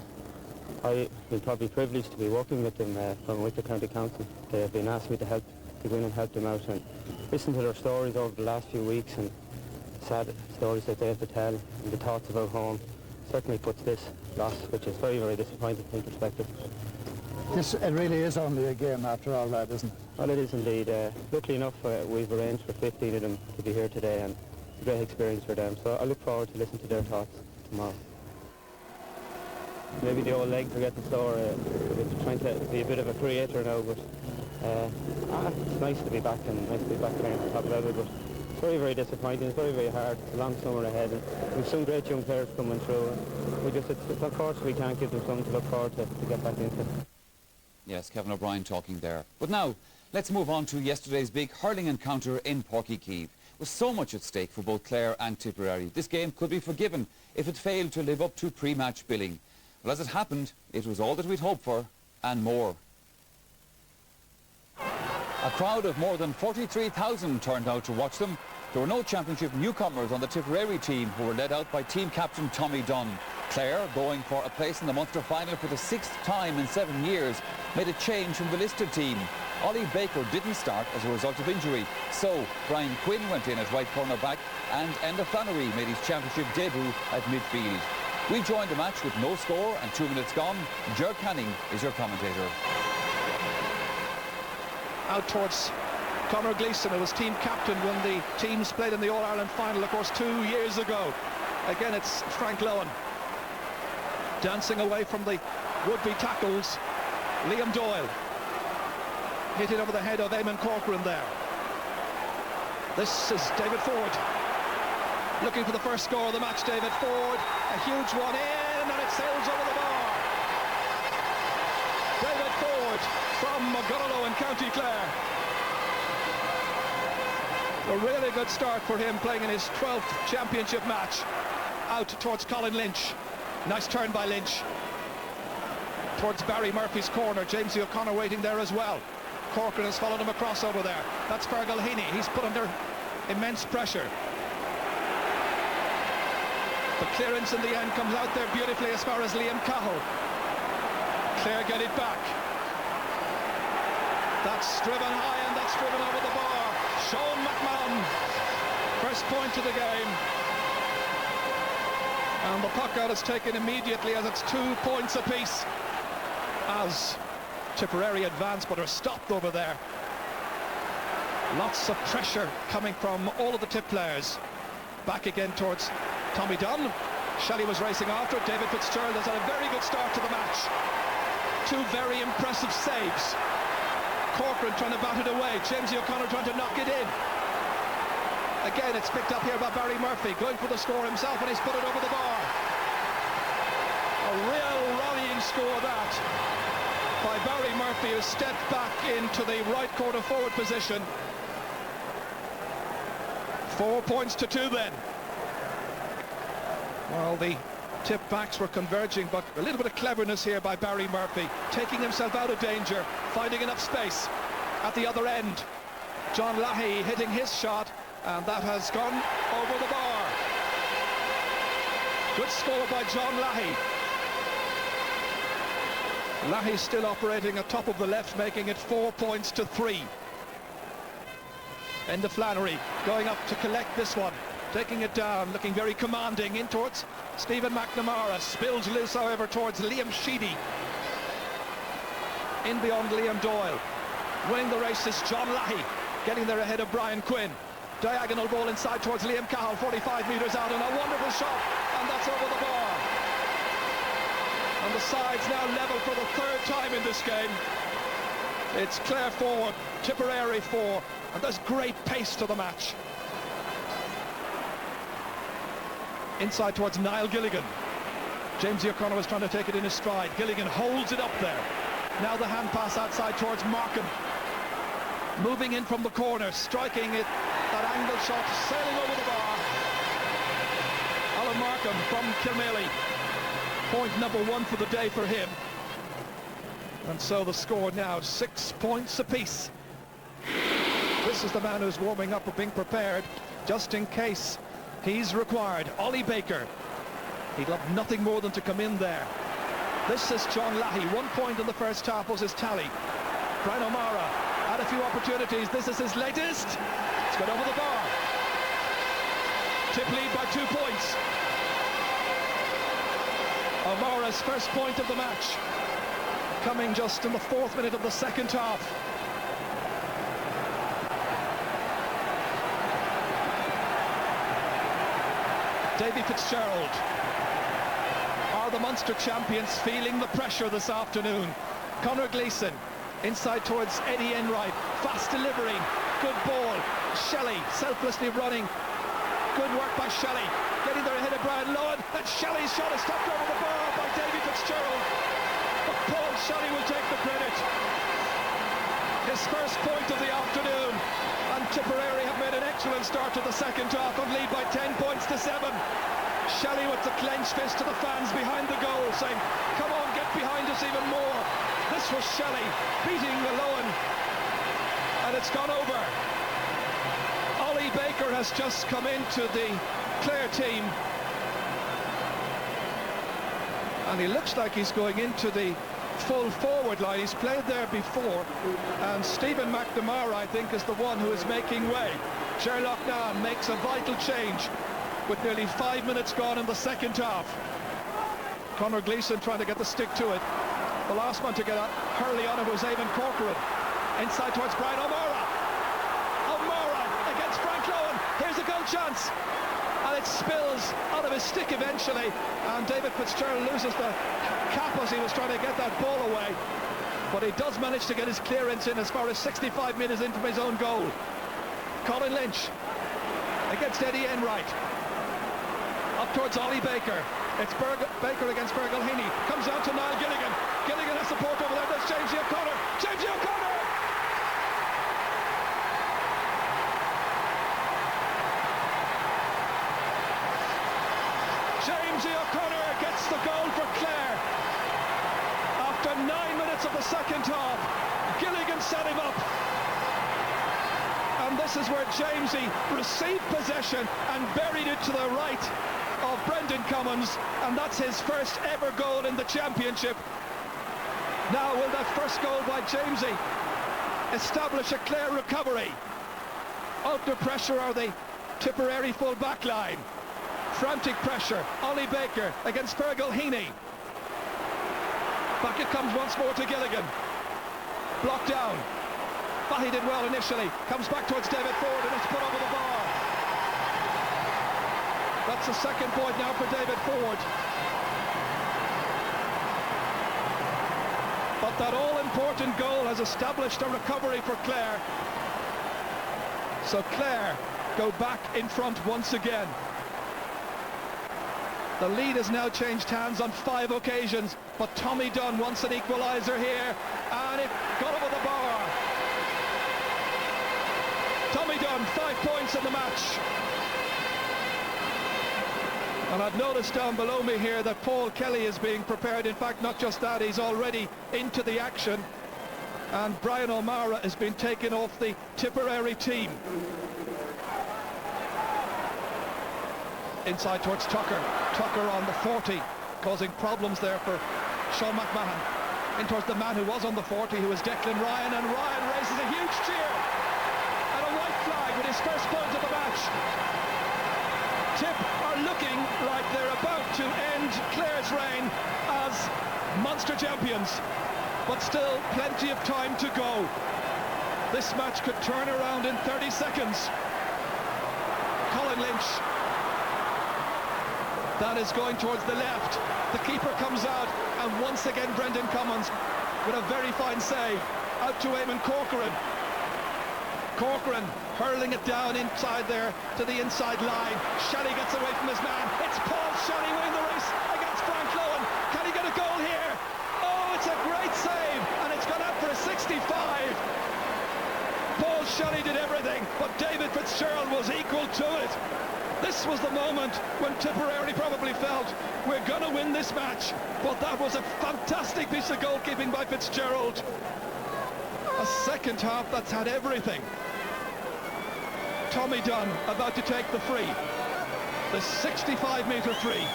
I feel probably privileged to be working with them from Wicklow County Council. They have been asking me to go in and help them out and listen to their stories over the last few weeks, and sad stories that they have to tell and the thoughts about home. Certainly puts this loss, which is very, very disappointing, in perspective. It really is only a game after all that, isn't it? Well, it is indeed. Luckily enough, we've arranged for 15 of them to be here today, and it's a great experience for them. So I look forward to listening to their thoughts tomorrow. Maybe the old legs are getting sore. It's trying to be a bit of a creator now, but it's nice to be back and nice to be back again at the top level. But it's very, very disappointing. It's very, very hard. It's a long summer ahead, and we've some great young players coming through. It's of course we can't give them something to look forward to get back into. Yes, Kevin O'Brien talking there. But now, let's move on to yesterday's big hurling encounter in Páirc. With so much at stake for both Clare and Tipperary, this game could be forgiven if it failed to live up to pre-match billing. Well, as it happened, it was all that we'd hoped for, and more. A crowd of more than 43,000 turned out to watch them. There were no championship newcomers on the Tipperary team, who were led out by team captain Tommy Dunn. Clare, going for a place in the Munster final for the 6th time in 7 years, made a change from the listed team. Ollie Baker didn't start as a result of injury, so Brian Quinn went in at right corner back, and Enda Flannery made his championship debut at midfield. We joined the match with no score and 2 minutes gone. Ger Canning is your commentator. Out towards Conor Gleeson, who was team captain when the teams played in the All-Ireland final, of course, 2 years ago. Again, it's Frank Lowen. Dancing away from the would-be tackles, Liam Doyle. Hit it over the head of Eamon Corcoran there. This is David Ford. Looking for the first score of the match, David Ford. A huge one in, and it sails over the bar. David Ford from Mogurlo in County Clare. A really good start for him, playing in his 12th championship match. Out towards Colin Lynch. Nice turn by Lynch. Towards Barry Murphy's corner. James O'Connor waiting there as well. Corcoran has followed him across over there. That's Fergal Heaney. He's put under immense pressure. The clearance in the end comes out there beautifully as far as Liam Cahill. Clare get it back. That's driven high, and that's driven over the bar. Sean McMahon, first point of the game. And the puck out is taken immediately, as it's 2 points apiece as Tipperary advance, but are stopped over there. Lots of pressure coming from all of the Tip players. Back again towards Tommy Dunn. Shelley was racing after it. David Fitzgerald has had a very good start to the match. 2 very impressive saves. Corcoran trying to bat it away. Jamesy O'Connor trying to knock it in. Again, it's picked up here by Barry Murphy, going for the score himself, and he's put it over the bar. A real rallying score that by Barry Murphy, who stepped back into the right corner forward position. 4 points to 2 then. Well, the tip backs were converging, but a little bit of cleverness here by Barry Murphy, taking himself out of danger, finding enough space at the other end. John Lahey hitting his shot, and that has gone over the bar. Good score by John Lahey. Lahey still operating atop of the left, making it 4 points to 3. Enda Flannery going up to collect this one, taking it down, looking very commanding in towards Stephen McNamara. Spills loose, however, towards Liam Sheedy. In beyond Liam Doyle. Winning the race is John Lahey, getting there ahead of Brian Quinn. Diagonal ball inside towards Liam Cahill, 45 metres out, and a wonderful shot, and that's over the bar. And the sides now level for the 3rd time in this game. It's Clare 4, Tipperary 4, and there's great pace to the match. Inside towards Niall Gilligan. Jamesy O'Connor was trying to take it in his stride. Gilligan holds it up there. Now the hand pass outside towards Markham. Moving in from the corner, striking it, that angle shot, sailing over the bar. Alan Markham from Kilmaley. Point number 1 for the day for him. And so the score now 6 points apiece. This is the man who's warming up or being prepared just in case he's required. Ollie Baker. He'd love nothing more than to come in there. This is John Lahey. 1 point in the first half was his tally. Brian O'Mara had a few opportunities. This is his latest. It's got over the bar. Tip lead by 2 points. O'Mara's first point of the match, coming just in the 4th minute of the second half. Davy Fitzgerald. Are the Munster champions feeling the pressure this afternoon? Conor Gleeson inside towards Eddie Enright. Fast delivery. Good ball. Shelley selflessly running. Good work by Shelley. Getting there ahead of Brian Lohan. And Shelley's shot is stopped over the bar by Davy Fitzgerald. But Paul Shelley will take the credit. His first point of the afternoon. And Tipperary have made an excellent start to the second half and lead by 10 points to 7. Shelley with the clenched fist to the fans behind the goal, saying, come on, get behind us even more. This was Shelley beating the Lohan, and it's gone over. Ollie Baker has just come into the Clare team, and he looks like he's going into the full forward line. He's played there before, and Stephen McNamara, I think, is the one who is making way. Sherlock Nairn makes a vital change with nearly 5 minutes gone in the second half. Conor Gleeson trying to get the stick to it. The last one to get hurley on it was Eamon Corcoran. Inside towards Brian O'Mara. O'Mara against Frank Lohan. Here's a goal chance. And it spills out of his stick eventually. And David Fitzgerald loses the cap as he was trying to get that ball away. But he does manage to get his clearance in as far as 65 metres into his own goal. Colin Lynch against Eddie Enright. Up towards Ollie Baker. It's Baker against Fergal Heaney. Comes out to Niall Gilligan. Gilligan has support over there. There's Jamesy O'Connor. Jamesy O'Connor! Jamesy O'Connor gets the goal for Clare. After 9 minutes of the second half, Gilligan set him up. And this is where Jamesy received possession and buried it to the right of Brendan Cummins, and that's his first ever goal in the championship. Now will that first goal by Jamesy establish a Clare recovery? Under pressure are the Tipperary full back line. Frantic pressure. Ollie Baker against Fergal Heaney. Back it comes once more to Gilligan. Blocked down. Fahy did well initially. Comes back towards David Ford, and it's put over the bar. That's the second point now for David Ford. But that all-important goal has established a recovery for Clare. So Clare go back in front once again. The lead has now changed hands on 5 occasions, but Tommy Dunn wants an equaliser here, and it got over the bar. Tommy Dunn, 5 points in the match. And I've noticed down below me here that Paul Kelly is being prepared. In fact, not just that, he's already into the action. And Brian O'Mara has been taken off the Tipperary team. Inside towards Tucker. Tucker on the 40, causing problems there for Sean McMahon. In towards the man who was on the 40, who is Declan Ryan, and Ryan raises a huge cheer. And a white flag with his first point of the match. Tip are looking like they're about to end Clare's reign as Munster champions, but still plenty of time to go. This match could turn around in 30 seconds. Colin Lynch, that is going towards the left. The keeper comes out, and once again Brendan Cummins with a very fine save. Out to Eamon Corcoran. Corcoran hurling it down inside there to the inside line. Shelley gets away from his man. It's Paul Shelley winning the race against Frank Lowen. Can he get a goal here? Oh, it's a great save, and it's gone out for a 65. Paul Shelley did everything, but David Fitzgerald was equal to it. This was the moment when Tipperary probably felt, we're going to win this match. But that was a fantastic piece of goalkeeping by Fitzgerald. A second half that's had everything. Tommy Dunn about to take the free. The 65-metre free.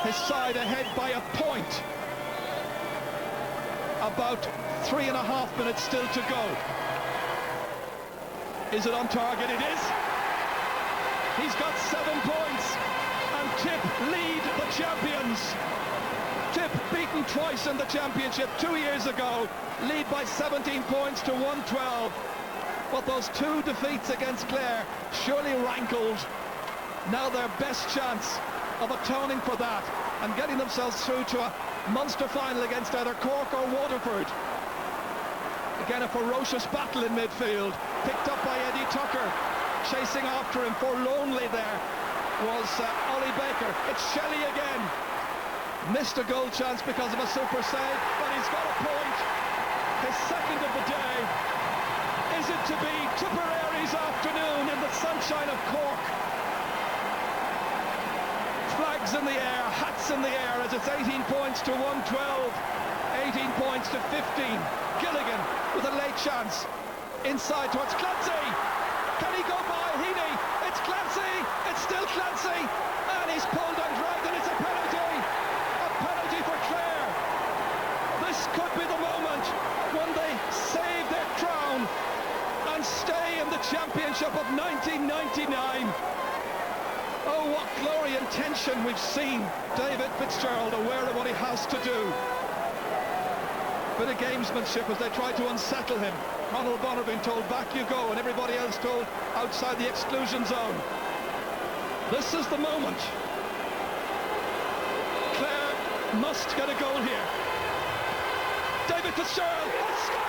His side ahead by a point. About 3.5 minutes still to go. Is it on target? It is. He's got 7 points, and Tip lead the champions. Tip beaten twice in the championship 2 years ago, lead by 17 points to 112. But those 2 defeats against Clare surely rankled. Now their best chance of atoning for that and getting themselves through to a Munster final against either Cork or Waterford. Again, a ferocious battle in midfield, picked up by Eddie Tucker. Chasing after him forlornly there was Ollie Baker. It's Shelley again. Missed a goal chance because of a super save, but he's got a point. His second of the day. Is it to be Tipperary's afternoon in the sunshine of Cork? Flags in the air, hats in the air as it's 18 points to 112. 18 points to 15. Gilligan with a late chance. Inside towards Clancy. Can he go by Heaney? It's Clancy. It's still Clancy. And he's pulled and dragged, and it's a penalty. A penalty for Clare. This could be the moment when they save their crown and stay in the championship of 1999. Oh, what glory and tension we've seen. David Fitzgerald aware of what he has to do. Bit of gamesmanship as they try to unsettle him. Conal Bonner being told back you go, and everybody else told outside the exclusion zone. This is the moment. Clare must get a goal here. David Fitzgerald has scored!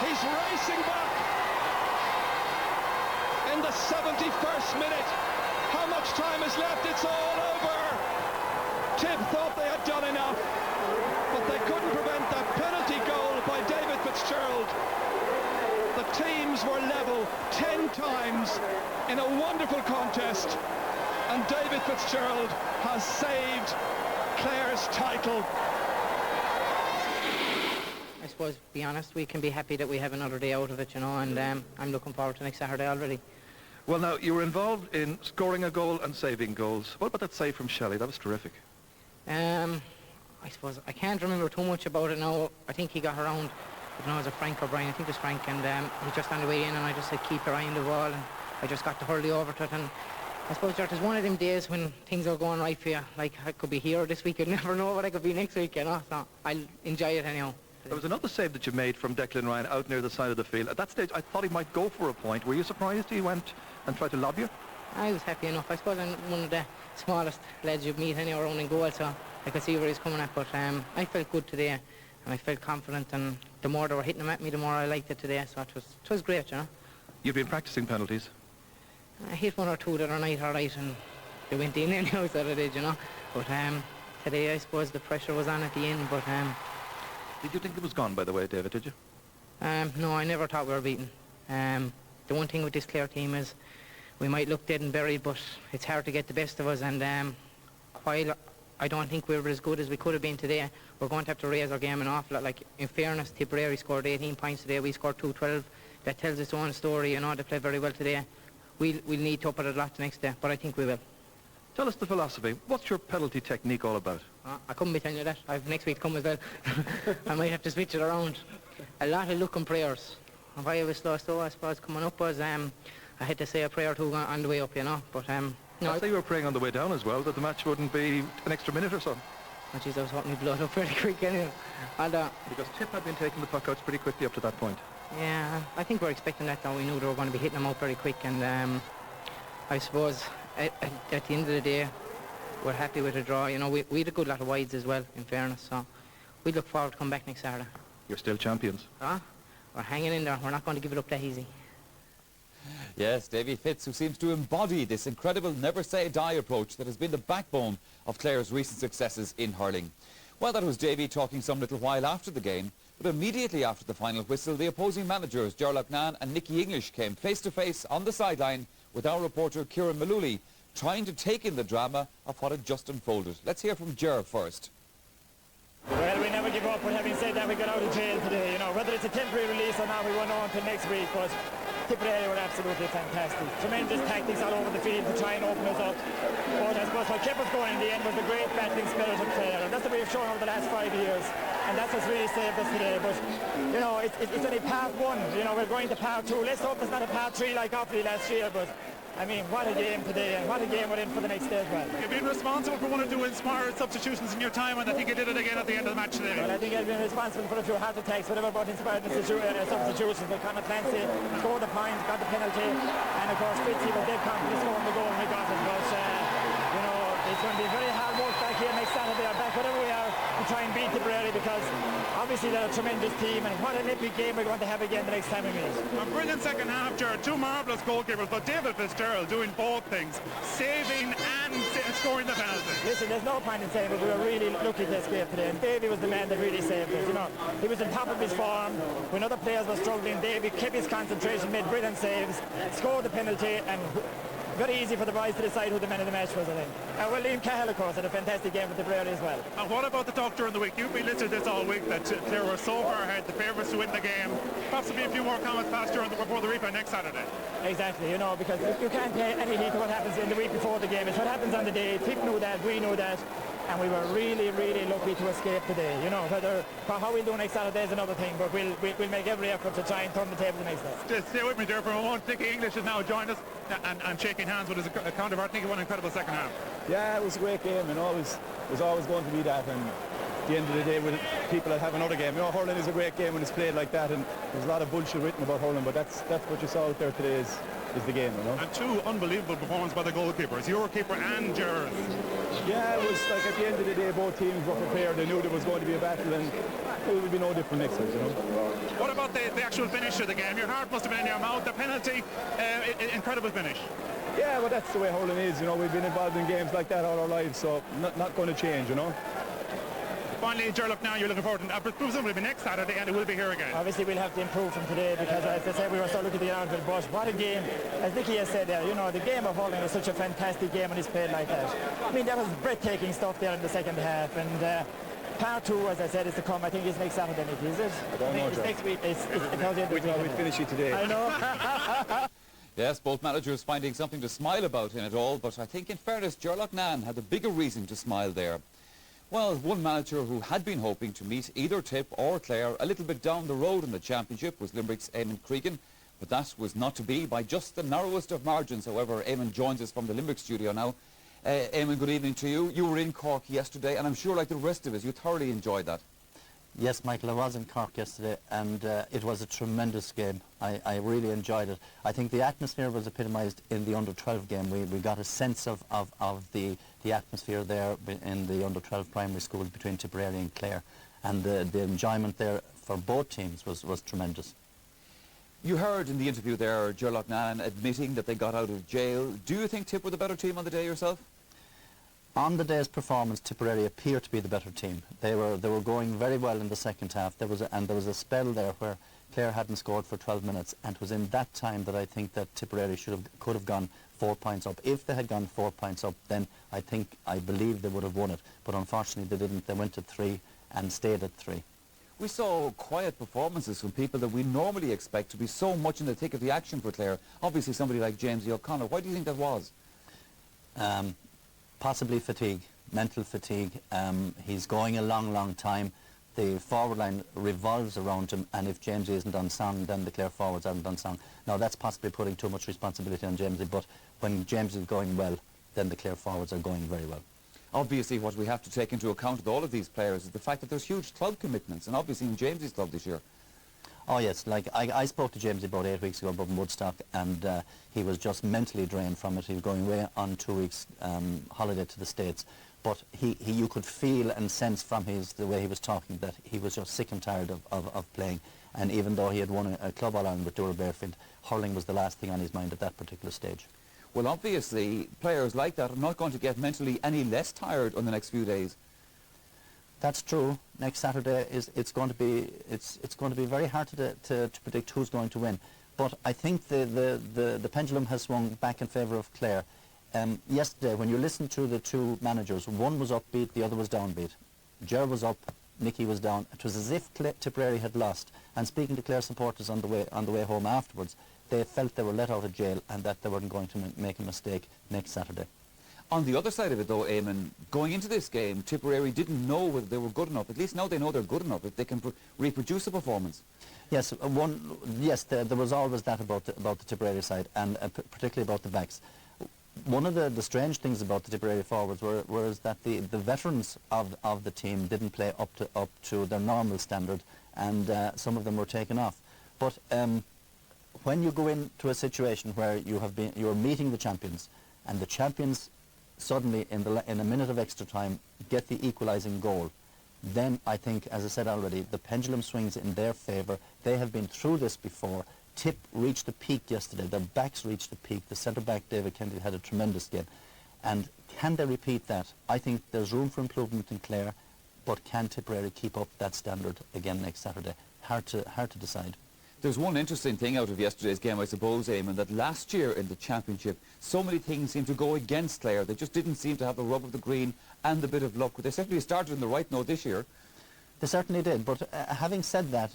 He's racing back in the 71st minute. How much time is left? It's all over. Tip thought they had done enough, but they couldn't prevent that penalty goal by David Fitzgerald. The teams were level 10 times in a wonderful contest, and David Fitzgerald has saved Clare's title. I suppose, to be honest, we can be happy that we have another day out of it, you know, and I'm looking forward to next Saturday already. Well, now, you were involved in scoring a goal and saving goals. What about that save from Shelley? That was terrific. I suppose I can't remember too much about it now. I think he got around, I don't know, was it Frank O'Brien? I think it was Frank, and he just on the way in, and I just said, keep your eye on the ball, and I just got to hurley over to it, and I suppose there's one of them days when things are going right for you. Like, I could be here this week, you'd never know what I could be next week, you know, so I'll enjoy it anyhow. There was another save that you made from Declan Ryan out near the side of the field. At that stage, I thought he might go for a point. Were you surprised he went and tried to lob you? I was happy enough. I suppose I'm one of the smallest lads you'd meet anywhere around in goal, so I could see where he's coming at. But I felt good today, and I felt confident, and the more they were hitting them at me, the more I liked it today. So it was great, you know. You've been practicing penalties. I hit one or two the other night, all right, and they went in anyhow, so they did, you know. But today, I suppose the pressure was on at the end. But did you think it was gone, by the way, David? Did you? No, I never thought we were beaten. The one thing with this Clare team is we might look dead and buried, but it's hard to get the best of us. And while I don't think we were as good as we could have been today, we're going to have to raise our game an awful lot. Like, in fairness, Tipperary scored 18 points today. We scored 212. That tells its own story, you know. They played very well today. We'll need to up it a lot the next day, but I think we will. Tell us the philosophy. What's your penalty technique all about? I couldn't be telling you that. I've next week to come as well. I might have to switch it around. A lot of luck and prayers. If I was slow, I suppose, coming up was I had to say a prayer or two on the way up, you know. But no. I say you were praying on the way down as well, that the match wouldn't be an extra minute or so. Oh, jeez, I was hoping he'd blow it up pretty quick anyway. Because Tip had been taking the puck outs pretty quickly up to that point. Yeah, I think we're expecting that, though. We knew they were going to be hitting them out very quick, and I suppose at the end of the day, we're happy with a draw. You know, we had a good lot of wides as well, in fairness, so we look forward to come back next Saturday. You're still champions. We're hanging in there. We're not going to give it up that easy. Yes, Davy Fitz, who seems to embody this incredible never-say-die approach that has been the backbone of Clare's recent successes in hurling. Well, that was Davy talking some little while after the game, but immediately after the final whistle, the opposing managers, Ger Loughnane and Nicky English, came face-to-face on the sideline with our reporter, Kieran Malooly, trying to take in the drama of what had just unfolded. Let's hear from Ger first. Well, we never give up, but having said that, we got out of jail today. You know, whether it's a temporary release or not, we won't know until next week, but Tipperary were absolutely fantastic. Tremendous tactics all over the field to try and open us up. But I suppose what kept us going in the end was the great battling spirit of Clare, and that's what we've shown over the last 5 years, and that's what's really saved us today. But, you know, it's only part one. You know, we're going to part two. Let's hope it's not a part three like Offaly last year, but I mean, what a game today, and what a game we're in for the next day as well. You've been responsible for one or two inspired substitutions in your time, and I think you did it again at the end of the match today. Well, I think I've been responsible for a few heart attacks, whatever about inspired substitutions. But Conor Clancy scored the point, got the penalty, and of course Fitzy was dead confident scoring the goal, and we got it. But, you know, it's going to be very hard work back here next Saturday, or back whatever we are, to try and beat Tipperary, because obviously they're a tremendous team, and what an epic game we're going to have again the next time we meet. A brilliant second half, Jared. Two marvellous goalkeepers, but David Fitzgerald doing both things, saving and scoring the penalty. Listen, there's no point in saying, but we were really lucky to escape today, and Davy was the man that really saved us. You know, he was on top of his form. When other players were struggling, Davy kept his concentration, made brilliant saves, scored the penalty, and very easy for the boys to decide who the man of the match was, I think. Well, Liam Cahill, of course, had a fantastic game for Tipperary as well. And what about the talk during the week? You've been listed this all week that Clare were so far ahead, the favourites to win the game. Possibly a few more comments passed before the replay next Saturday. Exactly, you know, because you can't pay any heed to what happens in the week before the game. It's what happens on the day. Tip knew that, we knew that, and we were really, really lucky to escape today. You know, how we'll do next Saturday is another thing, but we'll make every effort to try and turn the table the next day. Just stay with me there for a moment. Nicky English has now joined us and shaking hands with his counterpart. I think he won an incredible second half. Yeah, it was a great game, you know, it was always going to be that, and at the end of the day, with people that have another game, you know, hurling is a great game when it's played like that, and there's a lot of bullshit written about hurling, but that's what you saw out there today is the game, you know. And two unbelievable performances by the goalkeepers, your keeper and yours. Yeah, it was like at the end of the day, both teams were prepared. They knew there was going to be a battle, and it would be no different next week, you know. What about the actual finish of the game? Your heart must have been in your mouth. The penalty, incredible finish. Yeah, well, that's the way hurling is, you know. We've been involved in games like that all our lives, so not going to change, you know. Finally, Ger Loughnane, you're looking forward to it. Presumably next Saturday, and it will be here again. Obviously, we'll have to improve from today, because as I said, we were so looking to get out of it. But what a game! As Nicky has said there, you know, the game of hurling is such a fantastic game when it's played like that. I mean, that was breathtaking stuff there in the second half, and part two, as I said, is to come. I think it's next Saturday, Nicky, is it? I don't know, it's next week. We thought we'd finish it today. I know. Yes, both managers finding something to smile about in it all, but I think in fairness, Ger Loughnane had a bigger reason to smile there. Well, one manager who had been hoping to meet either Tip or Clare a little bit down the road in the championship was Limerick's Eamon Cregan, but that was not to be by just the narrowest of margins. However, Eamon joins us from the Limerick studio now. Eamon, good evening to you. You were in Cork yesterday, and I'm sure like the rest of us, you thoroughly enjoyed that. Yes, Michael, I was in Cork yesterday, and it was a tremendous game. I really enjoyed it. I think the atmosphere was epitomised in the under-12 game. We got a sense of the atmosphere there in the under-12 primary schools between Tipperary and Clare, and the enjoyment there for both teams was tremendous. You heard in the interview there Gerlach Nanan admitting that they got out of jail. Do you think Tip were the better team on the day yourself? On the day's performance, Tipperary appeared to be the better team. They were going very well in the second half. There was a spell there where Clare hadn't scored for 12 minutes, and it was in that time that I think that Tipperary could have gone 4 points up. If they had gone 4 points up, then I believe they would have won it. But unfortunately they didn't. They went to 3 and stayed at 3. We saw quiet performances from people that we normally expect to be so much in the thick of the action for Clare. Obviously somebody like James O'Connor. Why do you think that was? Possibly fatigue, mental fatigue. He's going a long time. The forward line revolves around him, and if Jamesy isn't on song, then the Clare forwards aren't on song. Now that's possibly putting too much responsibility on Jamesy, but when James is going well, then the Clare forwards are going very well. Obviously what we have to take into account with all of these players is the fact that there's huge club commitments, and obviously in Jamesy's club this year. Oh yes, like I spoke to James about 8 weeks ago about Woodstock, and he was just mentally drained from it. He was going away on 2 weeks holiday to the States, but you could feel and sense from the way he was talking that he was just sick and tired of playing. And even though he had won a Club All-Ireland with Dura Bearfield, hurling was the last thing on his mind at that particular stage. Well, obviously players like that are not going to get mentally any less tired on the next few days. That's true. Next Saturday it's going to be very hard to predict who's going to win. But I think the pendulum has swung back in favour of Clare. Yesterday, when you listened to the two managers, one was upbeat, the other was downbeat. Ger was up, Nicky was down. It was as if Tipperary had lost. And speaking to Clare supporters on the way home afterwards, they felt they were let out of jail and that they weren't going to make a mistake next Saturday. On the other side of it though, Eamon, going into this game, Tipperary didn't know whether they were good enough. At least now they know they're good enough, if they can reproduce a performance. Yes, there was always that about the Tipperary side, and particularly about the backs. One of the strange things about the Tipperary forwards was that the veterans of the team didn't play up to their normal standard, and some of them were taken off. But when you go into a situation where you're meeting the champions, and the champions suddenly in a minute of extra time get the equalising goal, then I think, as I said already, the pendulum swings in their favour. They have been through this before. Tip reached the peak yesterday. Their backs reached the peak. The centre-back, David Kennedy, had a tremendous game. And can they repeat that? I think there's room for improvement in Clare, but can Tipperary keep up that standard again next Saturday? Hard to decide. There's one interesting thing out of yesterday's game, I suppose, Eamon, that last year in the Championship, so many things seemed to go against Clare. They just didn't seem to have the rub of the green and the bit of luck. But they certainly started in the right note this year. They certainly did, but having said that,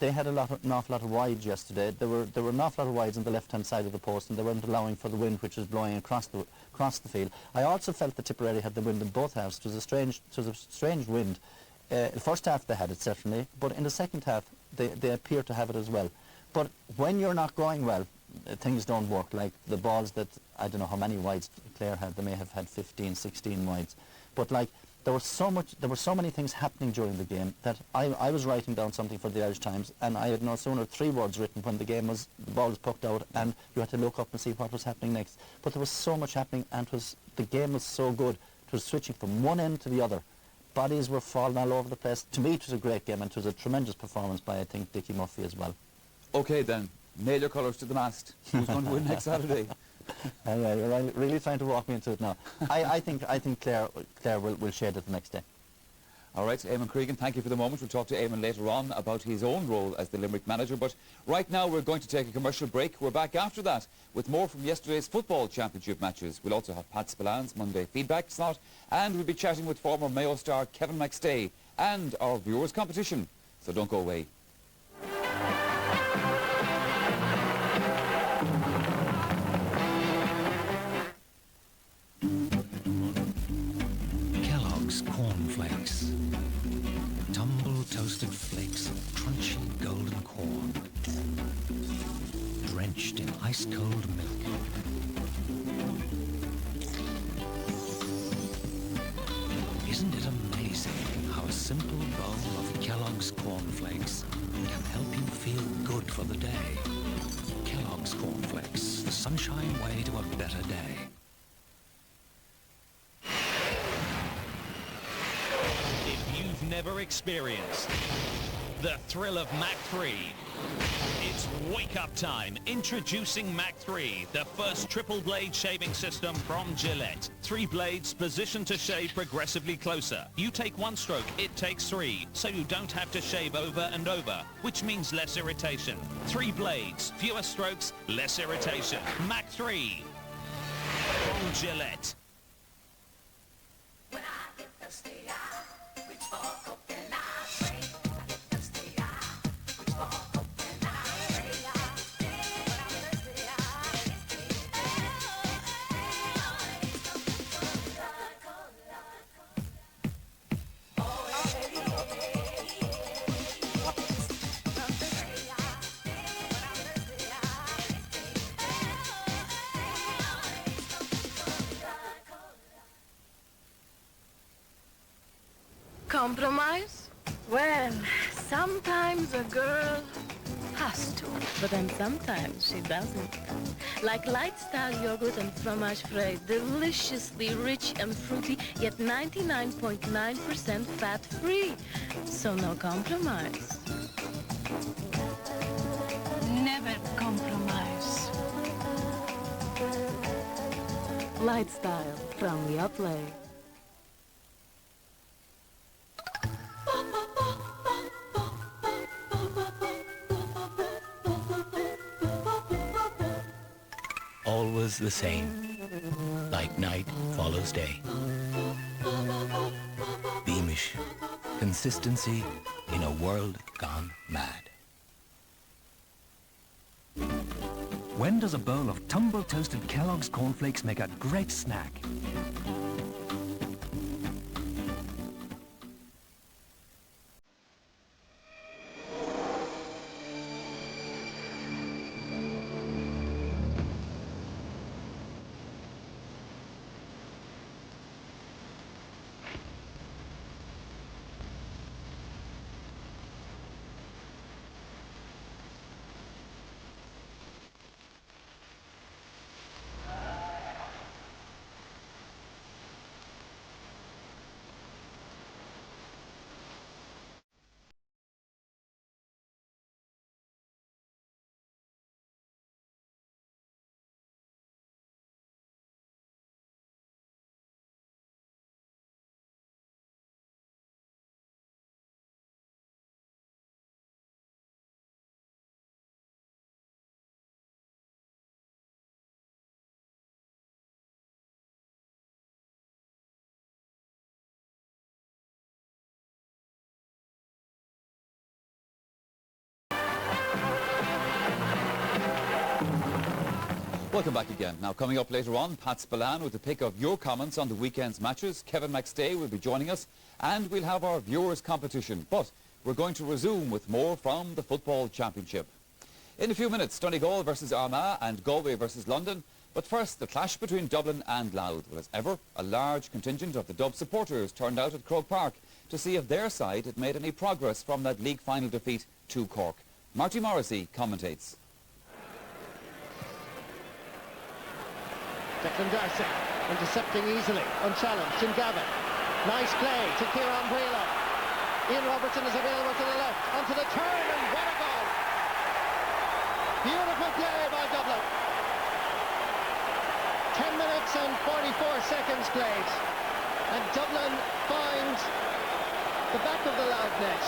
they had an awful lot of wides yesterday. There were an awful lot of wides on the left-hand side of the post, and they weren't allowing for the wind which was blowing across the field. I also felt that Tipperary had the wind in both halves. It was a strange wind. The first half they had it, certainly, but in the second half they appear to have it as well. But when you're not going well, things don't work. Like the balls that, I don't know how many wides Clare had, they may have had 15, 16 wides. But like, there were so many things happening during the game that I was writing down something for the Irish Times, and I had no sooner 3 words written when the ball was pucked out, and you had to look up and see what was happening next. But there was so much happening, and the game was so good. It was switching from one end to the other. Bodies were falling all over the place. To me, it was a great game, and it was a tremendous performance by, I think, Dickie Murphy as well. OK then, nail your colours to the mast. Who's going to win next Saturday? Yeah, you're really trying to walk me into it now. I think Clare will shade it the next day. All right, Eamon Cregan, thank you for the moment. We'll talk to Eamon later on about his own role as the Limerick manager. But right now we're going to take a commercial break. We're back after that with more from yesterday's football championship matches. We'll also have Pat Spillan's Monday feedback slot, and we'll be chatting with former Mayo star Kevin McStay and our viewers' competition. So don't go away. Cornflakes. Tumble toasted flakes of crunchy golden corn. Drenched in ice-cold milk. Isn't it amazing how a simple bowl of Kellogg's Kellogg's cornflakes can help you feel good for the day. Kellogg's cornflakes, the sunshine way to a better day. If you've never experienced the thrill of Mach 3, it's wake-up time. Introducing Mach 3, the first triple blade shaving system from Gillette. 3 blades positioned to shave progressively closer. You take 1 stroke, it takes 3, so you don't have to shave over and over, which means less irritation. 3 blades, fewer strokes, less irritation. Mach 3 from Gillette. Compromise? Well, sometimes a girl has to, but then sometimes she doesn't. Like light-style yogurt and fromage frais, deliciously rich and fruity, yet 99.9% fat-free. So no compromise. Never compromise. Light style from Yoplait. Always the same, like night follows day. Beamish, consistency in a world gone mad. When does a bowl of tumble-toasted Kellogg's cornflakes make a great snack? Welcome back again. Now, coming up later on, Pat Spillane with a pick of your comments on the weekend's matches. Kevin McStay will be joining us, and we'll have our viewers' competition. But we're going to resume with more from the Football Championship. In a few minutes, Donegal versus Armagh and Galway versus London. But first, the clash between Dublin and Louth. Well, as ever, a large contingent of the Dub supporters turned out at Croke Park to see if their side had made any progress from that league final defeat to Cork. Marty Morrissey commentates. Declan Darcy intercepting easily, unchallenged. Jim Gavin, nice play to Kieran Breland. Ian Robertson is available to the left, onto the turn, and what a goal! Beautiful play by Dublin. 10 minutes and 44 seconds played, and Dublin find the back of the Louth net.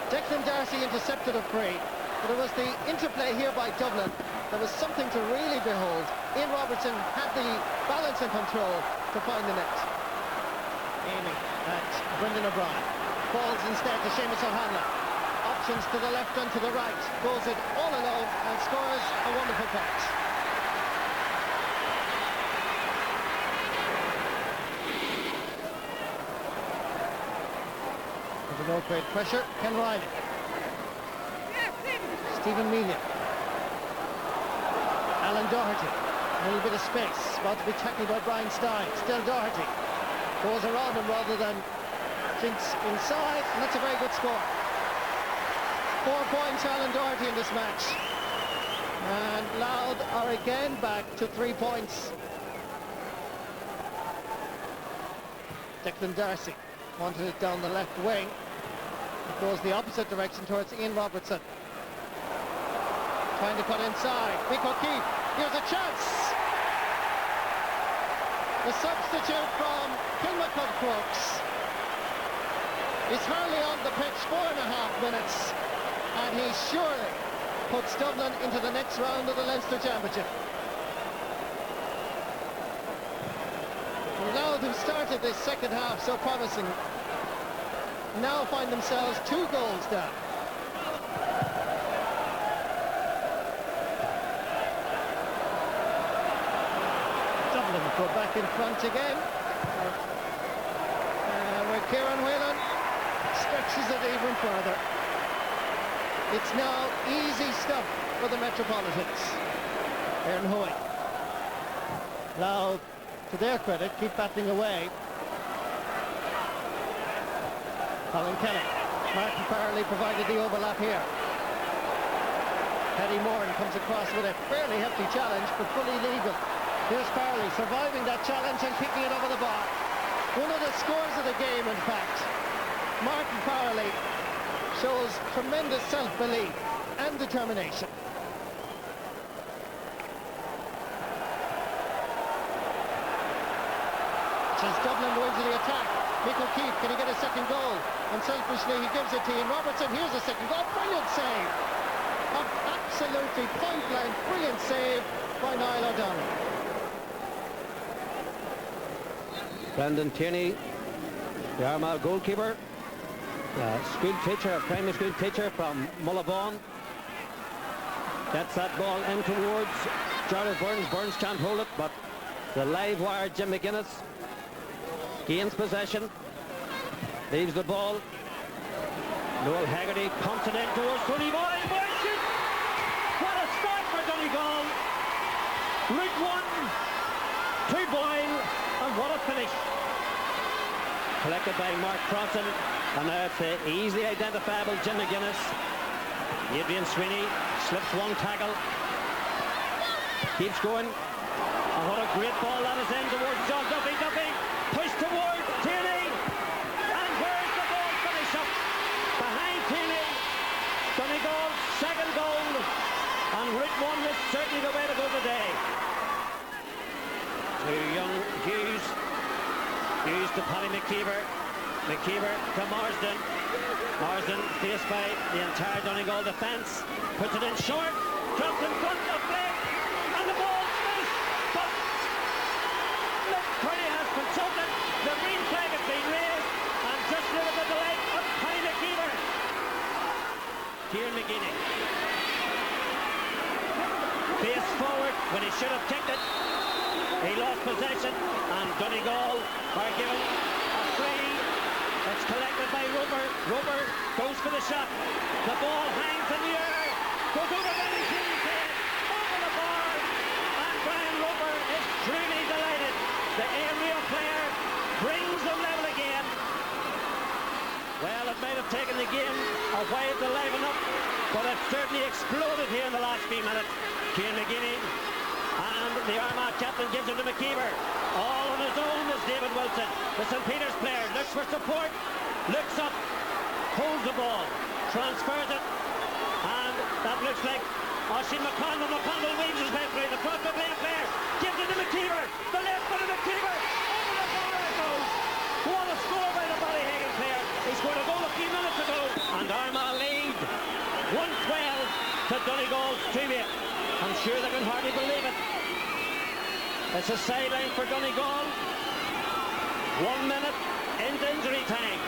Declan Darcy intercepted a free, but it was the interplay here by Dublin that was something to really behold. Ian Robertson had the balance and control to find the net. Aiming at Brendan O'Brien. Falls instead to Seamus O'Hanlon. Options to the left and to the right. Goes it all alone and scores a wonderful pass. Under no great pressure, Ken Riley. Stephen Mealion. Alan Doherty, a little bit of space, about to be tackled by Brian Stein. Still Doherty goes around him rather than jinx inside, and that's a very good score. 4 points Alan Doherty in this match. And Louth are again back to 3 points. Declan Darcy wanted it down the left wing. It goes the opposite direction towards Ian Robertson. Trying to cut inside. Mick O'Keefe. Here's a chance. The substitute from Kilmacud Crooks is hardly on the pitch, 4.5 minutes, and he surely puts Dublin into the next round of the Leinster Championship. Louth, who started this second half so promising, now find themselves 2 goals down. Dublin go back in front again. Where Kieran Whelan stretches it even further. It's now easy stuff for the Metropolitans. Aaron Hoy. Louth, to their credit, keep battling away. Colin Kelly. Martin Farrelly provided the overlap here. Paddy Moran comes across with a fairly hefty challenge, but fully legal. Here's Farrelly surviving that challenge and kicking it over the bar. One of the scores of the game, in fact. Martin Farrelly shows tremendous self-belief and determination. As Dublin go into the attack, Mick O'Keefe, can he get a second goal? Unselfishly, he gives it to Ian Robertson. Here's a second goal. Brilliant save. Absolutely point-blank, brilliant save by Niall O'Donnell. Brendan Tierney, the Armagh goalkeeper, school teacher, primary school teacher from Mullabone. Gets that ball in towards Jarlath Burns. Burns can't hold it, but the live wire Jim McGuinness gains possession, leaves the ball. Noel Haggerty pumps it in towards Tony Boyle. Boyle shoots! What a start for Donegal! Route 1 to Boyle, and what a finish! Collected by Mark Crossan, and now it's the easily identifiable Jim McGuinness. Adrian Sweeney slips one tackle, keeps going, and what a great ball that is in towards John Duffy. Duffy push toward Tierney, and where's the goal finish up? Behind Tierney, Donegal's second goal, and Route 1 is certainly the way to go today. To young Hughes, Hughes to Paddy McKeever, McKeever to Marsden, Marsden faced by the entire Donegal defence, puts it in short, drops in front of Blake, and the ball's finished, but Mick Curry has consulted, the green flag has been raised, and just look at the delay of Paddy McKeever. Kieran McGinney. Face forward when he should have kicked it. He lost possession, and Donegal are given a free. It's collected by Roper. Roper goes for the shot. The ball hangs in the air. Goes over Benny Sheehan's head. Over the bar. And Brian Roper is truly delighted. The area player brings them level again. Well, it might have taken the game a while to liven up, but it certainly exploded here in the last few minutes. Kieran McGinney, and the Armagh captain gives it to McKeever. All on his own is David Wilson. The St. Peter's player looks for support, looks up, holds the ball, transfers it, and that looks like Oisin McConnell. McConnell weaves his way through. The cross-field player gives it to McKeever. The left foot of McKeever. Over the bar it goes. What a score by the Ballyhagan player. He scored a goal a few minutes ago, and Armagh lead 1-12 to Donegal's 2-8. I'm sure they can hardly believe it. It's a sideline for Donegal. 1 minute into injury time.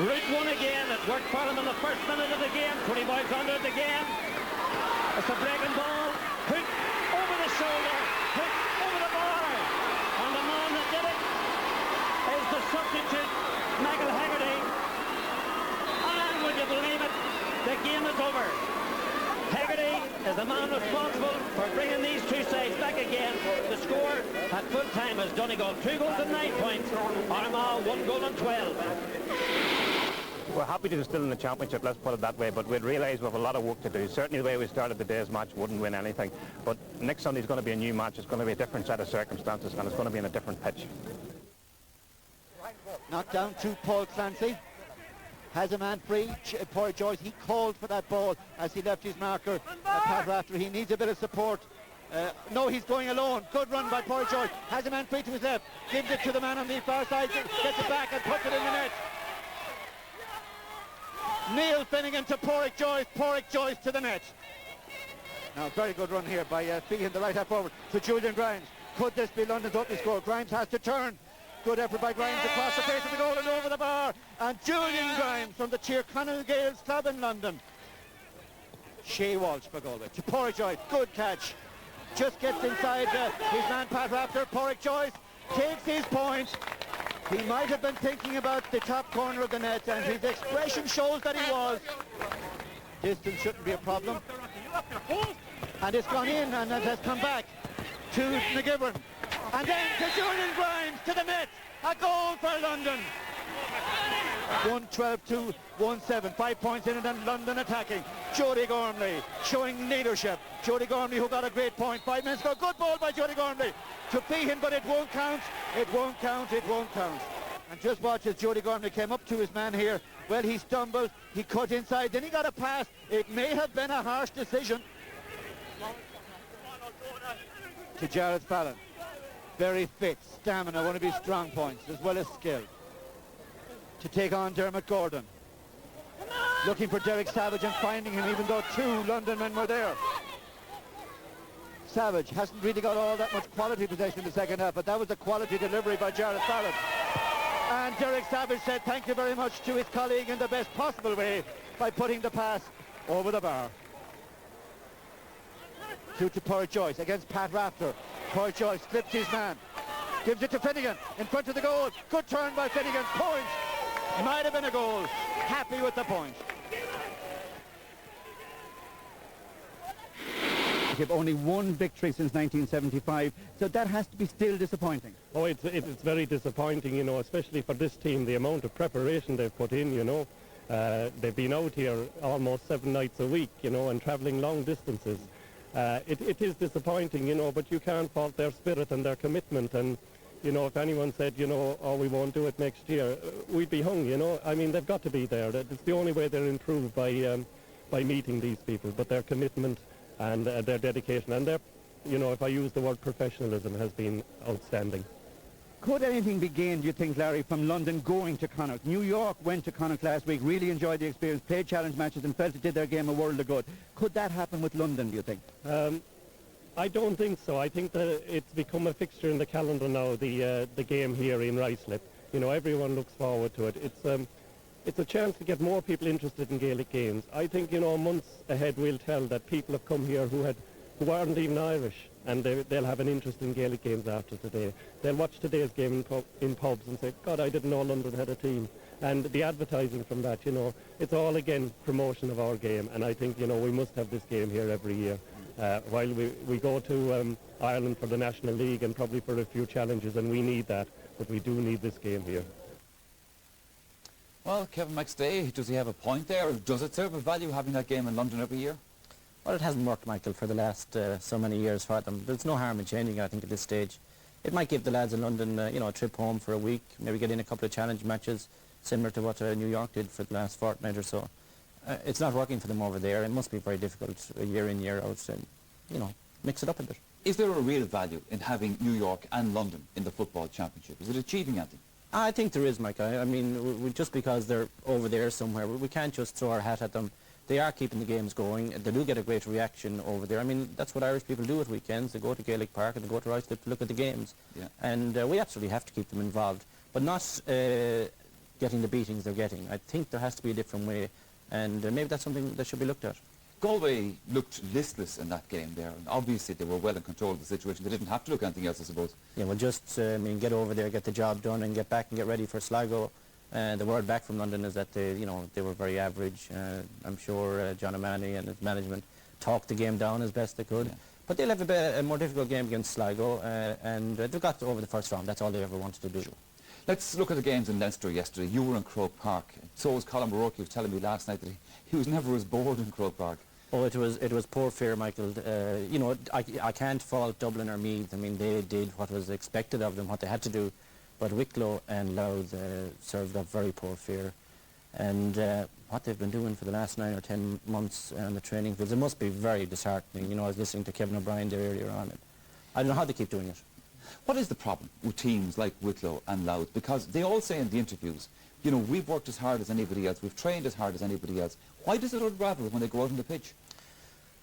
Route 1 again. It worked for them in the first minute of the game. 20 boys under it again. It's a breaking ball. Hook over the shoulder. Hook over the bar. And the man that did it is the substitute, Michael Haggerty. And would you believe it? The game is over. Haggerty is the man responsible for bringing these two sides back again. The score at full time is Donegal 2 goals and 9 points. Armagh 1 goal and 12. we're happy to be still in the championship, let's put it that way, but we'd realise we have a lot of work to do. Certainly the way we started today's match wouldn't win anything, but next Sunday's going to be a new match. It's going to be a different set of circumstances, and it's going to be in a different pitch. Knocked down to Paul Clancy. Has a man free. Páirc Joyce, he called for that ball as he left his marker. Pat Rafter, he needs a bit of support. No, he's going alone. Good run by Páirc Joyce. Has a man free to his left. Gives it to the man on the far side. Gets it back and puts it in the net. Neil Finnegan to Páirc Joyce. Páirc Joyce to the net. Now, very good run here by Feehan, the right half forward, to Julian Grimes. Could this be London's opening score? Grimes has to turn. Good effort by Grimes across the face of the goal and over the bar. And Julian Grimes from the Tyrconnell Gales club in London. Shea Walsh for Galway. To Páirc Joyce. Good catch. Just gets inside his man Pat Rafter. Páirc Joyce takes his point. He might have been thinking about the top corner of the net, and his expression shows that he was. Distance shouldn't be a problem. And it's gone in, and it has come back to McGivern. And then to Julian Grimes to the net. A goal for London. 1-12-2-1-7. 5 points in it, and London attacking. Jody Gormley showing leadership. Jody Gormley, who got a great point 5 minutes ago. Good ball by Jody Gormley to Feehan, but it won't count. It won't count. It won't count. And just watch as Jody Gormley came up to his man here. Well, he stumbled. He cut inside. Then he got a pass. It may have been a harsh decision. To Jared Fallon. Very fit, stamina, one of his strong points, as well as skill. To take on Dermot Gordon. Looking for Derek Savage and finding him, even though 2 London men were there. Savage hasn't really got all that much quality possession in the second half, but that was a quality delivery by Jared Fallon. And Derek Savage said thank you very much to his colleague in the best possible way by putting the pass over the bar. To Páirc Joyce against Pat Rafter. Páirc Joyce flips his man. Gives it to Finnegan in front of the goal. Good turn by Finnegan. Point. Might have been a goal. Happy with the point. They've only one victory since 1975, so that has to be still disappointing. Oh, it's very disappointing, you know, especially for this team, the amount of preparation they've put in, you know. They've been out here almost 7 nights a week, you know, and travelling long distances. It is disappointing, you know, but you can't fault their spirit and their commitment. And, you know, if anyone said, you know, oh, we won't do it next year, we'd be hung, you know. I mean, they've got to be there. It's the only way they're improved by meeting these people. But their commitment and their dedication and their, you know, if I use the word professionalism, has been outstanding. Could anything be gained, do you think, Larry, from London going to Connacht? New York went to Connacht last week, really enjoyed the experience, played challenge matches and felt it did their game a world of good. Could that happen with London, do you think? I don't think so. I think that it's become a fixture in the calendar now, the game here in Ruislip. You know, everyone looks forward to it. It's a chance to get more people interested in Gaelic games. I think, you know, months ahead we'll tell that people have come here who aren't even Irish, and they'll have an interest in Gaelic games after today. They'll watch today's game in pubs and say, God, I didn't know London had a team. And the advertising from that, you know, it's all, again, promotion of our game. And I think, you know, we must have this game here every year. While we go to Ireland for the National League and probably for a few challenges, and we need that, but we do need this game here. Well, Kevin McStay, does he have a point there? Or does it serve a value having that game in London every year? Well, it hasn't worked, Michael, for the last so many years for them. There's no harm in changing it, I think, at this stage. It might give the lads in London, you know, a trip home for a week, maybe get in a couple of challenge matches, similar to what New York did for the last fortnight or so. It's not working for them over there. It must be very difficult year in, year out, and, you know, mix it up a bit. Is there a real value in having New York and London in the football championship? Is it achieving anything? I think there is, Mike. I mean, just because they're over there somewhere, we can't just throw our hat at them. They are keeping the games going. They do get a great reaction over there. I mean, that's what Irish people do at weekends. They go to Gaelic Park and they go to Ruislip to look at the games. Yeah. And we absolutely have to keep them involved, but not getting the beatings they're getting. I think there has to be a different way, and maybe that's something that should be looked at. Galway looked listless in that game there, and obviously they were well in control of the situation. They didn't have to look at anything else, I suppose. Yeah, well, just, I mean, get over there, get the job done, and get back and get ready for Sligo. The word back from London is that they, you know, they were very average. I'm sure John O'Mahony and his management talked the game down as best they could. Yeah. But they'll have a more difficult game against Sligo, and they've got over the first round. That's all they ever wanted to do. Sure. Let's look at the games in Leinster yesterday. You were in Croke Park. So was Colin O'Rourke. He was telling me last night that he was never as bored in Croke Park. Oh, it was poor fare, Michael. You know, I can't fault Dublin or Meath. I mean, they did what was expected of them, what they had to do. But Wicklow and Louth served up very poor fare. And what they've been doing for the last 9 or 10 months on the training fields, it must be very disheartening. You know, I was listening to Kevin O'Brien there earlier on. I don't know how they keep doing it. What is the problem with teams like Wicklow and Louth? Because they all say in the interviews, you know, we've worked as hard as anybody else, we've trained as hard as anybody else. Why does it unravel when they go out on the pitch?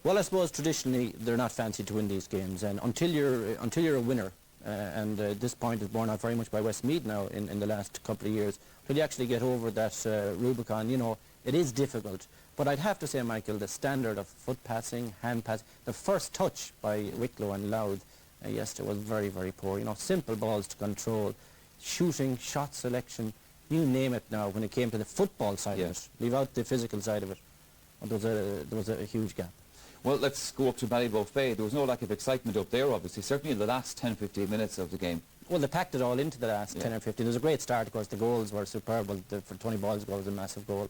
Well, I suppose traditionally they're not fancied to win these games, and until you're a winner, and this point is borne out very much by Westmeath now in the last couple of years, till you actually get over that Rubicon, you know, it is difficult. But I'd have to say, Michael, the standard of foot passing, hand passing, the first touch by Wicklow and Louth yesterday was very, very poor. You know, simple balls to control, shooting, shot selection, you name it now. When it came to the football side of it, leave out the physical side of it, there was a huge gap. Well, let's go up to Ballybofey. There was no lack of excitement up there, obviously, certainly in the last 10-15 minutes of the game. Well, they packed it all into the last 10 or 15. It was a great start, of course. The goals were superb. For Tony Ball's goal, it was a massive goal.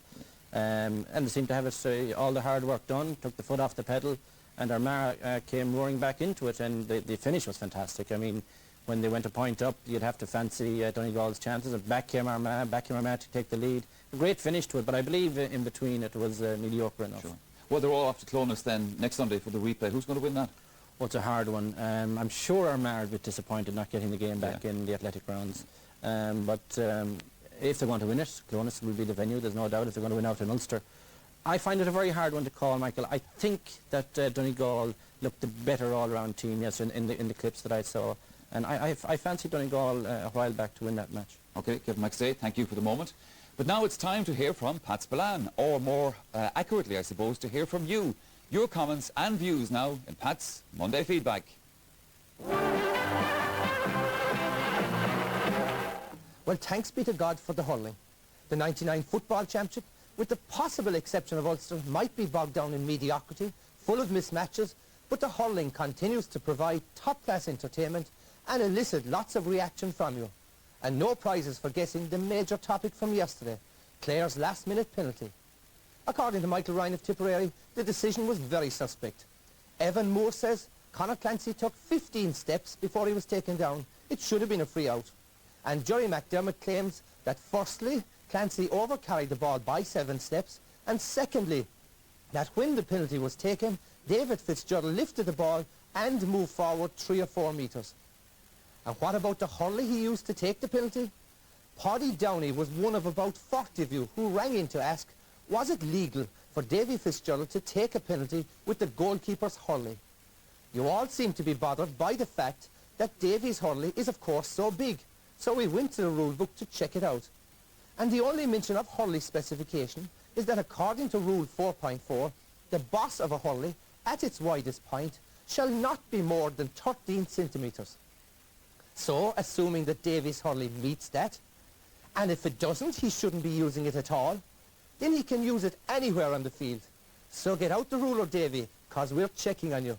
And they seemed to have it, all the hard work done, took the foot off the pedal, and Armagh came roaring back into it, and the finish was fantastic. I mean, when they went a point up, you'd have to fancy Donegal's chances, and back came Armagh to take the lead. A great finish to it, but I believe in between it was mediocre enough. Sure. Well, they're all off to Clonus then next Sunday for the replay. Who's going to win that? Well, it's a hard one. I'm sure Armagh are a bit disappointed not getting the game back in the athletic grounds. But if they want to win it, Clonus will be the venue, there's no doubt, if they're going to win out in Ulster. I find it a very hard one to call, Michael. I think that Donegal looked the better all-round team, yes, in the clips that I saw. And I fancied Donegal a while back to win that match. OK, Kevin McStay, thank you for the moment. But now it's time to hear from Pat Spillane, or more accurately, I suppose, to hear from you. Your comments and views now in Pat's Monday Feedback. Well, thanks be to God for the hurling. The 99 Football Championship, with the possible exception of Ulster, might be bogged down in mediocrity, full of mismatches, but the hurling continues to provide top-class entertainment and elicit lots of reaction from you. And no prizes for guessing the major topic from yesterday, Clare's last-minute penalty. According to Michael Ryan of Tipperary, the decision was very suspect. Evan Moore says Conor Clancy took 15 steps before he was taken down. It should have been a free out. And Jerry McDermott claims that firstly, Clancy overcarried the ball by 7 steps, and secondly, that when the penalty was taken, David Fitzgerald lifted the ball and moved forward 3 or 4 metres. And what about the hurley he used to take the penalty? Paddy Downey was one of about 40 of you who rang in to ask, was it legal for Davy Fitzgerald to take a penalty with the goalkeeper's hurley? You all seem to be bothered by the fact that Davy's hurley is of course so big, so we went to the rule book to check it out. And the only mention of hurley specification is that according to Rule 4.4, the boss of a hurley, at its widest point, shall not be more than 13 centimetres. So, assuming that Davy's hurley meets that, and if it doesn't, he shouldn't be using it at all, then he can use it anywhere on the field. So get out the ruler, Davy, because we're checking on you.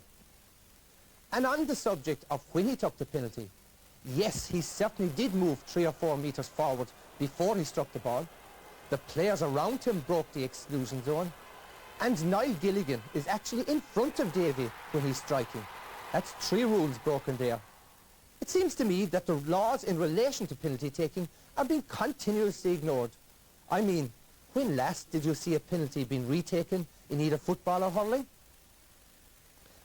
And on the subject of when he took the penalty, yes, he certainly did move 3 or 4 metres forward before he struck the ball. The players around him broke the exclusion zone, and Niall Gilligan is actually in front of Davy when he's striking. That's 3 rules broken there. It seems to me that the laws in relation to penalty taking are being continuously ignored. I mean, when last did you see a penalty being retaken in either football or hurling?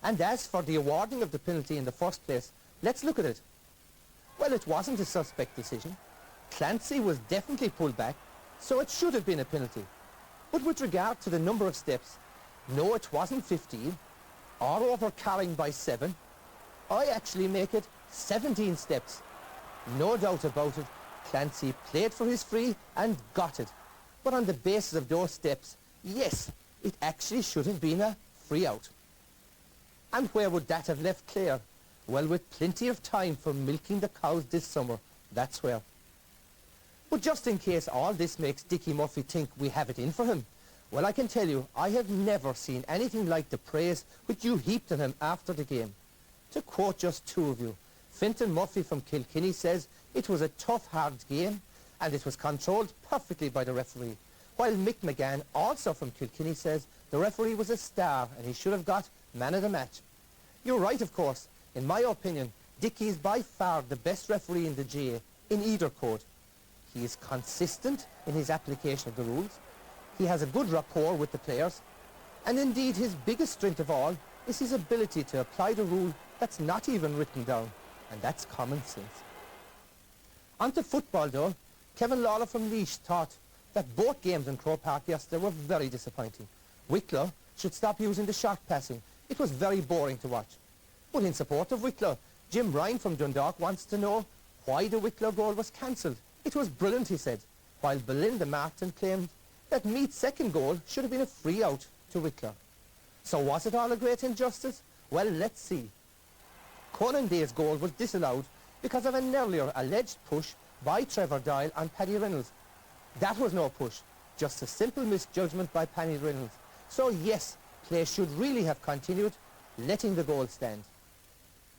And as for the awarding of the penalty in the first place, let's look at it. Well, it wasn't a suspect decision. Clancy was definitely pulled back, so it should have been a penalty. But with regard to the number of steps, no, it wasn't 15, or overcarrying by 7. I actually make it 17 steps. No doubt about it, Clancy played for his free and got it. But on the basis of those steps, yes, it actually should have been a free out. And where would that have left Clare? Well, with plenty of time for milking the cows this summer, that's where. But just in case all this makes Dickie Murphy think we have it in for him, well, I can tell you, I have never seen anything like the praise which you heaped on him after the game. To quote just 2 of you, Fintan Murphy from Kilkenny says It was a tough, hard game, and it was controlled perfectly by the referee. While Mick McGann, also from Kilkenny, says the referee was a star and he should have got man of the match. You're right, of course. In my opinion, Dickie is by far the best referee in the GA, in either code. He is consistent in his application of the rules. He has a good rapport with the players. And indeed, his biggest strength of all is his ability to apply the rule that's not even written down, and that's common sense. On to football, though. Kevin Lawler from Laois thought that both games in Croke Park yesterday were very disappointing. Wicklow should stop using the short passing. It was very boring to watch. But in support of Wicklow, Jim Ryan from Dundalk wants to know why the Wicklow goal was cancelled. It was brilliant, he said, while Belinda Martin claimed that Meath's second goal should have been a free out to Wicklow. So was it all a great injustice? Well, let's see. Conan Day's goal was disallowed because of an earlier alleged push by Trevor Doyle on Paddy Reynolds. That was no push, just a simple misjudgment by Paddy Reynolds. So yes, play should really have continued, letting the goal stand.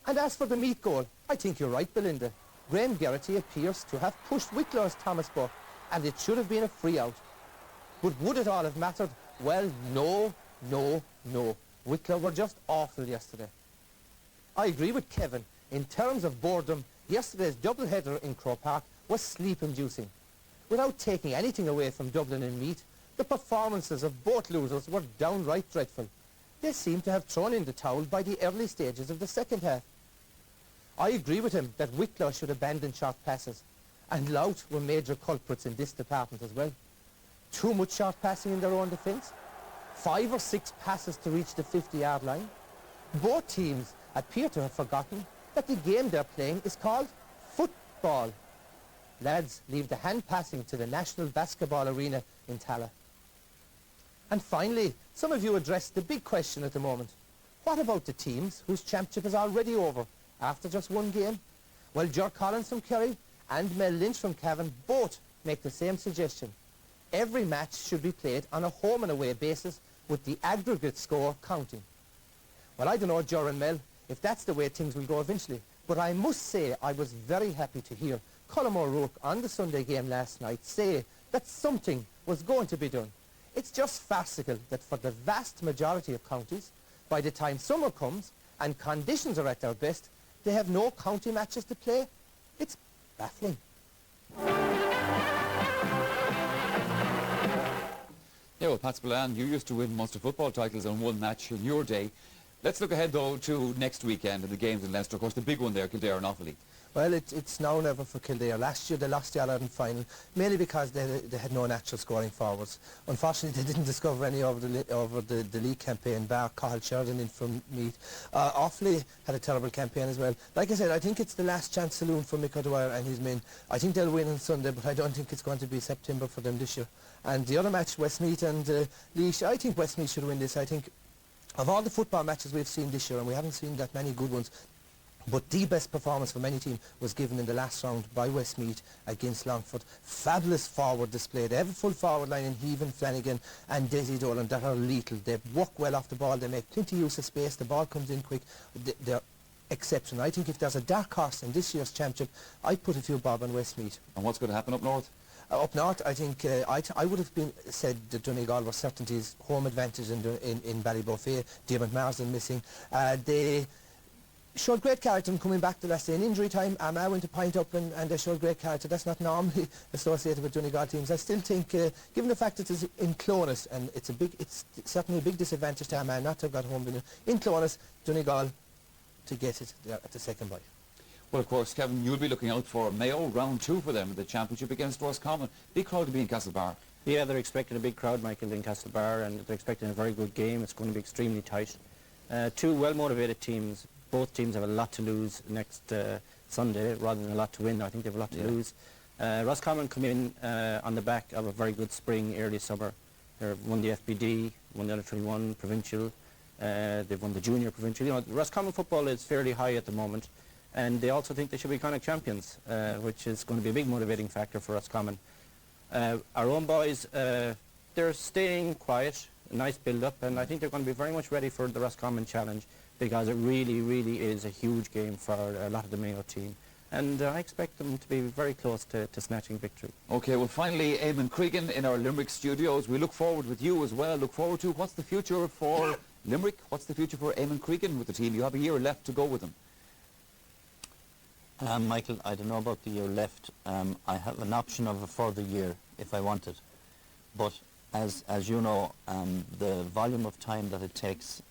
And as for the Meath goal, I think you're right, Belinda. Graham Geraghty appears to have pushed Wicklow's Thomas Buck, and it should have been a free out. But would it all have mattered? Well, no, no, no. Wicklow were just awful yesterday. I agree with Kevin. In terms of boredom, yesterday's double-header in Croke Park was sleep-inducing. Without taking anything away from Dublin and Meath, the performances of both losers were downright dreadful. They seemed to have thrown in the towel by the early stages of the second half. I agree with him that Wicklow should abandon short passes, and Louth were major culprits in this department as well. Too much short passing in their own defence, 5 or 6 passes to reach the 50-yard line. Both teams appear to have forgotten that the game they're playing is called football. Lads, leave the hand passing to the National Basketball Arena in Tala. And finally, some of you addressed the big question at the moment. What about the teams whose championship is already over after just one game? Well, Ger Collins from Kerry and Mel Lynch from Cavan both make the same suggestion. Every match should be played on a home and away basis with the aggregate score counting. Well, I don't know, Ger and Mel, if that's the way things will go eventually, but I must say I was very happy to hear Colm O'Rourke on the Sunday game last night say that something was going to be done. It's just farcical that for the vast majority of counties, by the time summer comes and conditions are at their best, they have no county matches to play. It's baffling. Yeah, well, Pat Spillane, you used to win Munster football titles on one match in your day. Let's look ahead, though, to next weekend and the games in Leinster. Of course, the big one there, Kildare and Offaly. Well, it's now or never for Kildare. Last year they lost the All-Ireland final, mainly because they had no natural scoring forwards. Unfortunately, they didn't discover any over the league campaign, bar Cathal Sheridan in from Meath. Offaly had a terrible campaign as well. Like I said, I think it's the last chance saloon for Mick O'Dwyer and his men. I think they'll win on Sunday, but I don't think it's going to be September for them this year. And the other match, Westmeath and Laois, I think Westmeath should win this. I think of all the football matches we've seen this year, and we haven't seen that many good ones, but the best performance from any team was given in the last round by Westmeath against Longford. Fabulous forward display. They have a full forward line in Heaven, Flanagan and Desi Dolan that are lethal. They work well off the ball. They make plenty use of space. The ball comes in quick. They're exceptional. I think if there's a dark horse in this year's championship, I'd put a few bob on Westmeath. And what's going to happen up north? Up north, I think I would have said that Donegal were certainties home advantage in Ballybofey. Diarmaid Marsden missing. They showed great character in coming back the last day. In injury time, Armagh went to point up and they showed great character. That's not normally associated with Donegal teams. I still think, given the fact that it's in Clonus, and it's certainly a big disadvantage to Armagh not to have got home winner. In Clonus, Donegal to get it at the second bye. Well, of course, Kevin, you'll be looking out for Mayo, round 2 for them in the championship against Roscommon. Big crowd to be in Castlebar. Yeah, they're expecting a big crowd, Michael, in Castlebar, and they're expecting a very good game. It's going to be extremely tight. Two well-motivated teams. Both teams have a lot to lose next Sunday rather than a lot to win. I think they have a lot to lose. Roscommon come in on the back of a very good spring, early summer. They've won the FBD, won the Under-21 provincial. They've won the junior provincial. You know, Roscommon football is fairly high at the moment. And they also think they should be Connacht champions, which is going to be a big motivating factor for Roscommon. Our own boys, they're staying quiet, a nice build-up, and I think they're going to be very much ready for the Roscommon challenge because it really, really is a huge game for a lot of the Mayo team. and I expect them to be very close to snatching victory. Okay, well finally, Eamon Cregan in our Limerick studios. We look forward with you as well. Look forward to what's the future for Limerick? What's the future for Eamon Cregan with the team? You have a year left to go with them. Michael, I don't know about the year left. I have an option of a further year if I wanted. But as you know, the volume of time that it takes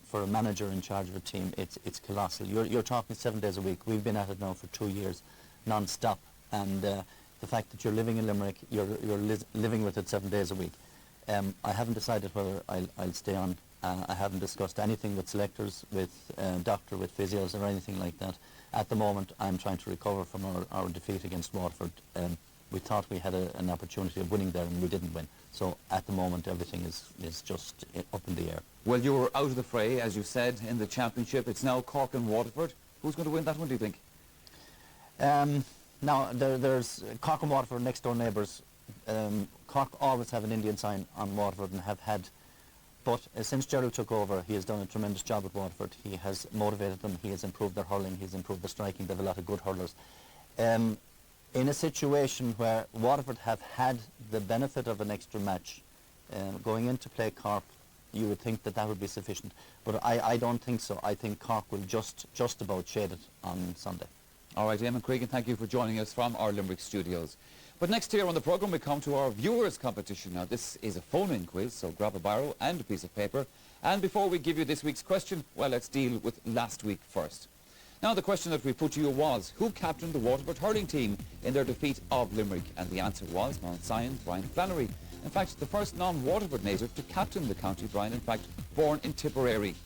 for a manager in charge of a team, it's colossal. You're talking 7 days a week. We've been at it now for 2 years, non-stop. And the fact that you're living in Limerick, you're living with it 7 days a week. I haven't decided whether I'll stay on. I haven't discussed anything with selectors, with doctor, with physios or anything like that. At the moment, I'm trying to recover from our defeat against Waterford. We thought we had an opportunity of winning there and we didn't win. So at the moment everything is just up in the air. Well, you were out of the fray, as you said, in the championship. It's now Cork and Waterford. Who's going to win that one, do you think? Now, there's Cork and Waterford, next door neighbours. Cork always have an Indian sign on Waterford and have had. But since Gerald took over, he has done a tremendous job at Waterford. He has motivated them, he has improved their hurling, he's improved their striking. They have a lot of good hurlers. In a situation where Waterford have had the benefit of an extra match, going into play Cork, you would think that would be sufficient. But I don't think so. I think Cork will just about shade it on Sunday. All right, Eamon Cregan, thank you for joining us from our Limerick studios. But next here on the programme we come to our viewers competition. Now this is a phone-in quiz, so grab a biro and a piece of paper. And before we give you this week's question, well, let's deal with last week first. Now the question that we put to you was, who captained the Waterford hurling team in their defeat of Limerick? And the answer was Mount Sion's Brian Flannery. In fact, the first non-Waterford native to captain the county. Brian, in fact, born in Tipperary.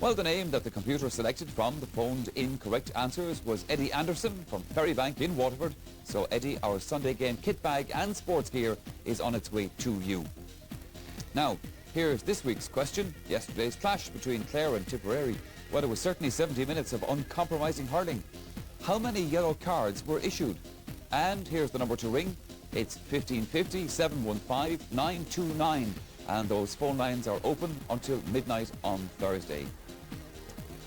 Well, the name that the computer selected from the phoned-in correct answers was Eddie Anderson from Ferrybank in Waterford. So, Eddie, our Sunday game kit bag and sports gear is on its way to you. Now, here's this week's question. Yesterday's clash between Clare and Tipperary. Well, it was certainly 70 minutes of uncompromising hurling. How many yellow cards were issued? And here's the number to ring. It's 1550 715 929. And those phone lines are open until midnight on Thursday.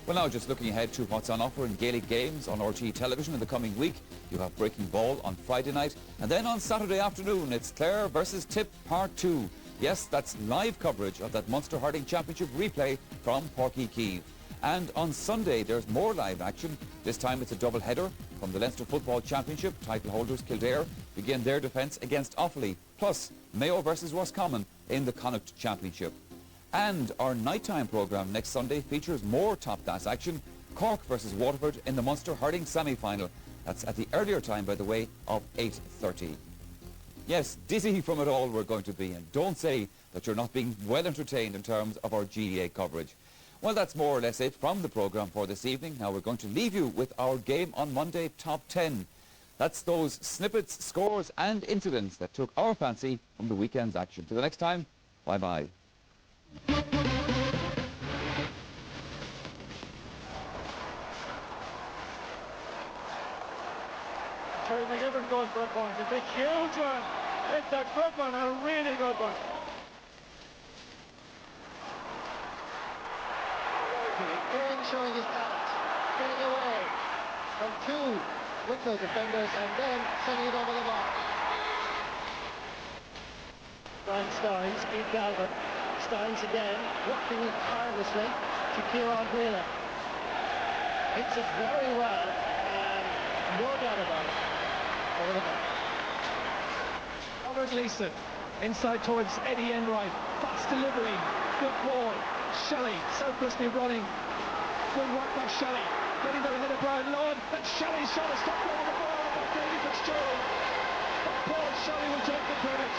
Well, now just looking ahead to what's on offer in Gaelic games on RTÉ television in the coming week. You have Breaking Ball on Friday night. And then on Saturday afternoon, it's Clare versus Tip Part 2. Yes, that's live coverage of that Munster Hurling Championship replay from Páirc Kiev. And on Sunday, there's more live action. This time it's a double header from the Leinster Football Championship. Title holders Kildare begin their defence against Offaly. Plus, Mayo versus Roscommon in the Connacht Championship. And our nighttime programme next Sunday features more top-class action. Cork versus Waterford in the Munster Hurling semi-final. That's at the earlier time, by the way, of 8:30. Yes, dizzy from it all we're going to be. And don't say that you're not being well entertained in terms of our GAA coverage. Well, that's more or less it from the programme for this evening. Now we're going to leave you with our Game on Monday Top 10. That's those snippets, scores and incidents that took our fancy from the weekend's action. Till the next time, bye-bye. Terry McGibbon goes for a point. It's a huge one. It's a good one, a really good one. Again showing his talent, getting away from two Wicklow defenders and then sending it over the bar. Brian Steins, Pete Galvin. Steins again, working tirelessly to Kieran Wheeler. Hits it very well, and no doubt about it. Over the bar. Robert Leeson, inside towards Eddie Enright. Fast delivery, good ball. Shelley, selflessly running. Good work by Shelley. Getting there ahead of Brian Lowen. And Shelley shot a stop over the ball by Davy Fitzgerald. But Paul Shelley will take the credit.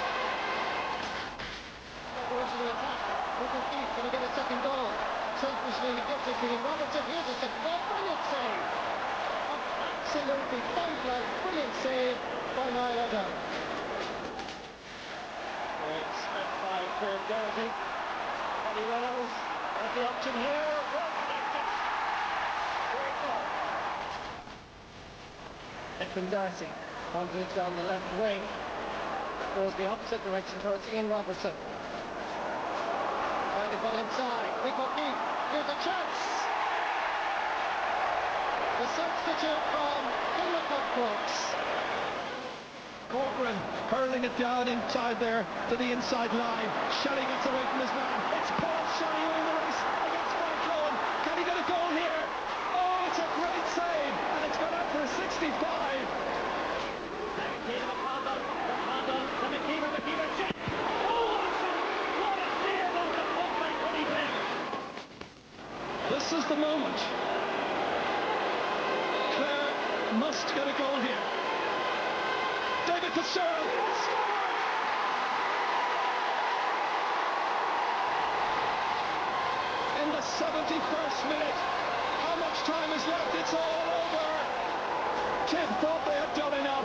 Goes to the attack. Michael Keith going to get a second goal. Selfishly he gets it to him. Robertson, here's a second goal. Brilliant save. Absolutely point-blank, brilliant save by Niall O'Donnell. It's met by Clare Doherty. Eddie Reynolds at the option here. Well connected. Great goal. Edwin Darcy wandering down the left wing. Goes the opposite direction towards Ian Robertson. Trying to ball inside. Nick O'Keefe. Here's a chance. The substitute from Pimlico Crooks. Corcoran hurling it down inside there to the inside line. Shelley gets away from his man. It's Paul Shelley winning the race against Frank Lowen. Can he get a goal here? Oh, it's a great save, and it's gone out for a 65. This is the moment. Clare must get a goal here. David Fitzgerald scored! In the 71st minute. How much time is left? It's all over. Tip thought they had done enough.